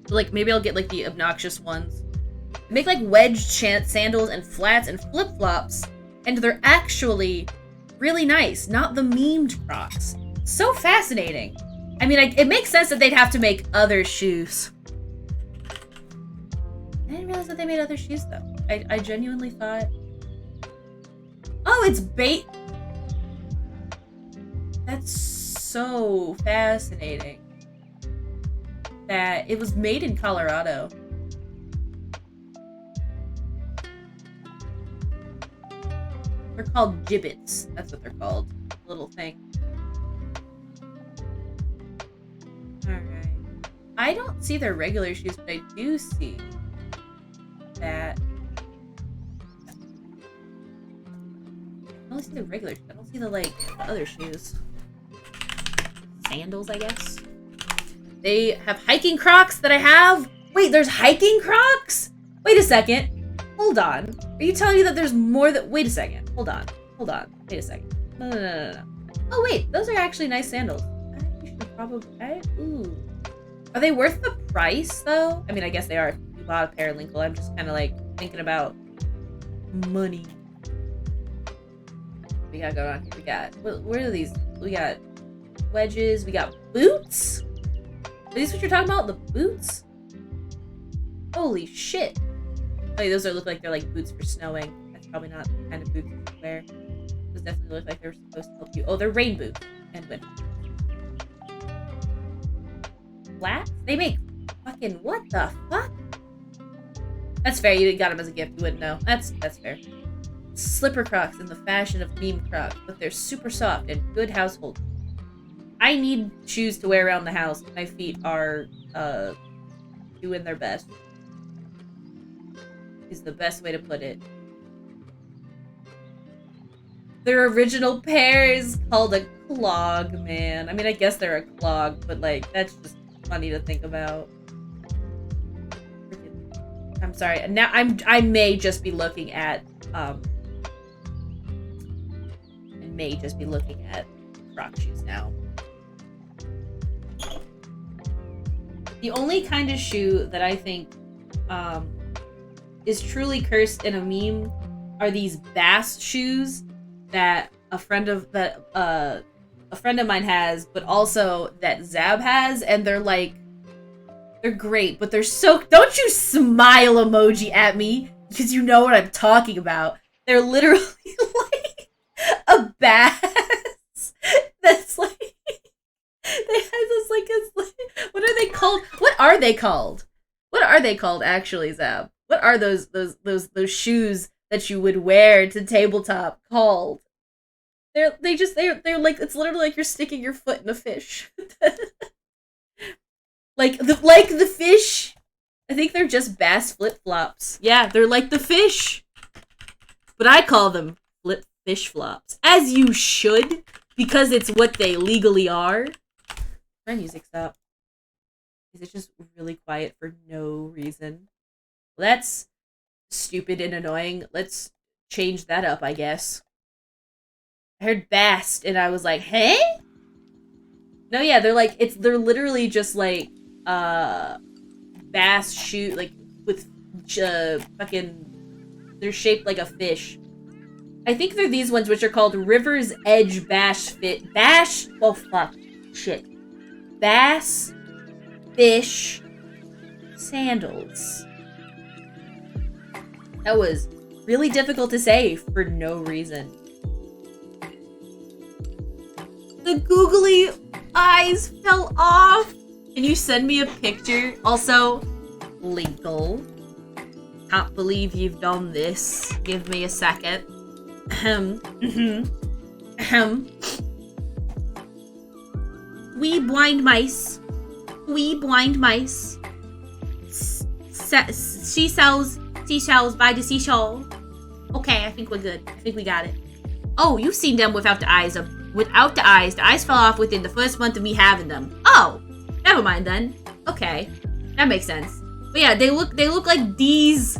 Speaker 1: Like, maybe I'll get, like, the obnoxious ones. They make, like, wedge sandals and flats and flip-flops, and they're actually really nice, not the memed Crocs. So fascinating. I mean, it makes sense that they'd have to make other shoes. I didn't realize that they made other shoes, though. I genuinely thought... Oh, it's bait... That's so fascinating. That it was made in Colorado. They're called gibbets. That's what they're called. Little thing. Alright. I don't see their regular shoes, but I do see that. I only see the regular shoes. I don't see the, like, the other shoes. Sandals, I guess. They have hiking Crocs that I have. Wait, there's hiking Crocs? Wait a second. Hold on. Are you telling me that there's more that... Wait a second. Hold on. Wait a second. No. Oh, wait. Those are actually nice sandals. I should probably... Ooh. Are they worth the price, though? I mean, I guess they are if you bought a pair of Linkle. I'm just kind of, like, thinking about money. We got going on here. We got... What are these? We got... wedges. We got boots. Are these what you're talking about? The boots? Holy shit. Oh, those look like they're like boots for snowing. That's probably not the kind of boots you wear. Those definitely look like they're supposed to help you. Oh, they're rain boots and wind. Flats? They make fucking what the fuck? That's fair. You got them as a gift. You wouldn't know. That's fair. Slipper Crocs in the fashion of meme Crocs, but they're super soft and good household. I need shoes to wear around the house. My feet are doing their best. Is the best way to put it. Their original pair is called a clog, man. I mean, I guess they're a clog, but like that's just funny to think about. I'm sorry. Now I may just be looking at Croc shoes now. The only kind of shoe that I think is truly cursed in a meme are these Bass shoes that a friend of mine has, but also that Zab has, and they're great, but they're so. Don't you smile emoji at me, because you know what I'm talking about. They're literally like a bass that's like they have this like what are they called? What are they called? What are they called actually, Zab? What are those shoes that you would wear to tabletop called? They're like, it's literally like you're sticking your foot in a fish. like the fish. I think they're just bass flip-flops. Yeah, they're like the fish. But I call them fish flops. As you should, because it's what they legally are. My music stop. Is it just really quiet for no reason? Well, that's stupid and annoying. Let's change that up, I guess. I heard Bast, and I was like, hey? No, yeah, they're literally just like, bass shoe, like, with, fucking, they're shaped like a fish. I think they're these ones, which are called River's Edge Bass, oh, fuck, shit. Bass Fish Sandals. That was really difficult to say for no reason. The googly eyes fell off. Can you send me a picture? Also, Linkle. Can't believe you've done this. Give me a second. We blind mice. We blind mice. She sells seashells by the seashore. Okay, I think we're good. I think we got it. Oh, you've seen them without the eyes. Without the eyes. The eyes fell off within the first month of me having them. Oh, never mind then. Okay, that makes sense. But yeah, they look like these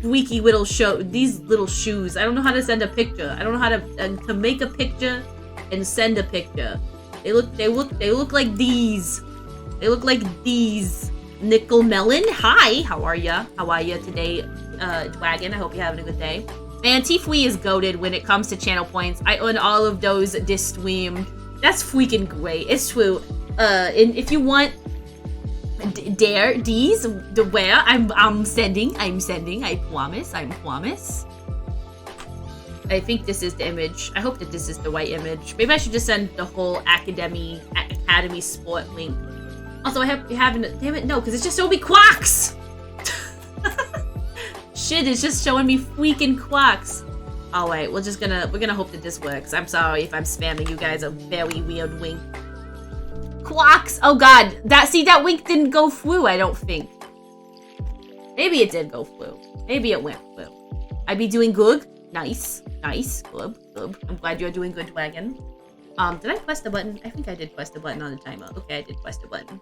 Speaker 1: freaky little these little shoes. I don't know how to send a picture. I don't know how to make a picture and send a picture. They look like these. They look like these. Nickel Melon, hi. How are ya? How are ya today, Dwagon? I hope you're having a good day. Man, T4 is goated when it comes to channel points. I earn all of those this stream. That's freaking great. It's true. And if you want these, the where I'm sending. I promise. I think this is the image. I hope that this is the right image. Maybe I should just send the whole Academy Sport link. Also, I have damn it, no, because it's just showing me quacks. Shit, it's just showing me freaking quacks. All right, we're gonna hope that this works. I'm sorry if I'm spamming you guys a very weird wink. Quacks. Oh God, that wink didn't go through. I don't think. Maybe it did go through. Maybe it went through. I be doing good. Nice, good. I'm glad you're doing good, Wagon. Did I press the button? I think I did press the button on the timer. Okay, I did press the button.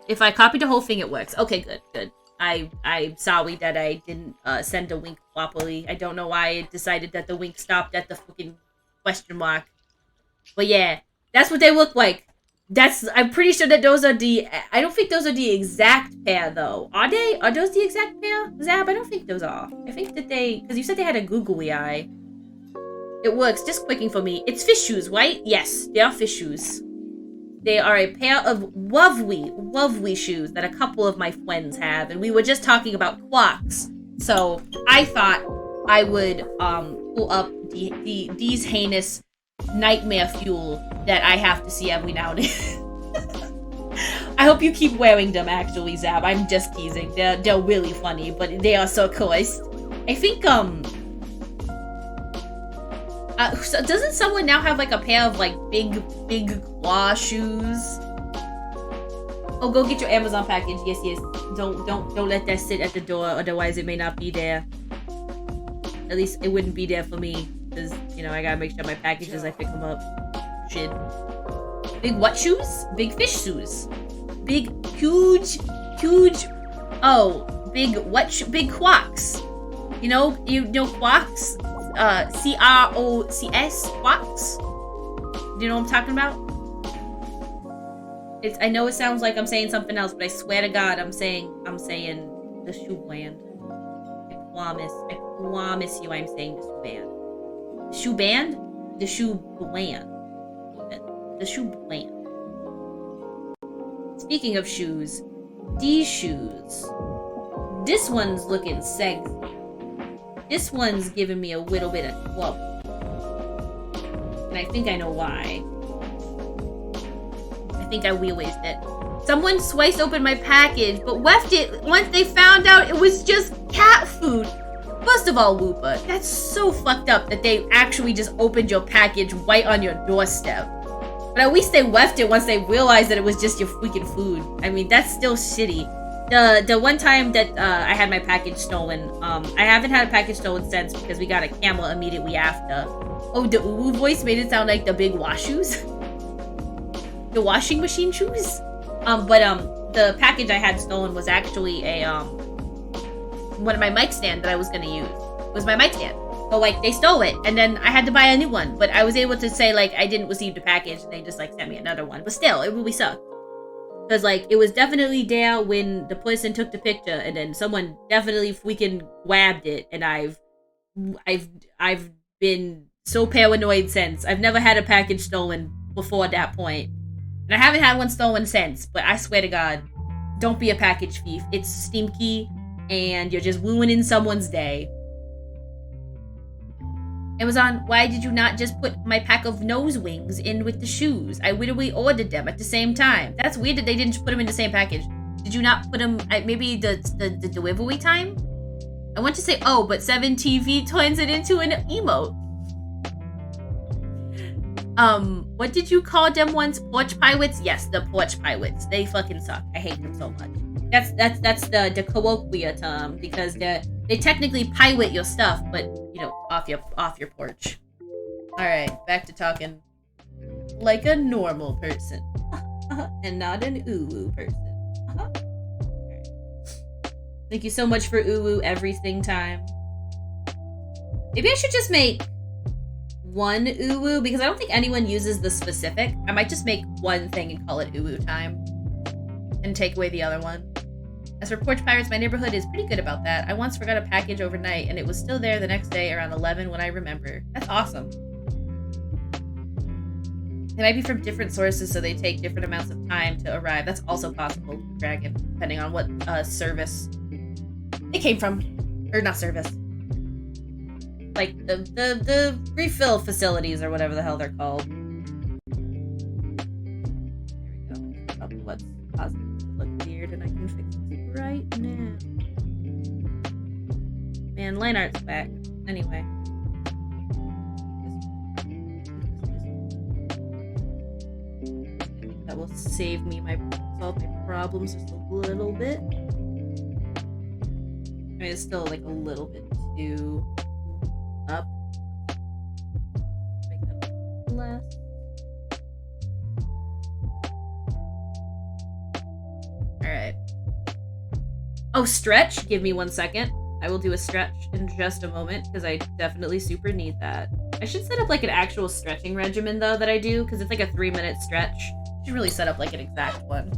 Speaker 1: If I copied the whole thing, it works. Okay, good. I'm sorry that I didn't send a wink properly. I don't know why I decided that the wink stopped at the fucking question mark. But yeah, that's what they look like. I'm pretty sure that those are I don't think those are the exact pair, though. Are they? Are those the exact pair? Zab, I don't think those are. I think that because you said they had a googly eye. It works. Just clicking for me. It's fish shoes, right? Yes, they are fish shoes. They are a pair of lovely shoes that a couple of my friends have, and we were just talking about clocks. So I thought I would pull up these heinous nightmare fuel that I have to see every now and then. I hope you keep wearing them, actually, Zab. I'm just teasing. They're really funny, but they are so cursed. I think, so doesn't someone now have, like, a pair of, like, big claw shoes? Oh, go get your Amazon package. Yes. Don't let that sit at the door, otherwise it may not be there. At least it wouldn't be there for me, because, you know, I gotta make sure my packages, I pick them up. Shit. Big what shoes? Big fish shoes. Big, huge, oh, big what big quacks. You know quacks? C-R-O-C-S, quacks? Do you know what I'm talking about? I know it sounds like I'm saying something else, but I swear to God, I'm saying the shoe brand. I promise you I'm saying the shoe band. Shoe band? The shoe brand. The shoe brand. Speaking of shoes, these shoes. This one's looking sexy. This one's giving me a little bit of trouble. And I think I know why. I think I realized it. Someone sliced open my package, but left it once they found out it was just cat food. First of all, Lupa, that's so fucked up that they actually just opened your package right on your doorstep. But at least they left it once they realized that it was just your freaking food. I mean, that's still shitty. The one time that I had my package stolen, I haven't had a package stolen since because we got a camera immediately after. Oh, the Uwu voice made it sound like the big wash shoes. The washing machine shoes? The package I had stolen was actually a, one of my mic stand that I was gonna use. It was my mic stand. So, like, they stole it, and then I had to buy a new one. But I was able to say, like, I didn't receive the package, and they just, like, sent me another one. But still, it really sucked. Because, like, it was definitely there when the person took the picture, and then someone definitely freaking grabbed it, and I've been so paranoid since. I've never had a package stolen before that point. And I haven't had one stolen since, but I swear to God, don't be a package thief. It's stinky, and you're just ruining someone's day. Amazon, why did you not just put my pack of nose wings in with the shoes? I literally ordered them at the same time. That's weird that they didn't put them in the same package. Did you not put them at maybe the delivery time? I want to say, oh, but 7TV turns it into an emote. What did you call them once? Porch pirates? Yes, the porch pirates. They fucking suck. I hate them so much. That's the colloquial term because they technically pirate your stuff, but you know, off your porch. All right, back to talking like a normal person and not an uwu person. Right. Thank you so much for uwu everything time. Maybe I should just make one uwu because I don't think anyone uses the specific. I might just make one thing and call it uwu time and take away the other one. As for porch pirates, my neighborhood is pretty good about that. I once forgot a package overnight, and it was still there the next day around 11 when I remember. That's awesome. They might be from different sources, so they take different amounts of time to arrive. That's also possible, Dragon, depending on what service it came from. Or not service. Like, the refill facilities, or whatever the hell they're called. There we go. Probably what's positive. Look weird, and I can fix it right now. Man, line art's back. Anyway. I think that will save me solve my problems just a little bit. I mean, it's still like a little bit too up. Make that a little less. Alright. Oh, stretch? Give me 1 second. I will do a stretch in just a moment, because I definitely super need that. I should set up, like, an actual stretching regimen, though, that I do, because it's, like, a 3-minute stretch. I should really set up, like, an exact one.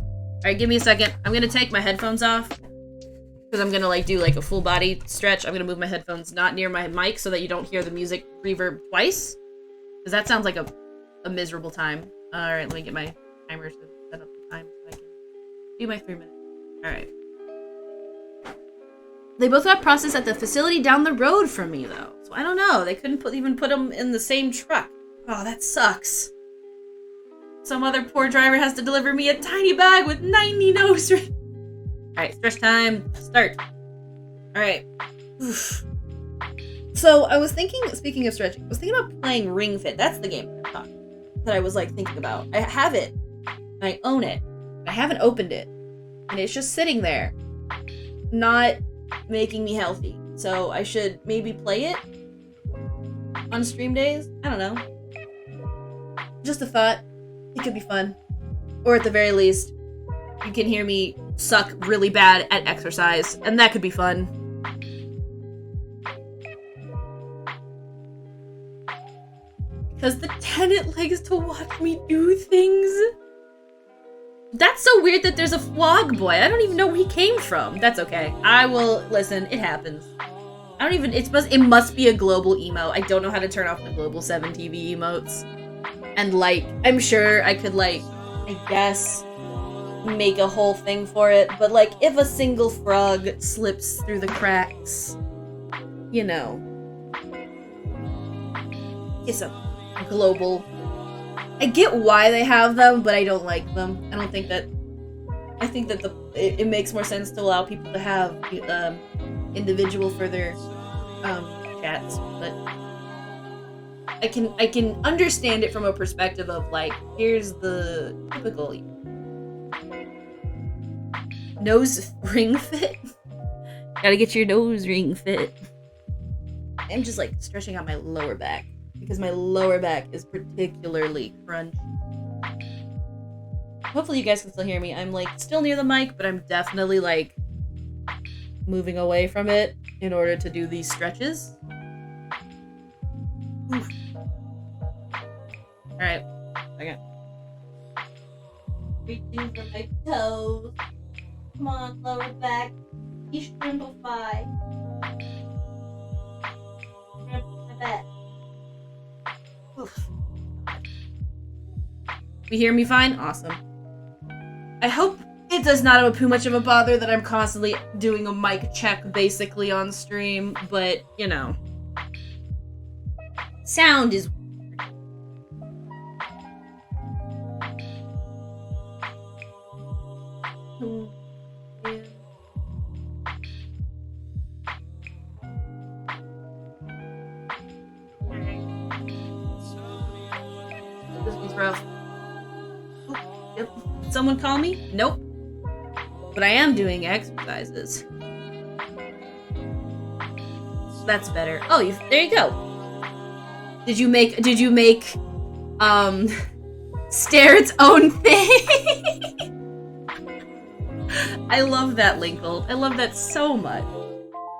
Speaker 1: Alright, give me a second. I'm gonna take my headphones off, because I'm gonna, like, do, like, a full body stretch. I'm gonna move my headphones not near my mic so that you don't hear the music reverb twice, because that sounds like a miserable time. Alright, let me get my timer to set up the time so I can do my 3 minutes. Alright. They both got processed at the facility down the road from me, though. So I don't know. They couldn't even put them in the same truck. Oh, that sucks. Some other poor driver has to deliver me a tiny bag with 90 nose rings. Alright, stretch time. Start. Alright. So I was thinking, speaking of stretching, I was thinking about playing Ring Fit. That's the game that I was like thinking about. I have it. And I own it. I haven't opened it. And it's just sitting there. Not making me healthy. So I should maybe play it on stream days? I don't know. Just a thought. It could be fun. Or at the very least, you can hear me suck really bad at exercise, and that could be fun. Because the tenant likes to watch me do things. That's so weird that there's a vlog boy. I don't even know where he came from. That's okay. I will listen. It happens. I don't even. It must be a global emo. I don't know how to turn off the global 7 TV emotes. And like, I'm sure I could like, I guess, make a whole thing for it. But like, if a single frog slips through the cracks, you know, it's a global. I get why they have them, but I don't like them. I don't think that. I think that it makes more sense to allow people to have individual further chats, but I can understand it from a perspective of like, here's the typical nose ring fit. Gotta get your nose ring fit. I'm just like stretching out my lower back because my lower back is particularly crunchy. Hopefully you guys can still hear me. I'm like still near the mic, but I'm definitely like moving away from it in order to do these stretches. Oof. Alright, second. Reaching for my toes. Come on, lower back. You shrimpify. Shrimp my back. Oof. You hear me fine? Awesome. I hope it does not have too much of a bother that I'm constantly doing a mic check basically on stream, but, you know. Sound is This one's rough. Yep. Someone call me? Nope. But I am doing exercises. That's better. Oh, there you go. Did you make stare its own thing? I love that, Linkle. I love that so much.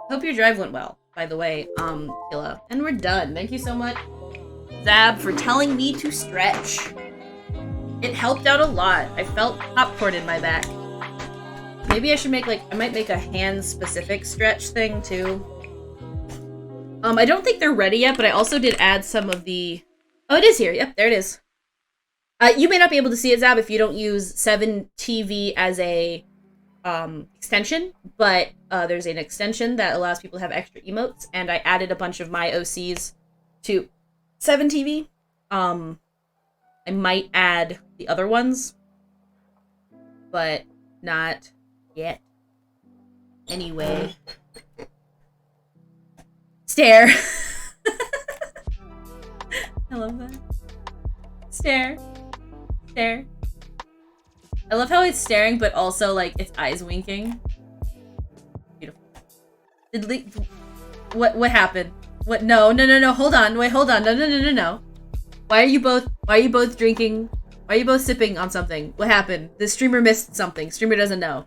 Speaker 1: Hope your drive went well, by the way, Killa. And we're done. Thank you so much, Zab, for telling me to stretch. It helped out a lot. I felt popcorn in my back. Maybe I should make I might make a hand-specific stretch thing too. I don't think they're ready yet, but I also did add some of the... Oh, it is here. Yep, there it is. You may not be able to see it, Zab, if you don't use 7TV as a extension, but there's an extension that allows people to have extra emotes, and I added a bunch of my OCs to 7TV. I might add the other ones, but not yet. Anyway. Stare. I love that. Stare. Stare. I love how it's staring, but also, like, its eyes winking. Beautiful. What happened? What? No, hold on. Wait, hold on. No. Why are you both drinking? Why are you both sipping on something? What happened? The streamer missed something. Streamer doesn't know.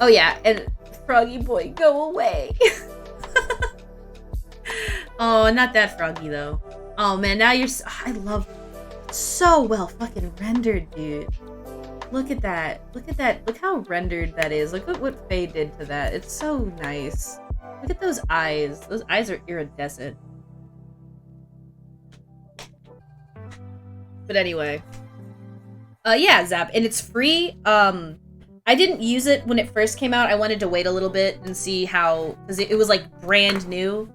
Speaker 1: Oh yeah, and Froggy boy, go away. Oh, not that Froggy though. Oh man, now you're I love so well fucking rendered, dude. Look at that. Look at that. Look how rendered that is. Look at what Faye did to that. It's so nice. Look at those eyes. Those eyes are iridescent. But anyway. Yeah, Zap, and it's free. I didn't use it when it first came out. I wanted to wait a little bit and see how, because it was like brand new.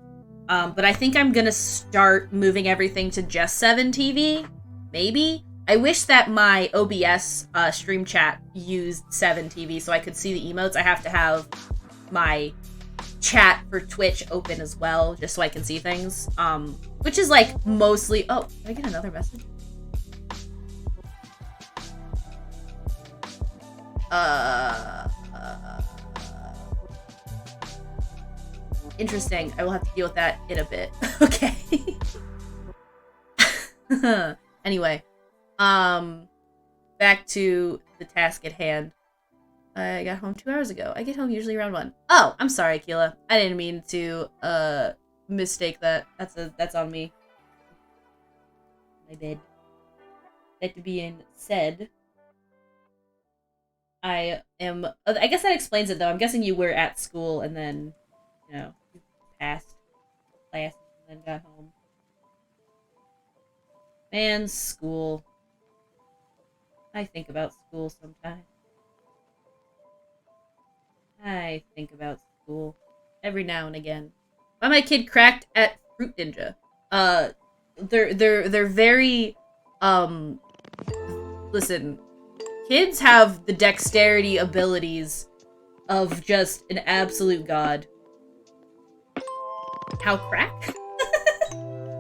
Speaker 1: But I think I'm gonna start moving everything to just 7 TV, maybe. I wish that my OBS stream chat used 7 TV so I could see the emotes. I have to have my chat for Twitch open as well, just so I can see things. Which is like mostly. Oh, did I get another message? Interesting. I will have to deal with that in a bit. Okay. Anyway, back to the task at hand. I got home 2 hours ago. I get home usually around 1. Oh, I'm sorry, Keela. I didn't mean to mistake that. That's on me. My bad. That being said, I guess that explains it though. I'm guessing you were at school and then, you know, you passed class and then got home. Man, school. I think about school sometimes. I think about school every now and again. Why my kid cracked at Fruit Ninja? They're very listen. Kids have the dexterity abilities of just an absolute god. How crack?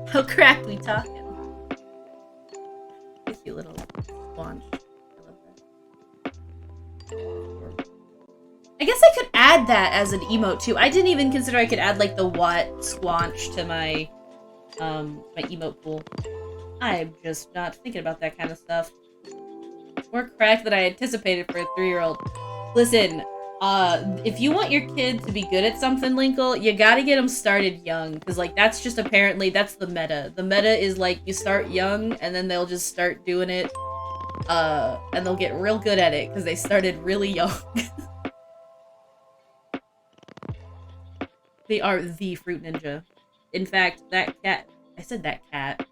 Speaker 1: How crack we talking? You little launch. I love that. I guess I could add that as an emote too. I didn't even consider I could add like the what squanch to my my emote pool. I'm just not thinking about that kind of stuff. More crack than I anticipated for a 3-year-old. Listen, if you want your kid to be good at something, Linkle, you gotta get them started young. Because, like, that's just apparently, that's the meta. The meta is, like, you start young, and then they'll just start doing it. And they'll get real good at it, because they started really young. They are the Fruit Ninja. In fact, that cat... I said that cat.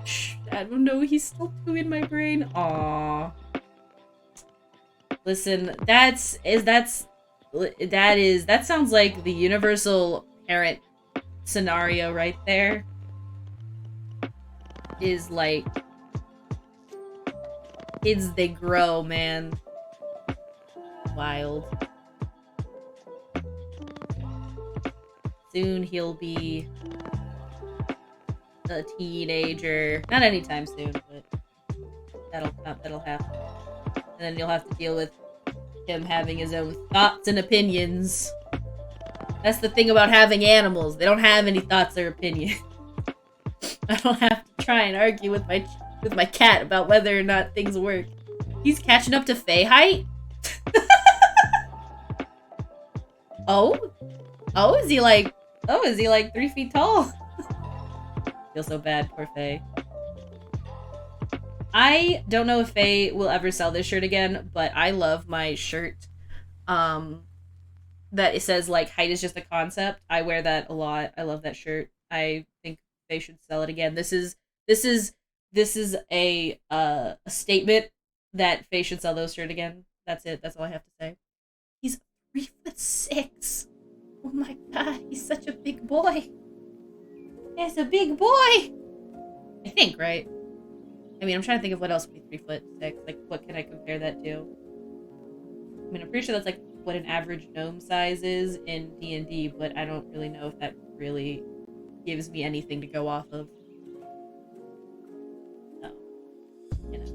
Speaker 1: Shh, I don't know, he's still too in my brain. Aww. Listen, that sounds like the universal parent scenario right there. Is like, kids, they grow, man. Wild. Soon he'll be a teenager. Not anytime soon, but that'll happen. And then you'll have to deal with him having his own thoughts and opinions. That's the thing about having animals. They don't have any thoughts or opinions. I don't have to try and argue with my cat about whether or not things work. He's catching up to Faye height? Oh? Is he like 3 feet tall? Feel so bad, poor Faye. I don't know if Faye will ever sell this shirt again, but I love my shirt. That it says like height is just a concept. I wear that a lot. I love that shirt. I think Faye should sell it again. This is a statement that Faye should sell those shirt again. That's it. That's all I have to say. He's 3'6". Oh my god, he's such a big boy. He's a big boy. I think, right? I mean, I'm trying to think of what else would be 3'6". Like, what can I compare that to? I mean, I'm pretty sure that's like what an average gnome size is in D&D, but I don't really know if that really gives me anything to go off of. No. You know.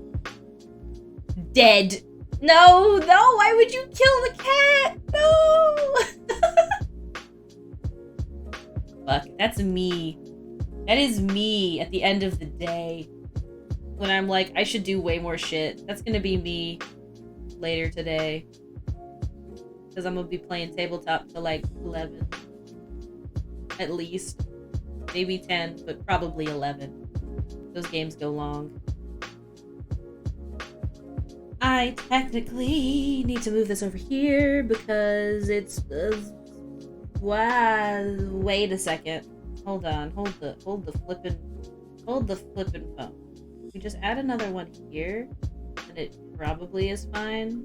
Speaker 1: Dead. No, why would you kill the cat? No! Fuck, that's me. That is me at the end of the day. When I'm like, I should do way more shit. That's gonna be me later today. Because I'm gonna be playing tabletop till like 11. At least. Maybe 10, but probably 11. Those games go long. I technically need to move this over here because it's... wow, wait a second. Hold on, hold the flippin' phone. we just add another one here, and it probably is fine.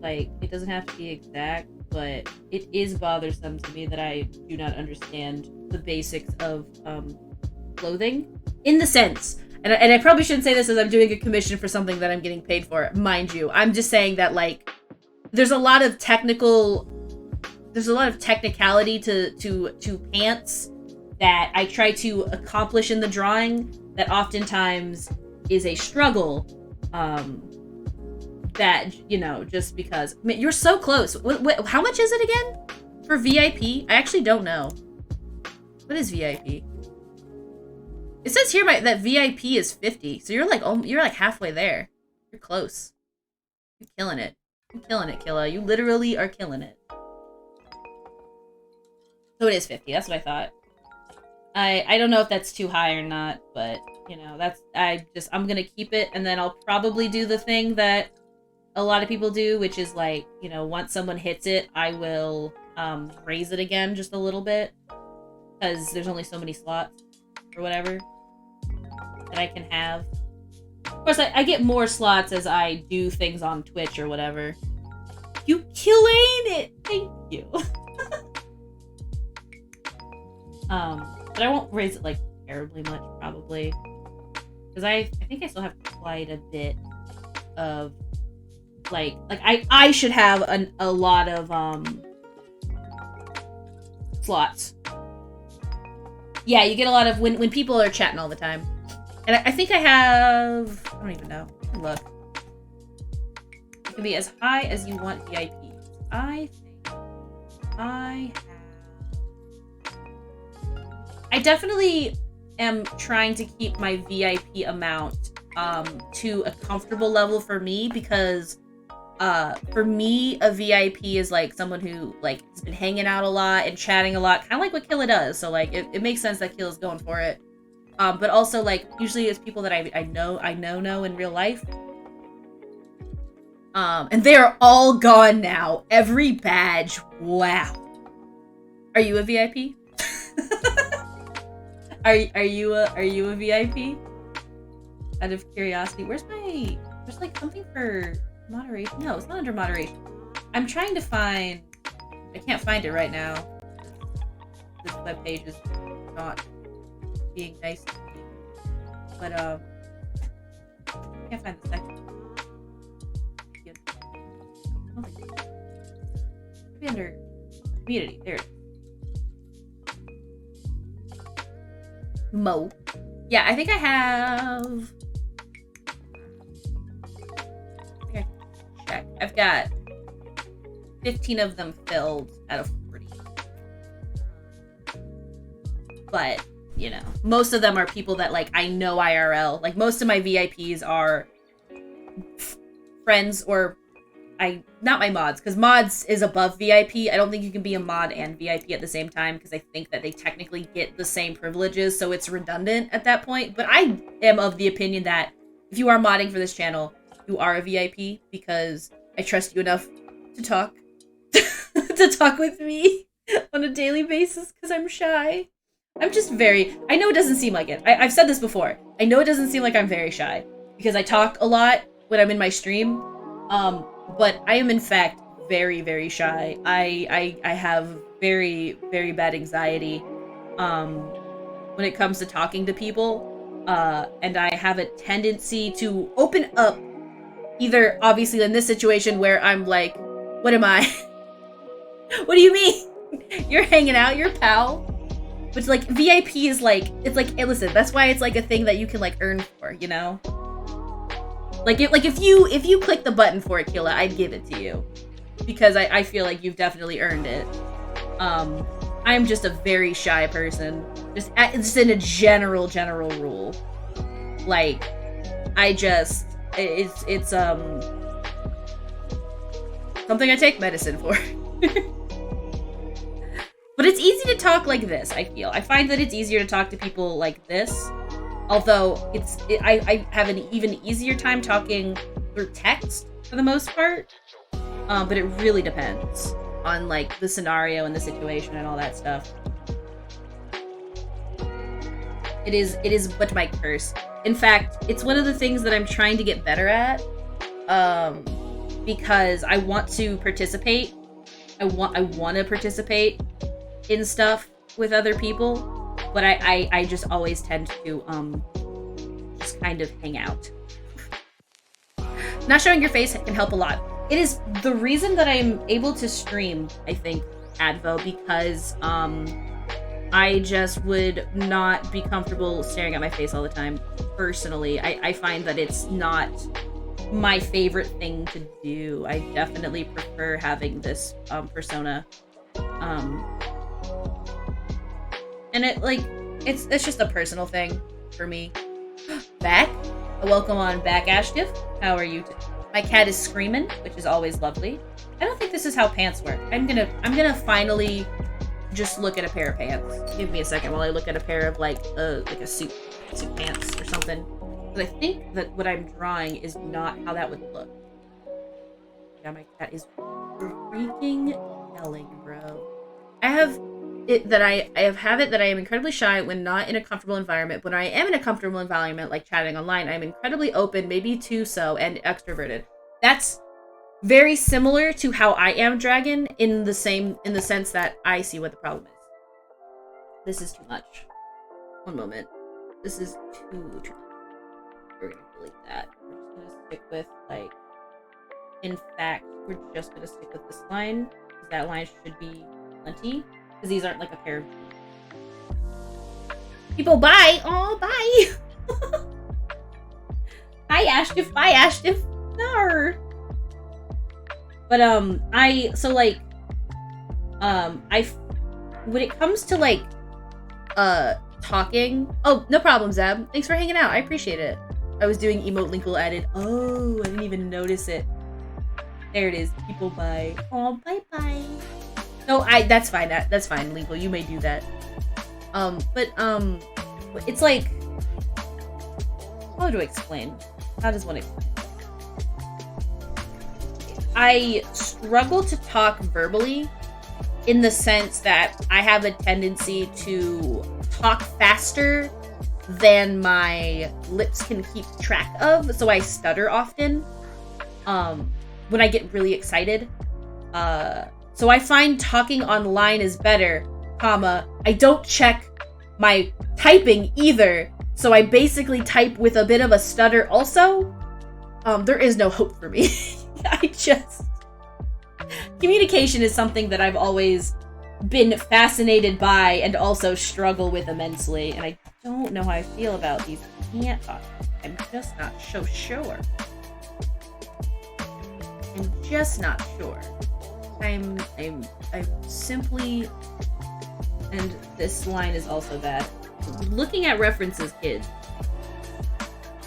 Speaker 1: Like, it doesn't have to be exact, but it is bothersome to me that I do not understand the basics of clothing. In the sense, and I probably shouldn't say this as I'm doing a commission for something that I'm getting paid for, mind you. I'm just saying that, like, there's a lot of technicality to pants that I try to accomplish in the drawing that oftentimes is a struggle. That, you know, just because. I mean, you're so close. How much is it again for VIP? I actually don't know. What is VIP? It says here that VIP is 50, so you're like halfway there. You're close. You're killing it. You're killing it, Killa. You literally are killing it. So it is 50. That's what I thought. I don't know if that's too high or not, but you know, I'm gonna keep it, and then I'll probably do the thing that a lot of people do, which is like, you know, once someone hits it, I will raise it again just a little bit, because there's only so many slots or whatever that I can have. Of course, I get more slots as I do things on Twitch or whatever. You killing it! Thank you. But I won't raise it like terribly much, probably, because I think I still have quite a bit of like I should have a lot of slots. Yeah, you get a lot of when people are chatting all the time. And I think I have, I don't even know. Look. It can be as high as you want VIP. I think I definitely am trying to keep my VIP amount to a comfortable level for me, because for me, a VIP is like someone who like has been hanging out a lot and chatting a lot, kind of like what Killa does. So like it makes sense that Killa's going for it. But also like usually it's people that I know in real life. And they are all gone now. Every badge. Wow. Are you a VIP? Are you a VIP? Out of curiosity, there's like something for moderation. No, it's not under moderation. I'm trying to find. I can't find it right now. This webpage is not being nice to me. But I can't find the section. Maybe under community. There it is. Mo. Yeah, I think I have. I can check. I've got 15 of them filled out of 40. But, you know, most of them are people that, like, I know IRL. Like, most of my VIPs are friends or not my mods, because mods is above VIP. I don't think you can be a mod and VIP at the same time, because I think that they technically get the same privileges, so it's redundant at that point. But I am of the opinion that if you are modding for this channel, you are a VIP, because I trust you enough to talk to talk with me on a daily basis, because I'm shy. I'm just I know it doesn't seem like it. I've said this before. I know it doesn't seem like I'm very shy, because I talk a lot when I'm in my stream. But I am in fact very, very shy. I have very, very bad anxiety when it comes to talking to people. And I have a tendency to open up, either obviously in this situation where I'm like, what am I? What do you mean? You're hanging out, you're pal. But like VIP is like, it's like, hey, listen, that's why it's like a thing that you can like earn for, you know? Like if you click the button for it, Killa, I'd give it to you, because I feel like you've definitely earned it. I'm just a very shy person, just in a general rule. Like, it's something I take medicine for. But it's easy to talk like this. I find that it's easier to talk to people like this. Although I have an even easier time talking through text for the most part, but it really depends on like the scenario and the situation and all that stuff. It is but my curse. In fact, it's one of the things that I'm trying to get better at. Because I want to participate. I want to participate in stuff with other people, but I just always tend to just kind of hang out. Not showing your face can help a lot. It is the reason that I'm able to stream, I think, Advo, because I just would not be comfortable staring at my face all the time. Personally, I find that it's not my favorite thing to do. I definitely prefer having this persona. And it's just a personal thing for me. Back? Welcome on back, Ashtiff. How are you? My cat is screaming, which is always lovely. I don't think this is how pants work. I'm gonna finally just look at a pair of pants. Give me a second while I look at a pair of like a suit pants or something. But I think that what I'm drawing is not how that would look. Yeah, my cat is freaking yelling, bro. I have it that I have it that I am incredibly shy when not in a comfortable environment. When I am in a comfortable environment, like chatting online, I'm incredibly open, maybe too so, and extroverted. That's very similar to how I am, Dragon, in the sense that I see what the problem is. This is too much. One moment. This is too much. We're gonna delete that. We're just gonna stick with, like, in fact, we're just gonna stick with this line, because that line should be plenty, because these aren't like a pair of jeans. People, bye! Oh, bye! Hi, Ashtiff! Bye, Ashtiff! No! But, when it comes to, like, talking... Oh, no problem, Zab. Thanks for hanging out. I appreciate it. I was doing emote Linkle added. Oh, I didn't even notice it. There it is. People, bye. Oh, bye-bye. No, that's fine. That's fine, Linkle. You may do that. It's like... How do I explain? How does one explain? I struggle to talk verbally in the sense that I have a tendency to talk faster than my lips can keep track of, so I stutter often when I get really excited. So I find talking online is better, I don't check my typing either, so I basically type with a bit of a stutter also. There is no hope for me. Communication is something that I've always been fascinated by and also struggle with immensely, and I don't know how I feel about these can't talk. I'm just not so sure. I'm just not sure. I'm simply, and this line is also bad. Looking at references, kids.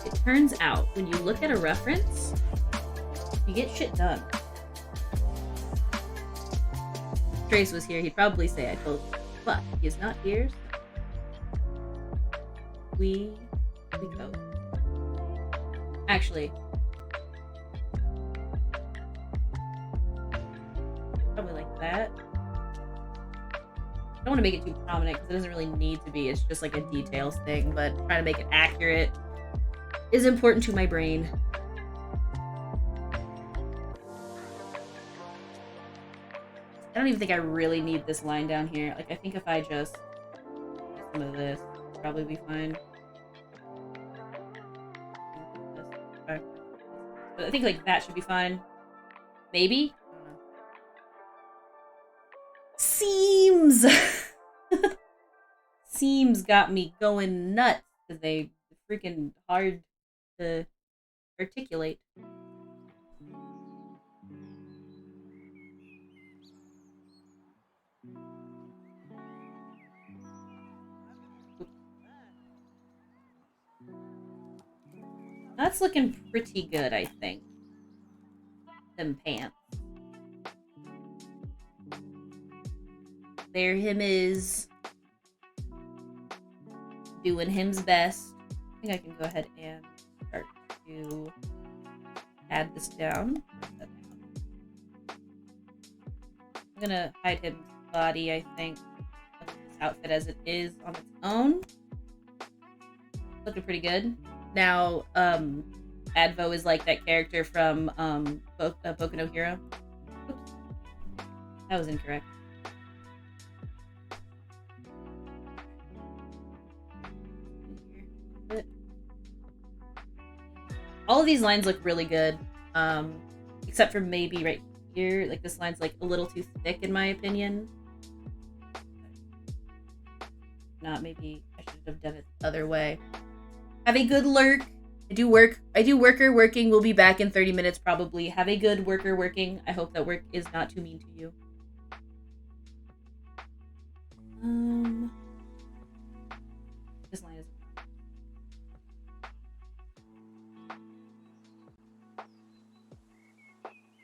Speaker 1: It turns out when you look at a reference, you get shit done. If Trace was here, he'd probably say I told you. But he is not here. So we go. Actually, probably like that. I don't want to make it too prominent because it doesn't really need to be. It's just like a details thing, but trying to make it accurate is important to my brain. I don't even think I really need this line down here. Like, I think if I just get some of this, it'll probably be fine. But I think, like, that should be fine. Maybe? I don't know. Seams! Seams got me going nuts because they freaking hard to articulate. That's looking pretty good, I think. Them pants. There him is. Doing him's best. I think I can go ahead and start to add this down. I'm gonna hide his body, I think. Look at this outfit as it is on its own. Looking pretty good. now Advo is like that character from Boku no Hero. Oops. That was incorrect. All of these lines look really good, except for maybe right here. Like, this line's like a little too thick in my opinion. Not, maybe I should have done it the other way. Have a good lurk. I do worker working. We'll be back in 30 minutes probably. Have a good worker working. I hope that work is not too mean to you. This line is...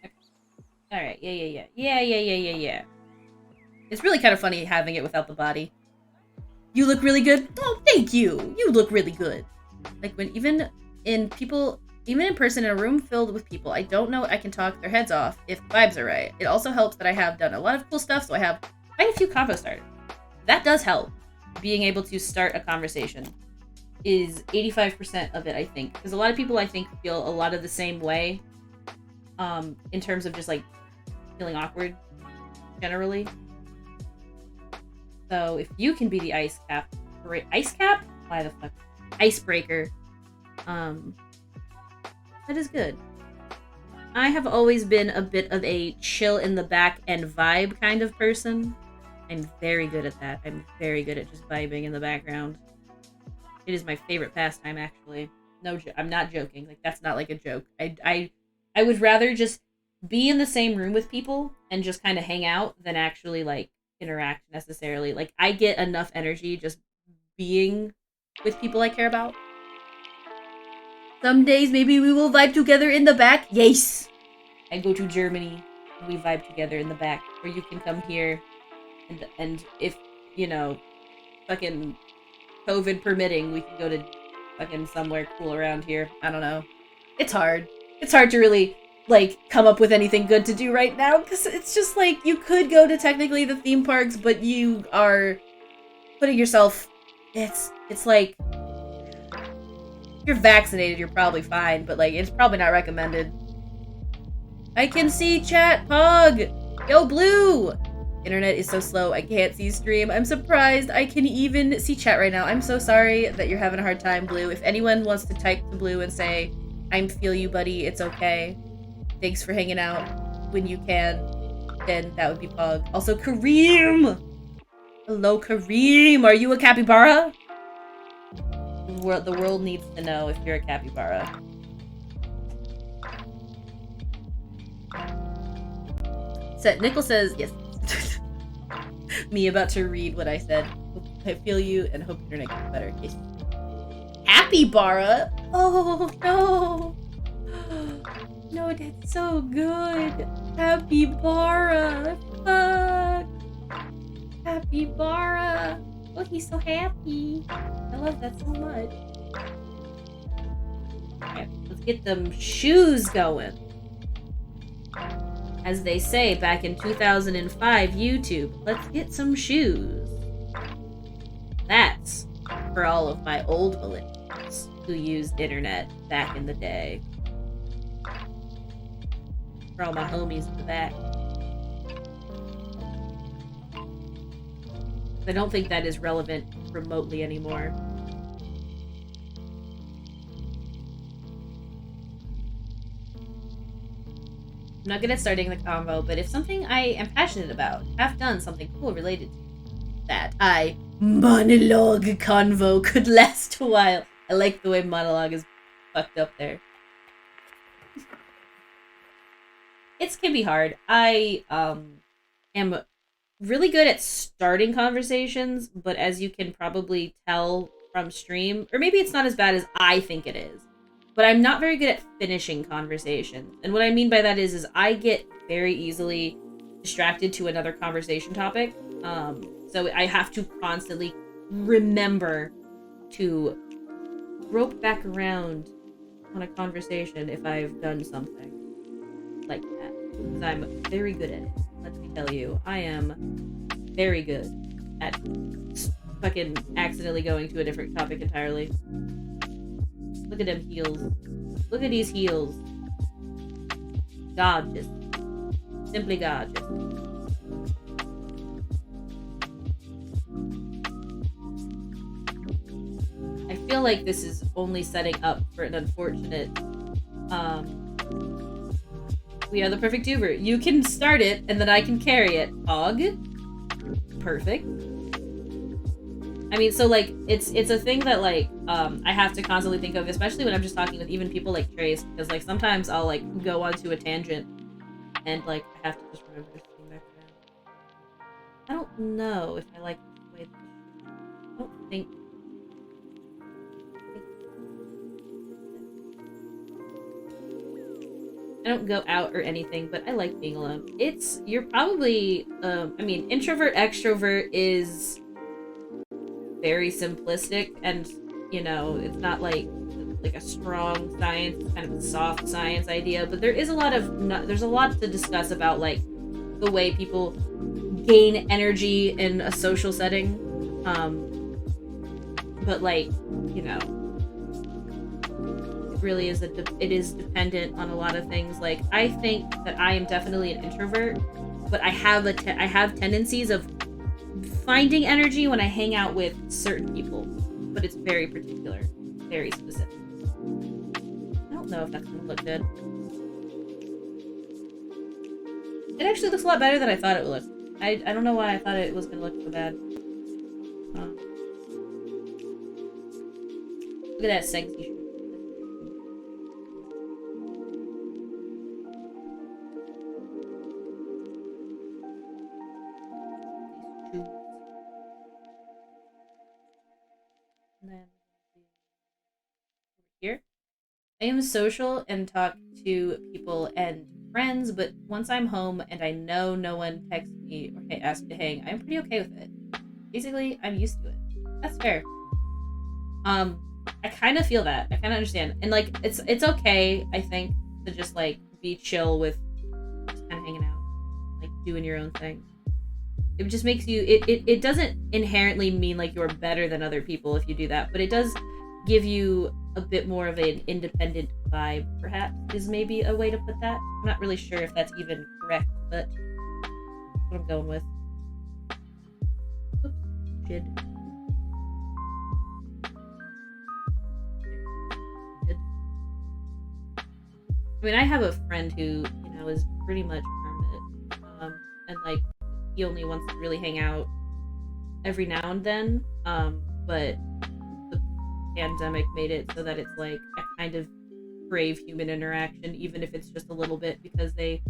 Speaker 1: Okay. Alright, yeah. It's really kind of funny having it without the body. You look really good. Oh, thank you. You look really good. Like, when even in person in a room filled with people I don't know, I can talk their heads off if vibes are right. It also helps that I have done a lot of cool stuff, so I have quite a few convo starters. That does help. Being able to start a conversation is 85% of it, I think. Because a lot of people, I think, feel a lot of the same way in terms of just, like, feeling awkward, generally. So if you can be the ice cap? Why the fuck? Icebreaker. That is good. I have always been a bit of a chill in the back and vibe kind of person. I'm very good at that. I'm very good at just vibing in the background. It is my favorite pastime, actually. No, I'm not joking. Like, that's not like a joke. I would rather just be in the same room with people and just kind of hang out than actually, like, interact necessarily. Like, I get enough energy just being with people I care about. Some days maybe we will vibe together in the back. Yes! I go to Germany and we vibe together in the back. Or you can come here and if, you know, fucking COVID permitting, we can go to fucking somewhere cool around here. I don't know. It's hard. It's hard to really, like, come up with anything good to do right now, because it's just like, you could go to technically the theme parks, but you are putting yourself, it's like, if you're vaccinated, you're probably fine, but, like, it's probably not recommended. I can see chat, Pog! Yo, Blue! Internet is so slow, I can't see stream. I'm surprised I can even see chat right now. I'm so sorry that you're having a hard time, Blue. If anyone wants to type to Blue and say, I feel you, buddy, it's okay. Thanks for hanging out when you can, then that would be Pog. Also, Kareem! Hello, Kareem! Are you a capybara? The world needs to know if you're a capybara. Nickel says, yes. Me about to read what I said. I feel you and hope internet gets better. Yes. Capybara? Oh, no. No, that's so good. Capybara. Fuck. Capybara. Oh, he's so happy. I love that so much. Okay, let's get them shoes going. As they say back in 2005 YouTube, let's get some shoes. That's for all of my old millennials who used internet back in the day. For all my homies in the back. I don't think that is relevant remotely anymore. I'm not good at starting the convo, but if something I am passionate about, have done something cool related to that, monologue convo could last a while. I like the way monologue is fucked up there. It can be hard. I am really good at starting conversations, but as you can probably tell from stream, or maybe it's not as bad as I think it is, but I'm not very good at finishing conversations. And what I mean by that is I get very easily distracted to another conversation topic. So I have to constantly remember to rope back around on a conversation if I've done something like that. Because I'm very good at it. Let me tell you, I am very good at fucking accidentally going to a different topic entirely. Look at them heels. Look at these heels. Gorgeous. Simply gorgeous. I feel like this is only setting up for an unfortunate, we are the perfect tuber. You can start it, and then I can carry it. Og. Perfect. I mean, so, like, it's a thing that, like, I have to constantly think of, especially when I'm just talking with even people like Trace, because, like, sometimes I'll, like, go onto a tangent, and, like, I have to just remember to swing back around. I don't know if I like the way I don't think... I don't go out or anything, but I like being alone. You're probably, I mean, introvert, extrovert is very simplistic, and, you know, it's not like a strong science, it's kind of a soft science idea, but there is there's a lot to discuss about, like, the way people gain energy in a social setting, but, like, you know, really is it is dependent on a lot of things. Like, I think that I am definitely an introvert, but I have tendencies of finding energy when I hang out with certain people, but it's very particular, very specific. I don't know if that's gonna look good. It actually looks a lot better than I thought it would look. I don't know why I thought it was gonna look so bad. Look at that sexy shirt. And then here, I am social and talk to people and friends, but once I'm home and I know no one texts me or asks me to hang, I'm pretty okay with it. Basically, I'm used to it. That's fair. I kind of feel that. I kind of understand, and, like, it's okay, I think, to just, like, be chill with just kind of hanging out, like, doing your own thing. It just makes you, it doesn't inherently mean, like, you're better than other people if you do that, but it does give you a bit more of an independent vibe, perhaps, is maybe a way to put that. I'm not really sure if that's even correct, but that's what I'm going with. Oops, shit. I mean, I have a friend who, you know, is pretty much hermit, and, like, he only wants to really hang out every now and then, but the pandemic made it so that it's like I kind of crave human interaction, even if it's just a little bit, because he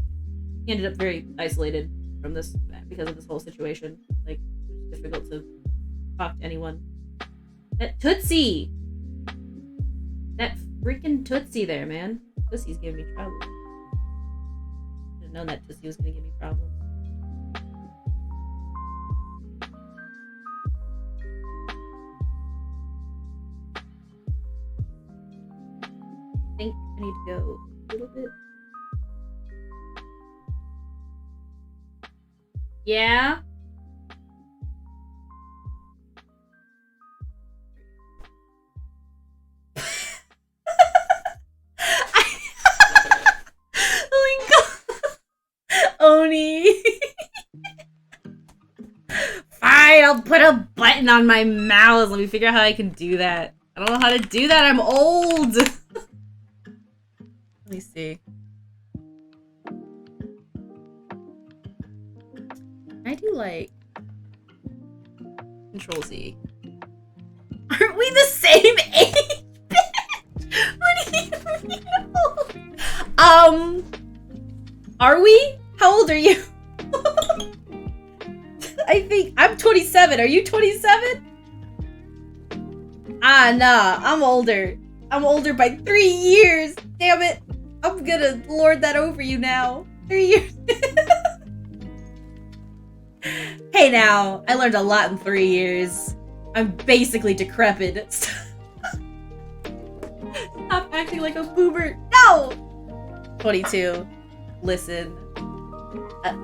Speaker 1: ended up very isolated from this because of this whole situation. Like, it's difficult to talk to anyone. That Tootsie! That freaking Tootsie there, man. Tootsie's giving me trouble. Should have known that Tootsie was gonna give me problems. I think I need to go a little bit. Yeah? Oni. Fine, I'll put a button on my mouse. Let me figure out how I can do that. I don't know how to do that. I'm old. Let me see. I do, like, Control Z. Aren't we the same age, bitch? What do you mean? Are we? How old are you? I think I'm 27. Are you 27? Ah, nah. I'm older. I'm older by 3 years. Damn it. I'm gonna lord that over you now. 3 years. Hey now. I learned a lot in 3 years. I'm basically decrepit. Stop acting like a boomer. No! 22. Listen.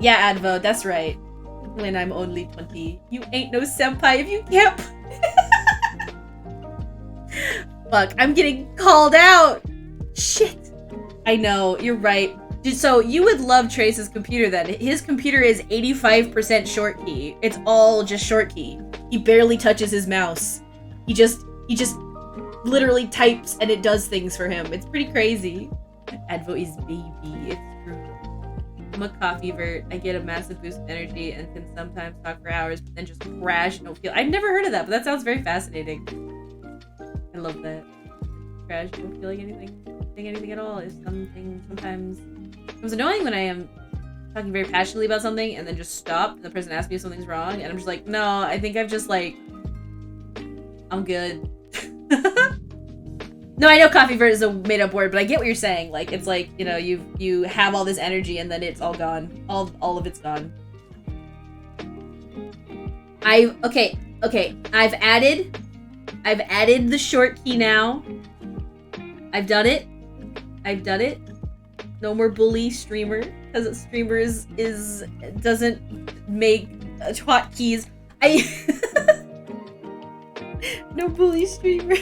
Speaker 1: Yeah, Advo, that's right. When I'm only 20. You ain't no senpai if you can't. Fuck, I'm getting called out. Shit. I know, you're right. So you would love Trace's computer then. His computer is 85% short key. It's all just short key. He barely touches his mouse. He just literally types and it does things for him. It's pretty crazy. Advo is baby. It's true. I'm a coffee vert. I get a massive boost of energy and can sometimes talk for hours, but then just crash and don't feel. I've never heard of that, but that sounds very fascinating. I love that. Crash, don't feel like anything at all. Is something sometimes. It was annoying when I am talking very passionately about something and then just stop and the person asks me if something's wrong and I'm just like, no, I think I've just like, I'm good. No, I know coffee vert is a made up word, but I get what you're saying. Like, it's like, you know, you have all this energy and then it's all gone. All of it's gone. Okay. I've added the short key now. I've done it. No more bully streamer, because streamer doesn't make hotkeys. No bully streamer.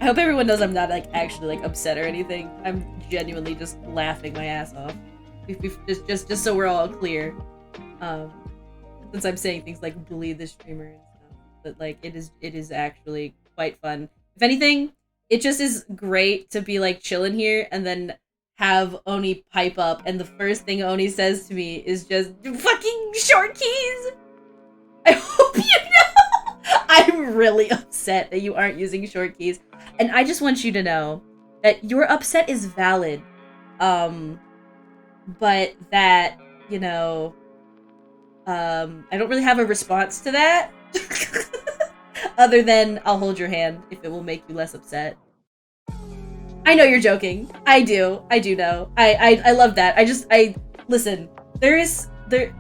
Speaker 1: I hope everyone knows I'm not like actually like upset or anything. I'm genuinely just laughing my ass off. Just so we're all clear. Since I'm saying things like bully the streamer and stuff, but like it is actually quite fun. If anything, it just is great to be like chilling here and then have Oni pipe up and the first thing Oni says to me is just fucking short keys. I hope you know I'm really upset that you aren't using short keys. And I just want you to know that your upset is valid. But that, you know, I don't really have a response to that. Other than I'll hold your hand if it will make you less upset. I know you're joking. I do know. I love that. Listen,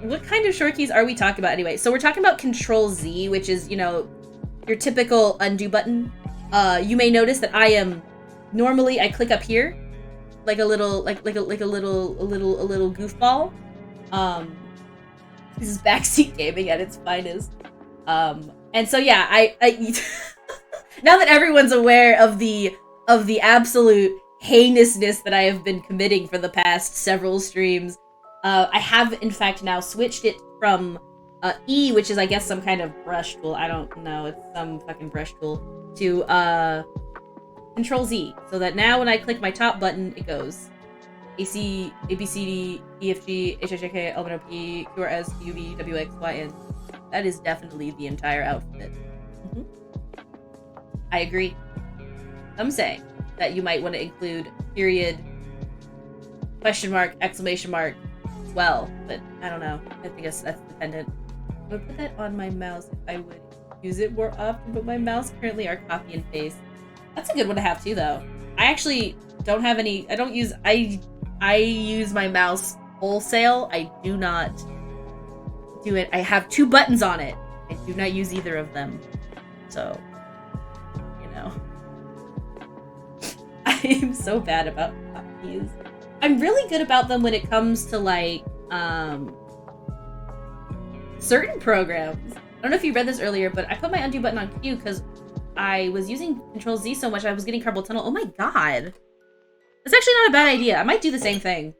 Speaker 1: what kind of short keys are we talking about anyway? So we're talking about Control Z, which is, you know, your typical undo button. You may notice that normally I click up here like a little goofball. This is backseat gaming at its finest. And so yeah, I now that everyone's aware of the absolute heinousness that I have been committing for the past several streams, I have in fact now switched it from E, which is I guess some kind of brush tool. I don't know, it's some fucking brush tool, to Control Z, so that now when I click my top button, it goes A, B, C, D, E, F, G, H, I, J, K, L, M, N, O, P, Q, R, S, U, V, W, X, Y, and that is definitely the entire outfit. Mm-hmm. I agree. I'm saying that you might want to include period, question mark, exclamation mark as well, but I don't know. I think that's dependent. I would put that on my mouse if I would use it more often, but my mouse currently are copy and paste. That's a good one to have too, though. I actually don't have any. I use my mouse wholesale. I do not do it. I have 2 buttons on it. I do not use either of them. So, you know. I am so bad about hotkeys. I'm really good about them when it comes to like certain programs. I don't know if you read this earlier, but I put my undo button on Q because I was using Control Z so much I was getting carpal tunnel. Oh my god. That's actually not a bad idea. I might do the same thing.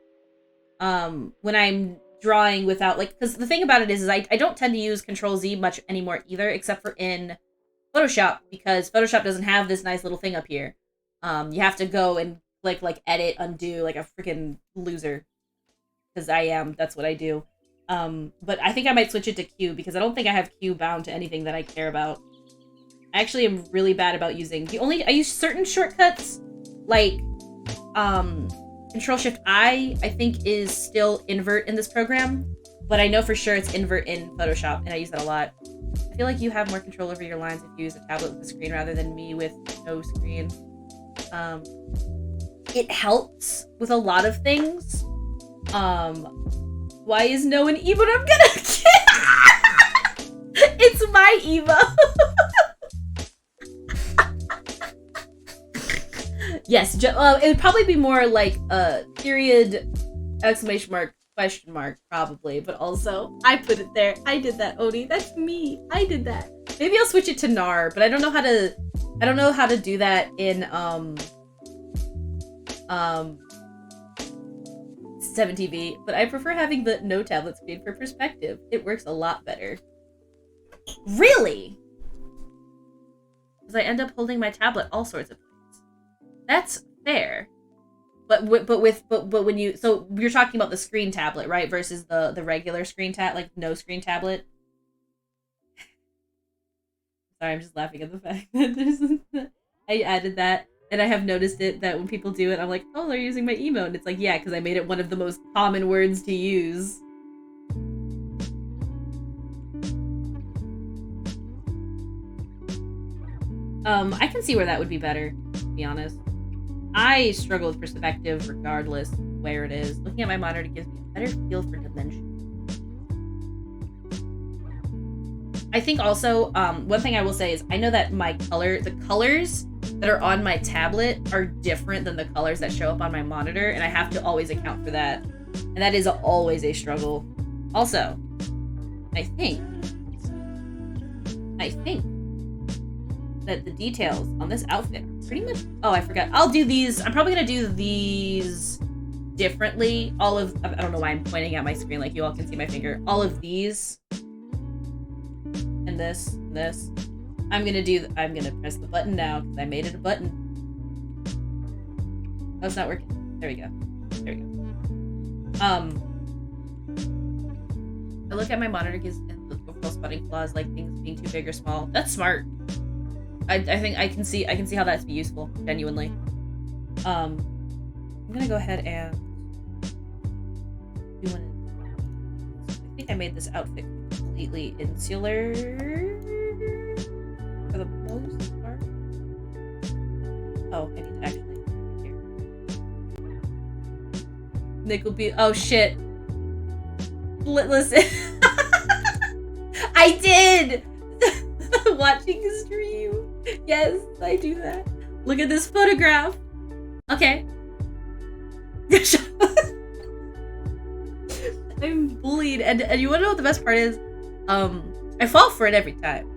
Speaker 1: When I'm drawing without, like, because the thing about it is I don't tend to use Control Z much anymore either, except for in Photoshop, because Photoshop doesn't have this nice little thing up here. You have to go and like edit, undo, like a freaking loser. Because that's what I do. But I think I might switch it to Q, because I don't think I have Q bound to anything that I care about. I actually am really bad about using, I use certain shortcuts, like, Control-Shift-I think is still invert in this program, but I know for sure it's invert in Photoshop, and I use that a lot. I feel like you have more control over your lines if you use a tablet with a screen rather than me with no screen. It helps with a lot of things. Why is no one emote I'm gonna get? It's my emo. Yes, it would probably be more like a period, exclamation mark, question mark, probably. But also, I put it there. I did that, Odie. That's me. I did that. Maybe I'll switch it to NAR, but I don't know how to I don't know how to do that in 7TV, but I prefer having the no tablet screen for perspective. It works a lot better. Really? Because I end up holding my tablet all sorts of things. That's fair. But when you, so you're talking about the screen tablet, right? Versus the regular screen like no screen tablet. Sorry, I'm just laughing at the fact that I added that, and I have noticed it that when people do it, I'm like, oh, they're using my emote, and it's like, yeah, because I made it one of the most common words to use. I can see where that would be better, to be honest. I struggle with perspective regardless where it is. Looking at my monitor gives me a better feel for dimension. I think also, one thing I will say is I know that the colors that are on my tablet are different than the colors that show up on my monitor, and I have to always account for that. And that is always a struggle. Also, I think that the details on this outfit are pretty much... Oh, I forgot. I'll do these. I'm probably going to do these differently. I don't know why I'm pointing at my screen like you all can see my finger. All of these. And this. I'm going to press the button now because I made it a button. Oh, it's not working. There we go. I look at my monitor gives the overall spotting flaws like things being too big or small. That's smart. I think I can see how that's be useful, genuinely. I'm gonna go ahead and do one. I think I made this outfit completely insular for the most part. Oh, I need to actually here. Nick will be. Oh shit! Listen, I did. Watching a stream. Yes, I do that. Look at this photograph. Okay. I'm bullied, and you wanna know what the best part is? I fall for it every time.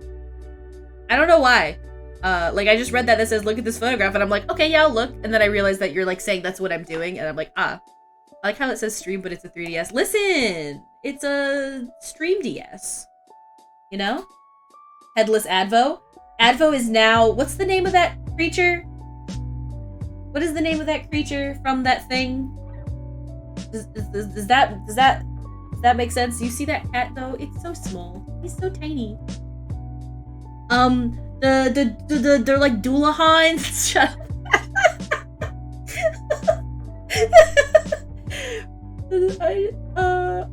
Speaker 1: I don't know why. Like I just read that says look at this photograph, and I'm like, okay, yeah, I'll look, and then I realized that you're like saying that's what I'm doing, and I'm like, I like how it says stream, but it's a 3DS. Listen, it's a stream DS. You know? Headless Advo. Advo is now... What's the name of that creature? What is the name of that creature from that thing? Does that make sense? You see that cat though? It's so small. He's so tiny. They're like Doolahans. Shut up.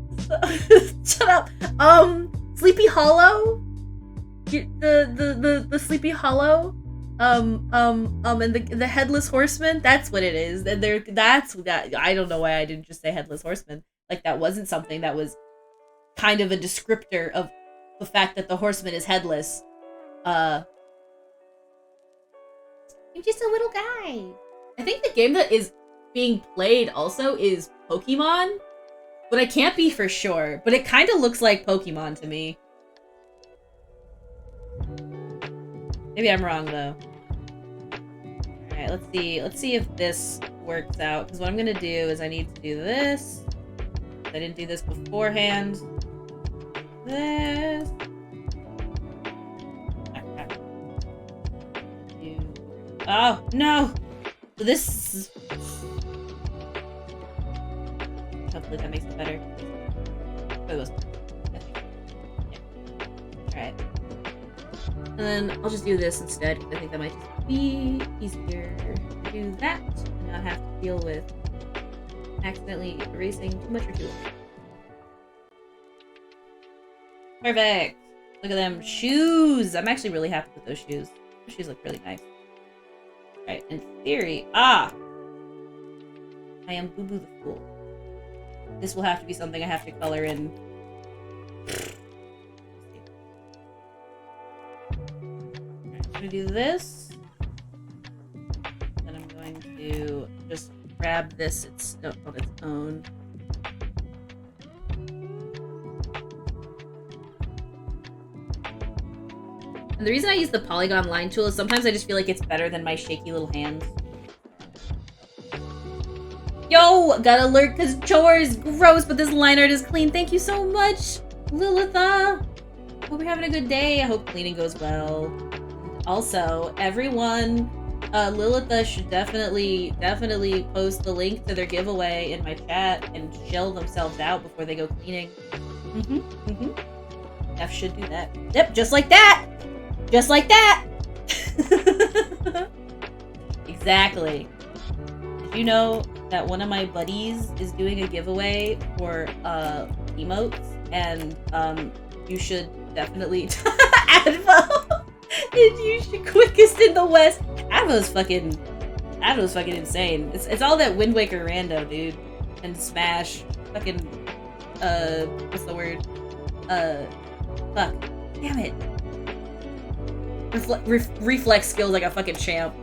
Speaker 1: Shut up. Sleepy Hollow. The Sleepy Hollow, and the Headless Horseman. That's what it is. And that's that. I don't know why I didn't just say Headless Horseman. Like that wasn't something that was kind of a descriptor of the fact that the horseman is headless. I'm just a little guy. I think the game that is being played also is Pokemon, but I can't be for sure. But it kind of looks like Pokemon to me. Maybe I'm wrong though. Alright, let's see if this works out. Because what I'm gonna do is I need to do this. I didn't do this beforehand. This. Oh, no! This... Hopefully that makes it better. For the most part, I think. Yeah. Alright. And then I'll just do this instead, because I think that might just be easier to do that and not have to deal with accidentally erasing too much or too long. Perfect! Look at them shoes! I'm actually really happy with those shoes. Those shoes look really nice. Alright, in theory... I am Boo Boo the Fool. This will have to be something I have to color in. I'm gonna do this. Then I'm going to just grab this on its own. And the reason I use the polygon line tool is sometimes I just feel like it's better than my shaky little hands. Yo! Got alert because chores gross, but this line art is clean. Thank you so much, Lilitha. Hope you're having a good day. I hope cleaning goes well. Also, everyone, Lilitha should definitely post the link to their giveaway in my chat and shell themselves out before they go cleaning. F should do that. Yep, just like that! Just like that! Exactly. Did you know that one of my buddies is doing a giveaway for emotes? And you should definitely Advo! You should quickest in the West. Advo's fucking insane. It's all that Wind Waker rando, dude. And Smash. Fucking what's the word? Fuck. Damn it. Reflex skills like a fucking champ.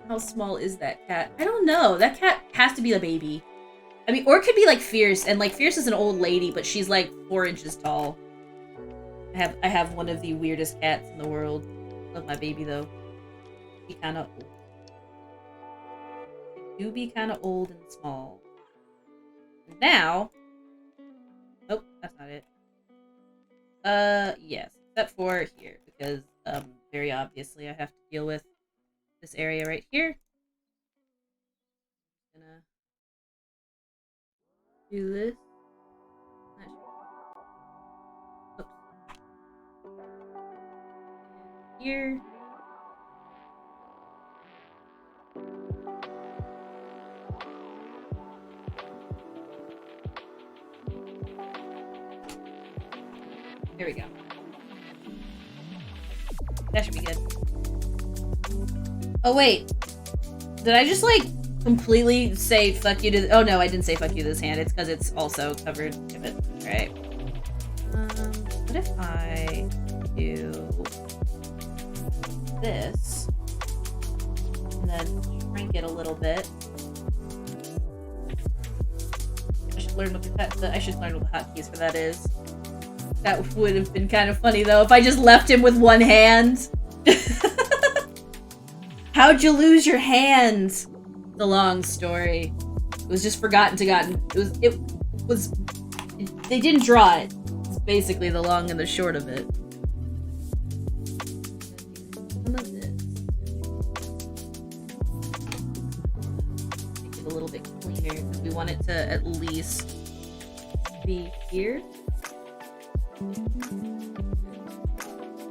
Speaker 1: How small is that cat? I don't know. That cat has to be a baby. I mean, or it could be like Fierce, and like Fierce is an old lady, but she's like 4 inches tall. I have one of the weirdest cats in the world. Love my baby though. Be kind of old. They do be kind of old and small. And now. Oh, that's not it. Yes, except for here, because very obviously I have to deal with this area right here. I'm gonna do this. Oops. Here. There we go. That should be good. Oh wait, did I just like completely say fuck you to? Oh no, I didn't say fuck you to this hand. It's because it's also covered. Give it. All right. What if I do this and then shrink it a little bit? I should learn what the hotkeys for that is. That would have been kind of funny though if I just left him with one hand. How'd you lose your hand? The long story. It was just forgotten to gotten. They didn't draw it. It's basically the long and the short of it. Some of this. Make it a little bit cleaner because we want it to at least be here.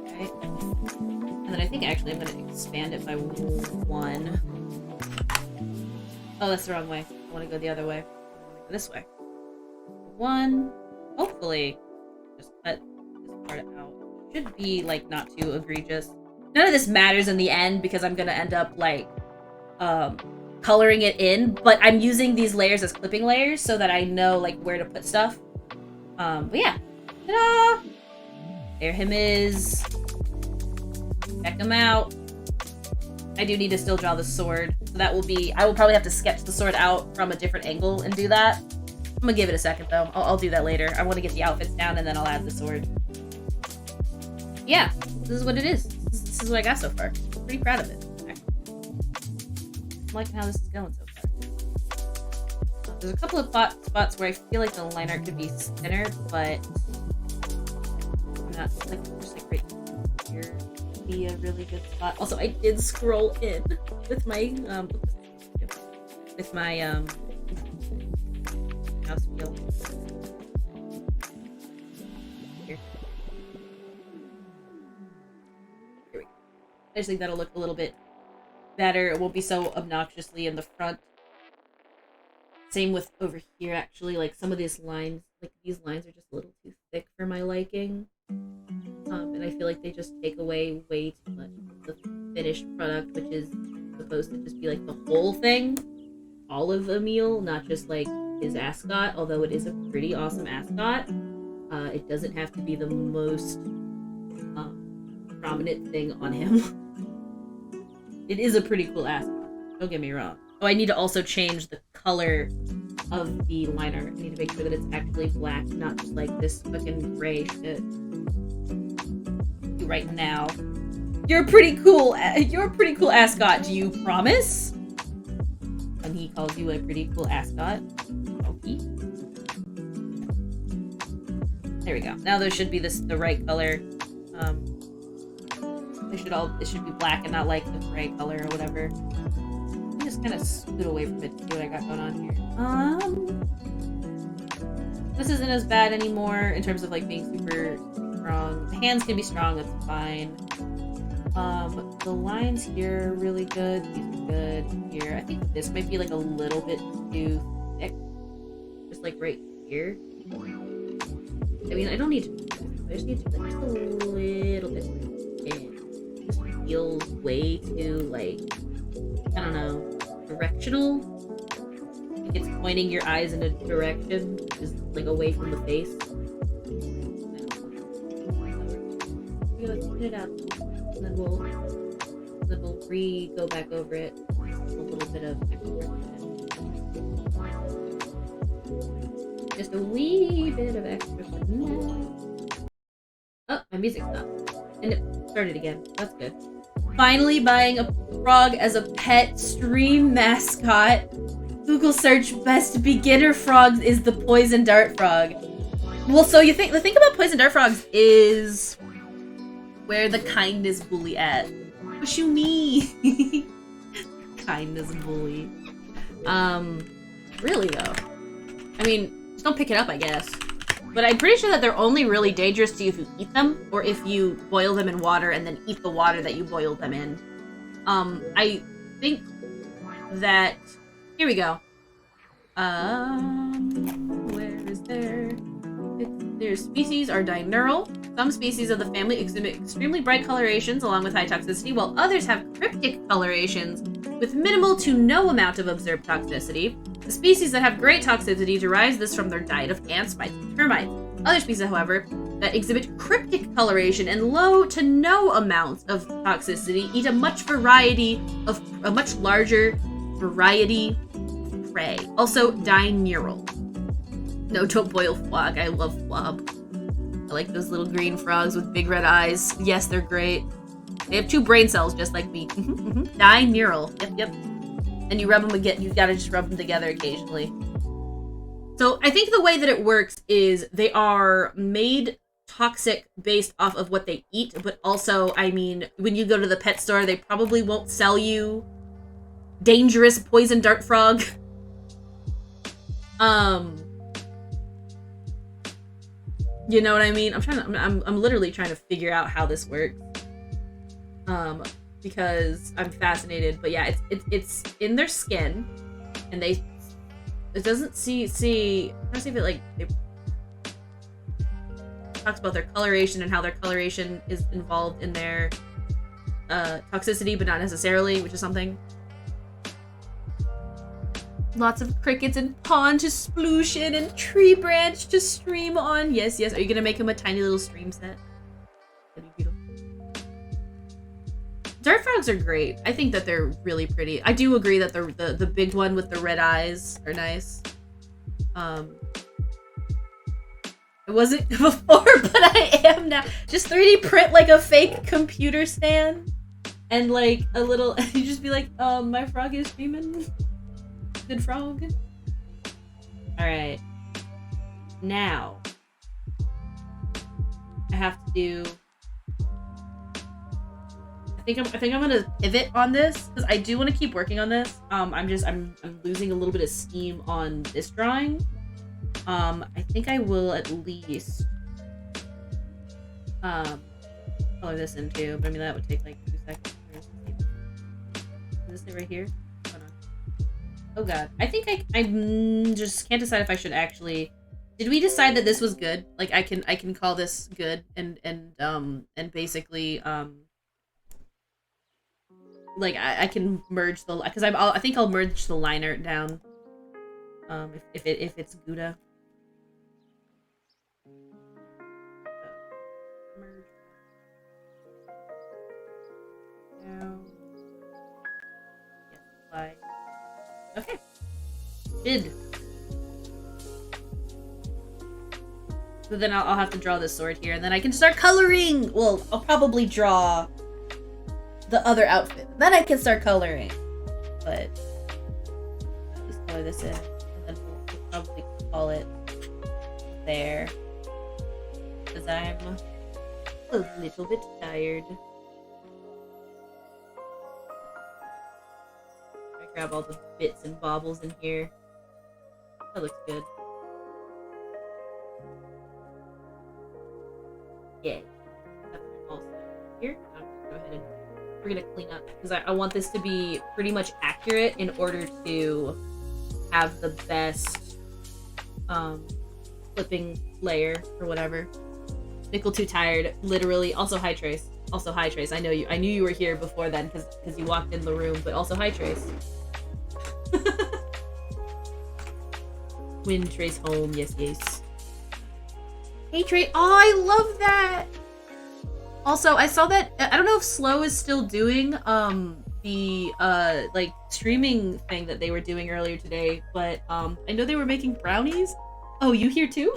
Speaker 1: Okay. And then I think actually I'm going to expand it by 1. Oh, that's the wrong way. I want to go the other way. I want to go this way. 1. Hopefully. Just cut this part out. Should be, like, not too egregious. None of this matters in the end because I'm going to end up, like, coloring it in. But I'm using these layers as clipping layers so that I know, like, where to put stuff. But yeah. Ta-da! There him is. Check him out. I do need to still draw the sword. So that will be... I will probably have to sketch the sword out from a different angle and do that. I'm gonna give it a second, though. I'll do that later. I want to get the outfits down, and then I'll add the sword. Yeah, this is what it is. This is what I got so far. Pretty proud of it. I'm liking how this is going so far. There's a couple of spots where I feel like the line art could be thinner, but... not like just like right here be a really good spot. Also, I did scroll in with my mouse wheel. Here we go. I just think that'll look a little bit better. It won't be so obnoxiously in the front. Same with over here, actually. Like some of these lines, like these lines are just a little too thick for my liking. And I feel like they just take away way too much of the finished product, which is supposed to just be like the whole thing. All of Emil, not just like his ascot, although it is a pretty awesome ascot. It doesn't have to be the most prominent thing on him. It is a pretty cool ascot, don't get me wrong. Oh, I need to also change the color of the liner. I need to make sure that it's actually black, not just like this fucking gray shit. Right now. You're a pretty cool ascot, do you promise? And he calls you a pretty cool ascot. Okay. There we go. Now there should be the right color. It should be black and not like the gray color or whatever. Let me just kind of scoot away from it to see what I got going on here. This isn't as bad anymore in terms of like being super strong. The hands can be strong, that's fine. The lines here are really good. These are good here. I think this might be like a little bit too thick. Just like right here. I mean, I don't need to do this. I just need to do like a little bit. It just feels way too, like, I don't know, directional. Like it's pointing your eyes in a direction, just like away from the face. Let's put it out, and then we'll go back over it. A little bit of extra. Just a wee bit of extra. Oh, my music stopped. And it started again. That's good. Finally buying a frog as a pet stream mascot. Google search best beginner frogs is the poison dart frog. Well, so the thing about poison dart frogs is where the kindness bully at. What you mean? Kindness bully. Really though. I mean, just don't pick it up, I guess. But I'm pretty sure that they're only really dangerous to you if you eat them, or if you boil them in water and then eat the water that you boiled them in. I think that... Here we go. Where is there? Their species are diurnal. Some species of the family exhibit extremely bright colorations along with high toxicity, while others have cryptic colorations with minimal to no amount of observed toxicity. The species that have great toxicity derives this from their diet of ants, mites, and termites. Other species, however, that exhibit cryptic coloration and low to no amounts of toxicity eat a much larger variety of prey. Also, diurnal. No, don't boil flog. I love flop. I like those little green frogs with big red eyes. Yes, they're great. They have 2 brain cells, just like me. Diurnal. Yep. And you rub them again. You gotta just rub them together occasionally. So I think the way that it works is they are made toxic based off of what they eat, but also, I mean, when you go to the pet store, they probably won't sell you dangerous poison dart frog. You know what I mean? I'm literally trying to figure out how this works. Because I'm fascinated. But yeah, it's in their skin, and it doesn't see. I'm trying to see if it like it talks about their coloration and how their coloration is involved in their toxicity, but not necessarily, which is something. Lots of crickets and pond to sploosh in and tree branch to stream on. Yes. Are you gonna make him a tiny little stream set? That'd be beautiful. Dart frogs are great. I think that they're really pretty. I do agree that the big one with the red eyes are nice. I wasn't before, but I am now. Just 3D print like a fake computer stand, and like a little. You just be like, my frog is streaming. Good frog. All right. Now I have to do. I think I'm gonna pivot on this because I do want to keep working on this. I'm losing a little bit of steam on this drawing. I think I will at least color this in too, but I mean that would take like 2 seconds. Is this it right here? Oh god. I think I just can't decide if I should actually. Did we decide that this was good? Like I can call this good and basically like I can merge the because I think I'll merge the liner down if it's Gouda. Merge down. Yes, apply. Okay. Did. So then I'll have to draw this sword here, and then I can start coloring! Well, I'll probably draw the other outfit. Then I can start coloring. But just color this in, and then we'll probably call it there. Because I'm a little bit tired. I grab all the bits and baubles in here. That looks good. Yeah. Also here, I'm gonna go ahead and we're gonna clean up because I want this to be pretty much accurate in order to have the best flipping layer or whatever. Nickel too tired, literally. Also hi Trace. Also hi Trace. I knew you were here before then because you walked in the room, but also hi Trace. When Trace home, yes. Hey Trace, oh I love that! Also, I saw that, I don't know if Slow is still doing the like streaming thing that they were doing earlier today, but I know they were making brownies. Oh, you here too?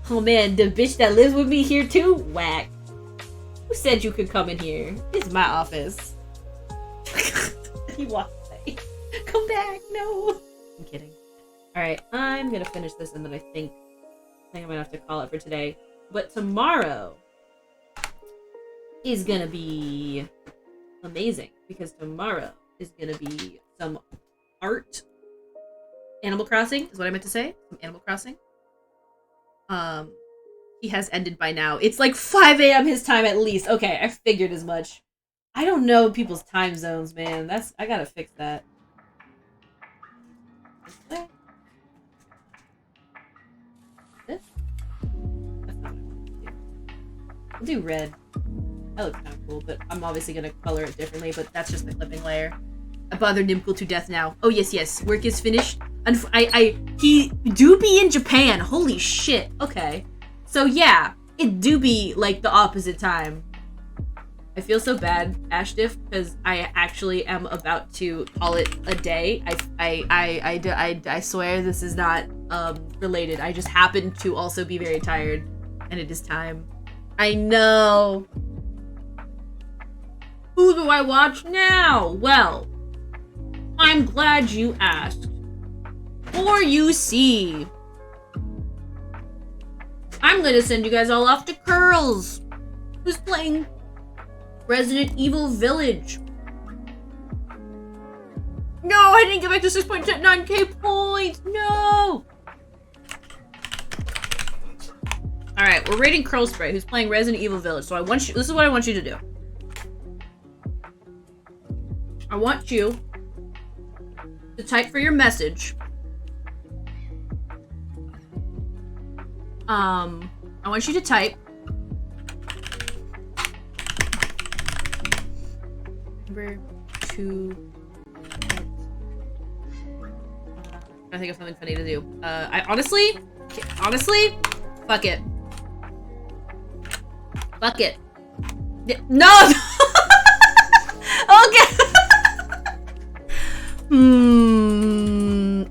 Speaker 1: Oh man, the bitch that lives with me here too? Whack. Who said you could come in here? This is my office. He walked away. Come back, no. I'm kidding. Alright, I'm gonna finish this and then I think I might have to call it for today. But tomorrow is gonna be amazing because tomorrow is gonna be some art. Animal Crossing is what I meant to say. Some Animal Crossing. He has ended by now. It's like 5 a.m. his time at least. Okay, I figured as much. I don't know people's time zones, man. I gotta fix that. This? That's not what I want to do. I'll do red. That looks kind of cool, but I'm obviously gonna color it differently, but that's just the clipping layer. I bother Nimkle to death now. Oh, yes. Work is finished. He do be in Japan. Holy shit. Okay. So, yeah. It do be, like, the opposite time. I feel so bad, Ashdiff, because I actually am about to call it a day. I swear this is not, related. I just happen to also be very tired, and it is time. I know. Who do I watch now? Well, I'm glad you asked. For you see, I'm gonna send you guys all off to Curls, who's playing Resident Evil Village. No, I didn't get back to 6.9k points. No. All right, we're rating Curl Spray, who's playing Resident Evil Village. So this is what I want you to do. I want you to type for your message. I want you to type number 2. I think of something funny to do. I honestly, fuck it. Fuck it. No! Okay.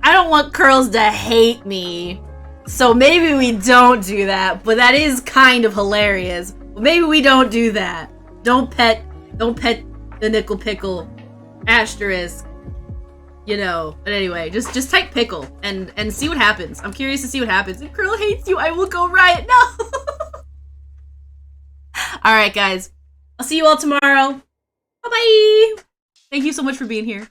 Speaker 1: I don't want Curls to hate me. So maybe we don't do that, but that is kind of hilarious. Maybe we don't do that. Don't pet the Nickel Pickle asterisk. You know, but anyway, just type pickle and see what happens. I'm curious to see what happens. If Curl hates you, I will go riot. No! Alright, guys. I'll see you all tomorrow. Bye-bye! Thank you so much for being here.